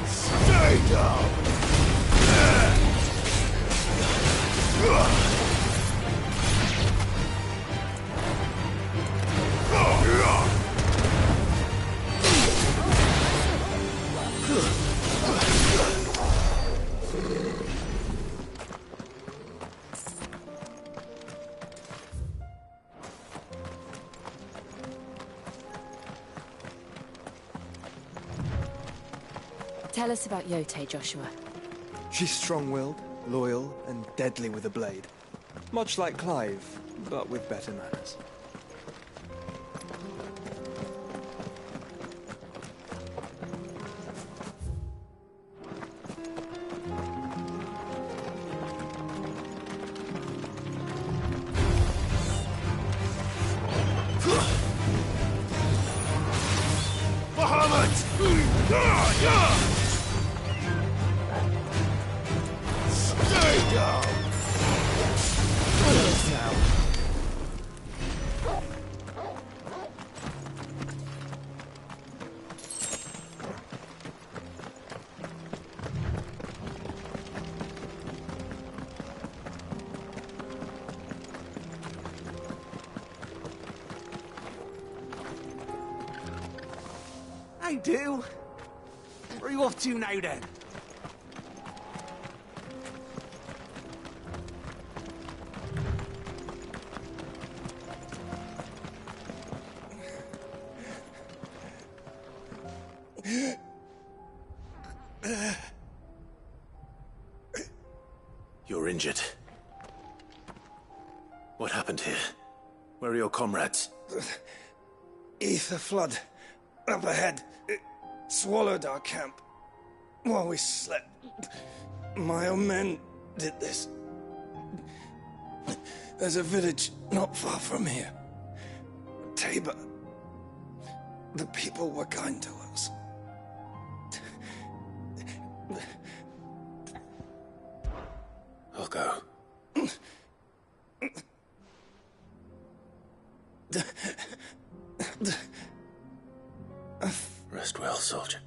Stay down! Tell us about Yote, Joshua. She's strong-willed, loyal, and deadly with a blade. Much like Clive, but with better manners. Stay down! Look at this now. I do. Where are you off to now, then? You're injured. What happened here? Where are your comrades? Ether flood. Up ahead. It swallowed our camp. While we slept. My own men did this. There's a village not far from here. Tabor. The people were kind to us. I'll go. Rest well, soldier.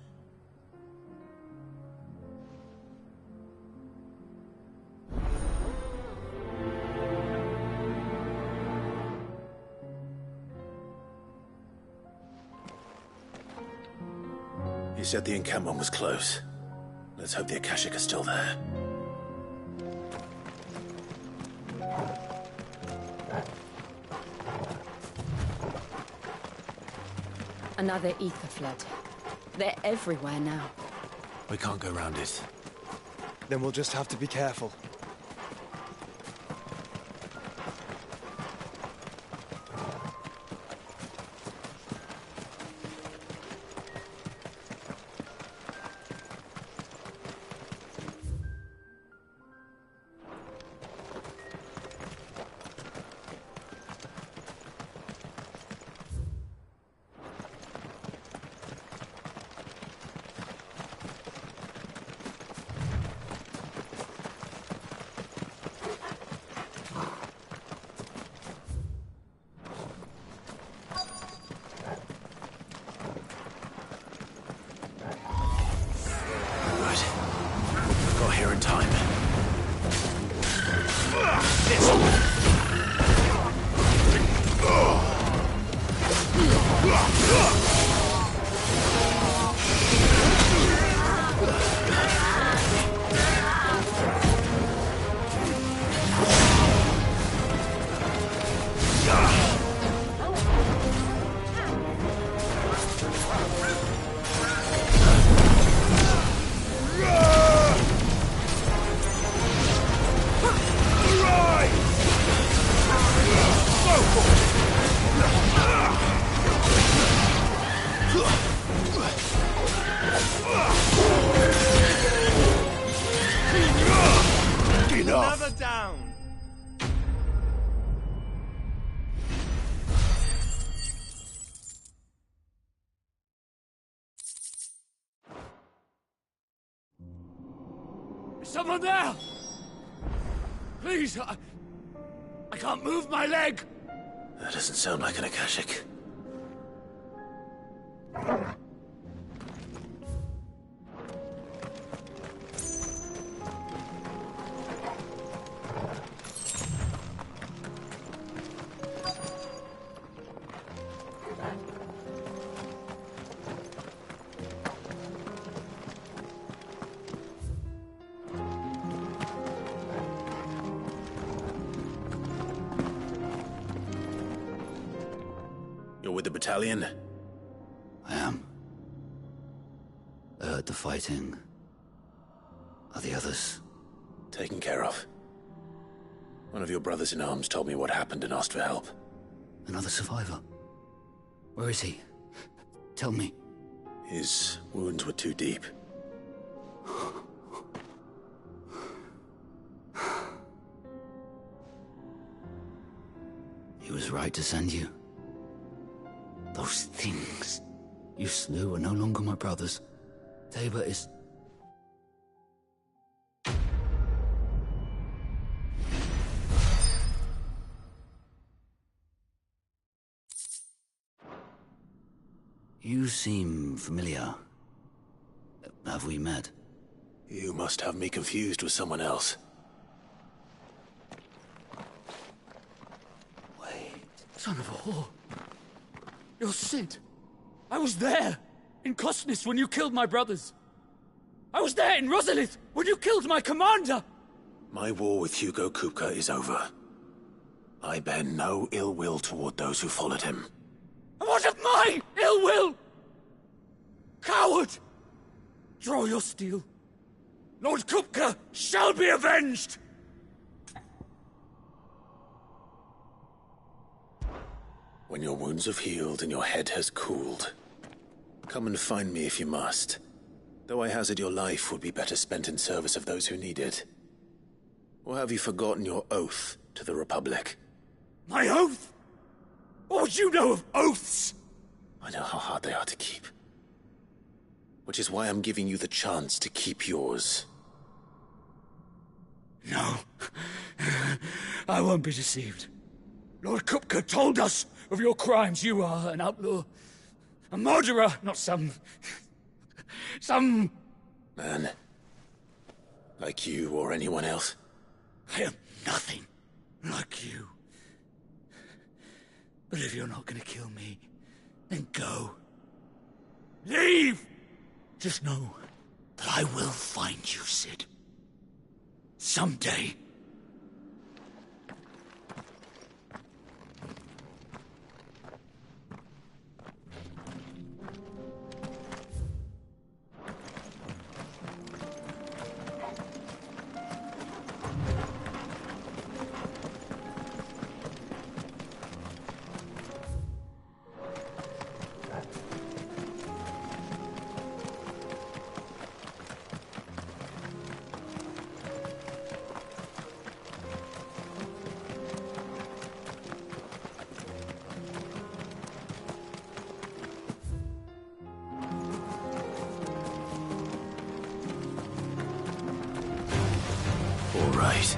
You said the encampment was close. Let's hope the Akashic are still there. Another ether flood. They're everywhere now. We can't go round it. Then we'll just have to be careful. Another down. Is someone there? Please, I can't move my leg. That doesn't sound like an Akashic. You're with the battalion? I am. I heard the fighting. Are the others? Taken care of. One of your brothers in arms told me what happened and asked for help. Another survivor? Where is he? Tell me. His wounds were too deep. He was right to send you. Those things you slew are no longer my brothers. Tabor is... You seem familiar. Have we met? You must have me confused with someone else. Son of a whore. You're Sid. I was there, in Cosnis, when you killed my brothers. I was there in Rosalith, when you killed my commander! My war with Hugo Kupka is over. I bear no ill will toward those who followed him. And what of my ill will? Coward! Draw your steel. Lord Kupka shall be avenged! When your wounds have healed and your head has cooled, come and find me if you must. Though I hazard your life would be better spent in service of those who need it. Or have you forgotten your oath to the Republic? My oath? What would you know of oaths? I know how hard they are to keep. Which is why I'm giving you the chance to keep yours. No. I won't be deceived. Lord Kupka told us of your crimes. You are an outlaw. A murderer, not some man. Like you or anyone else. I am nothing like you. But if you're not gonna kill me, then go. Leave! Just know that I will find you, Sid. Someday. Right.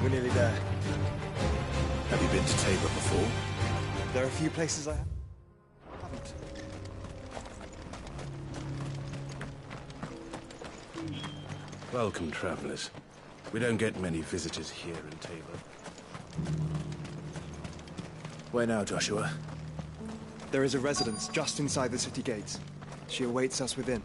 We're nearly there. Have you been to Tabor before? There are a few places I haven't. Welcome, travelers. We don't get many visitors here in Tabor. Where now, Joshua? There is a residence just inside the city gates. She awaits us within.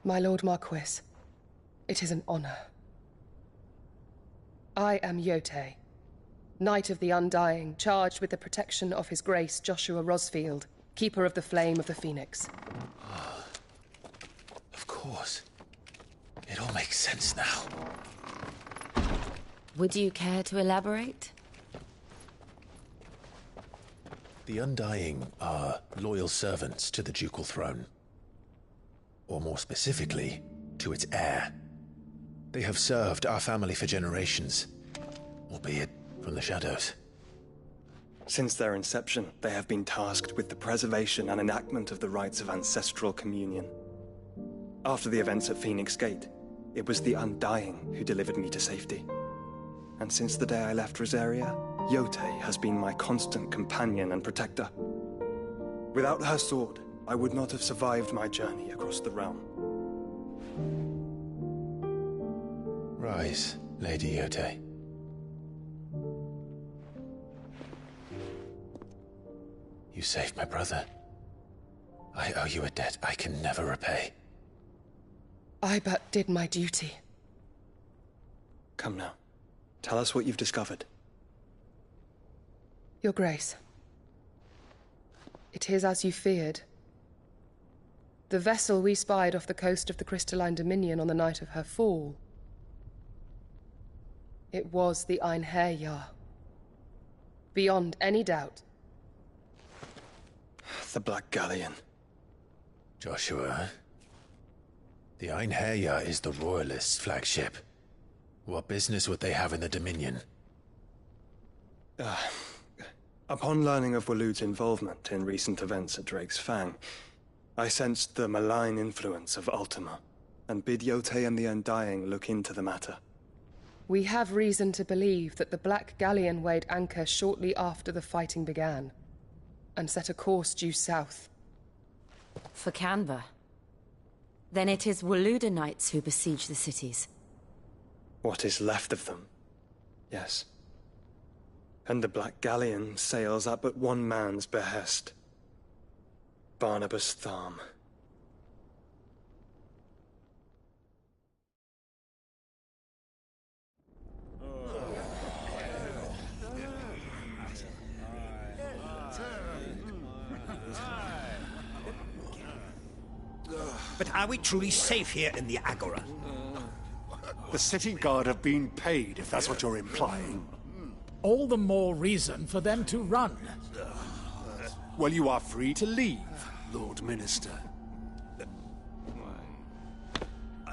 My Lord Marquis, it is an honor. I am Yote, Knight of the Undying, charged with the protection of His Grace Joshua Rosfield, Keeper of the Flame of the Phoenix. Of course. It all makes sense now. Would you care to elaborate? The Undying are loyal servants to the ducal throne. Or more specifically, to its heir. They have served our family for generations, albeit from the shadows. Since their inception, they have been tasked with the preservation and enactment of the rites of ancestral communion. After the events at Phoenix Gate, it was the Undying who delivered me to safety. And since the day I left Rosaria, Yotei has been my constant companion and protector. Without her sword, I would not have survived my journey across the realm. Rise, Lady Yotei. You saved my brother. I owe you a debt I can never repay. I but did my duty. Come now. Tell us what you've discovered. Your Grace. It is as you feared. The vessel we spied off the coast of the Crystalline Dominion on the night of her fall. It was the Einherjar. Beyond any doubt. The Black Galleon. Joshua, the Einherjar is the Royalists' flagship. What business would they have in the Dominion? Upon learning of Waloed's involvement in recent events at Drake's Fang, I sensed the malign influence of Ultima, and bid Yotei and the Undying look into the matter. We have reason to believe that the Black Galleon weighed anchor shortly after the fighting began, and set a course due south. For Canva? Then it is Waloed knights who besiege the cities. What is left of them, yes. And the Black Galleon sails at but one man's behest. Barnabas Tharm. But are we truly safe here in the Agora? The city guard have been paid, if that's what you're implying. All the more reason for them to run. Well, you are free to leave, Lord Minister.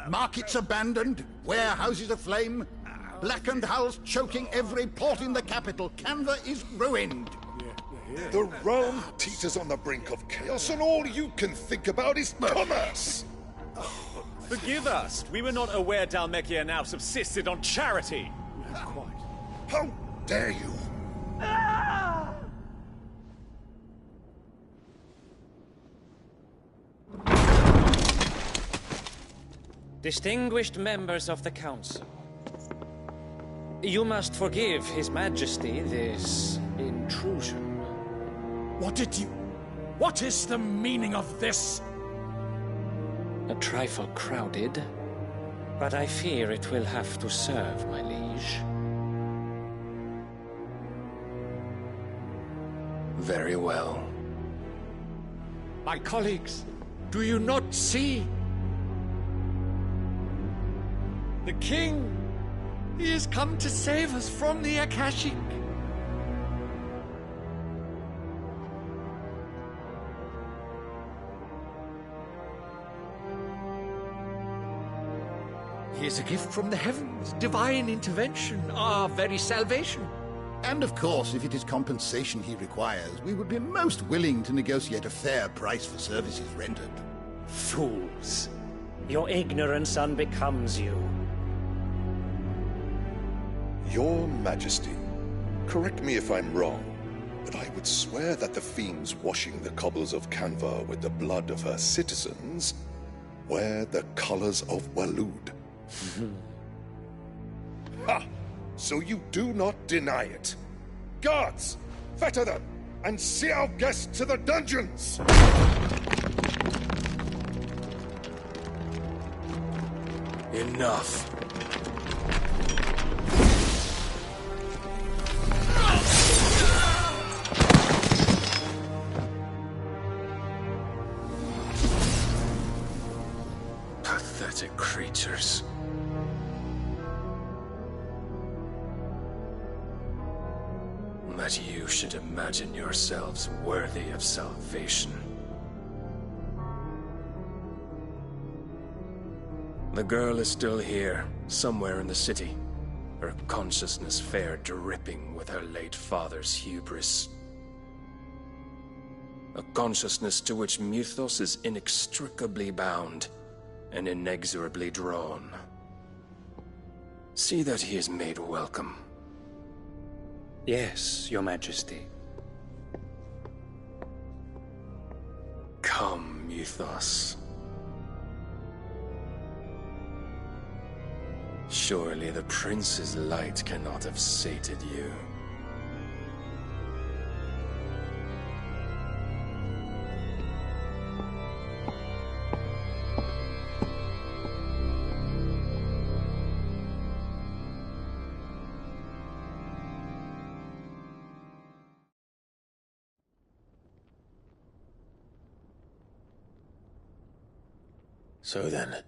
Markets abandoned, warehouses aflame, blackened hulls choking every port in the capital. Canva is ruined. The realm teeters on the brink of chaos, and all you can think about is commerce! Forgive us. We were not aware Dhalmekia now subsisted on charity. How dare you? Distinguished members of the Council, you must forgive His Majesty this intrusion. What is the meaning of this? A trifle crowded, but I fear it will have to serve, my liege. Very well. My colleagues, do you not see? The King! He has come to save us from the Akashic! He is a gift from the heavens, divine intervention, our very salvation. And of course, if it is compensation he requires, we would be most willing to negotiate a fair price for services rendered. Fools! Your ignorance unbecomes you. Your Majesty, correct me if I'm wrong, but I would swear that the fiends washing the cobbles of Canva with the blood of her citizens wear the colors of Waloed. Ha! So you do not deny it. Guards, fetter them, and see our guests to the dungeons! Enough. Pathetic creatures. That you should imagine yourselves worthy of salvation. The girl is still here, somewhere in the city, her consciousness fair dripping with her late father's hubris. A consciousness to which Mythos is inextricably bound and inexorably drawn. See that he is made welcome Yes, Your Majesty. Come, Mythos. Surely the Prince's light cannot have sated you. So then,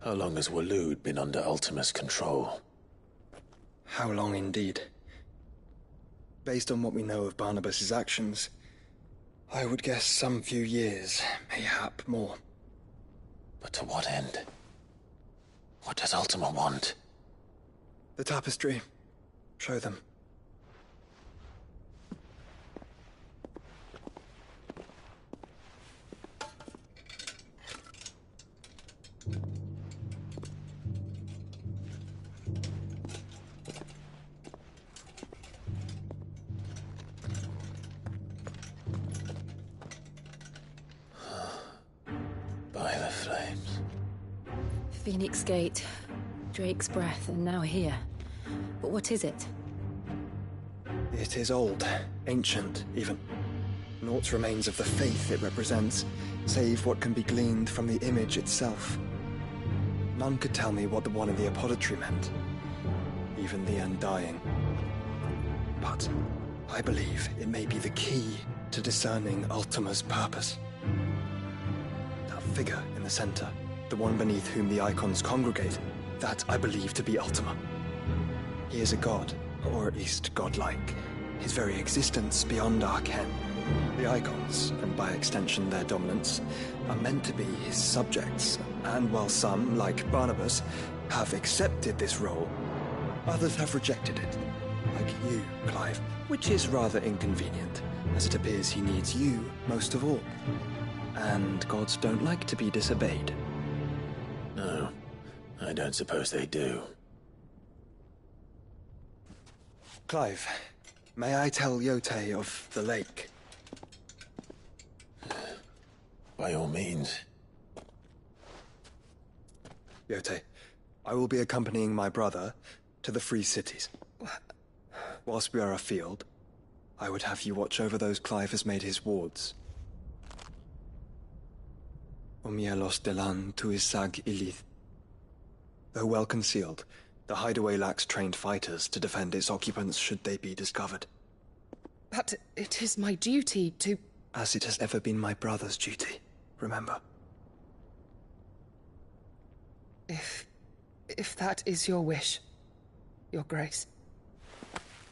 how long has Waloed been under Ultima's control? How long indeed? Based on what we know of Barnabas's actions, I would guess some few years, mayhap more. But to what end? What does Ultima want? The tapestry. Show them. By the flames. Phoenix Gate, Drake's Breath, and now here. But what is it? It is old, ancient, even. Naught remains of the faith it represents, save what can be gleaned from the image itself. None could tell me what the one in the apothecary meant, even the Undying. But I believe it may be the key to discerning Ultima's purpose. That figure in the center, the one beneath whom the icons congregate, that I believe to be Ultima. He is a god, or at least godlike, his very existence beyond our ken. The icons, and by extension their dominants, are meant to be his subjects, and while some, like Barnabas, have accepted this role, others have rejected it, like you, Clive, which is rather inconvenient, as it appears he needs you most of all. And gods don't like to be disobeyed. No, I don't suppose they do. Clive, may I tell Yote of the lake? By all means. Yote, I will be accompanying my brother to the Free Cities. Whilst we are afield, I would have you watch over those Clive has made his wards. Omielos delan tuisag ilith. Though well concealed, the hideaway lacks trained fighters to defend its occupants should they be discovered. But it is my duty to... As it has ever been my brother's duty, remember. If that is your wish, Your Grace.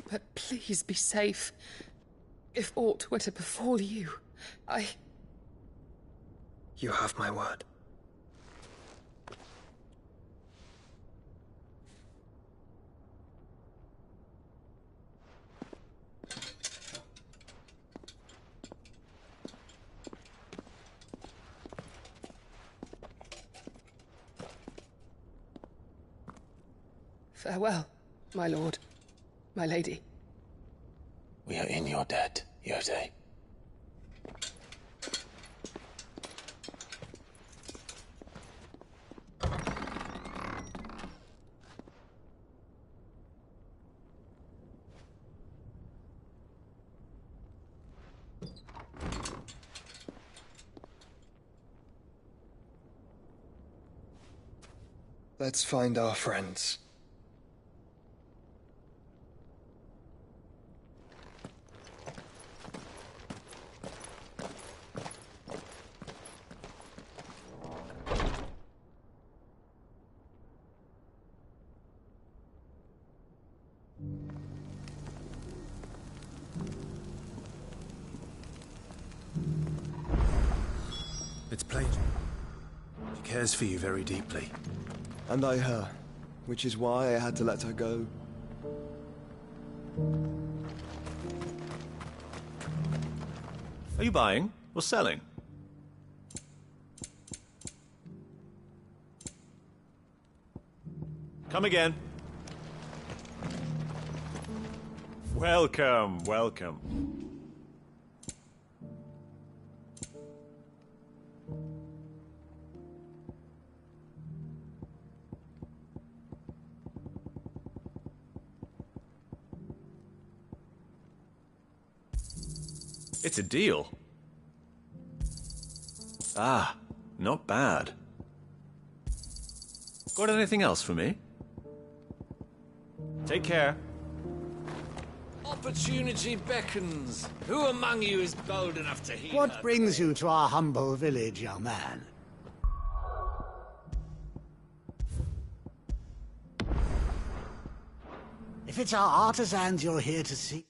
But please be safe. If aught were to befall you, You have my word. Farewell, my lord, my lady. We are in your debt, Yote. Let's find our friends. It's plain. She cares for you very deeply. And I her, which is why I had to let her go. Are you buying or selling? Come again. Welcome, welcome. It's a deal. Ah, not bad. Got anything else for me? Take care. Opportunity beckons. Who among you is bold enough to heed What her? brings you to our humble village, young man? If it's our artisans you're here to see...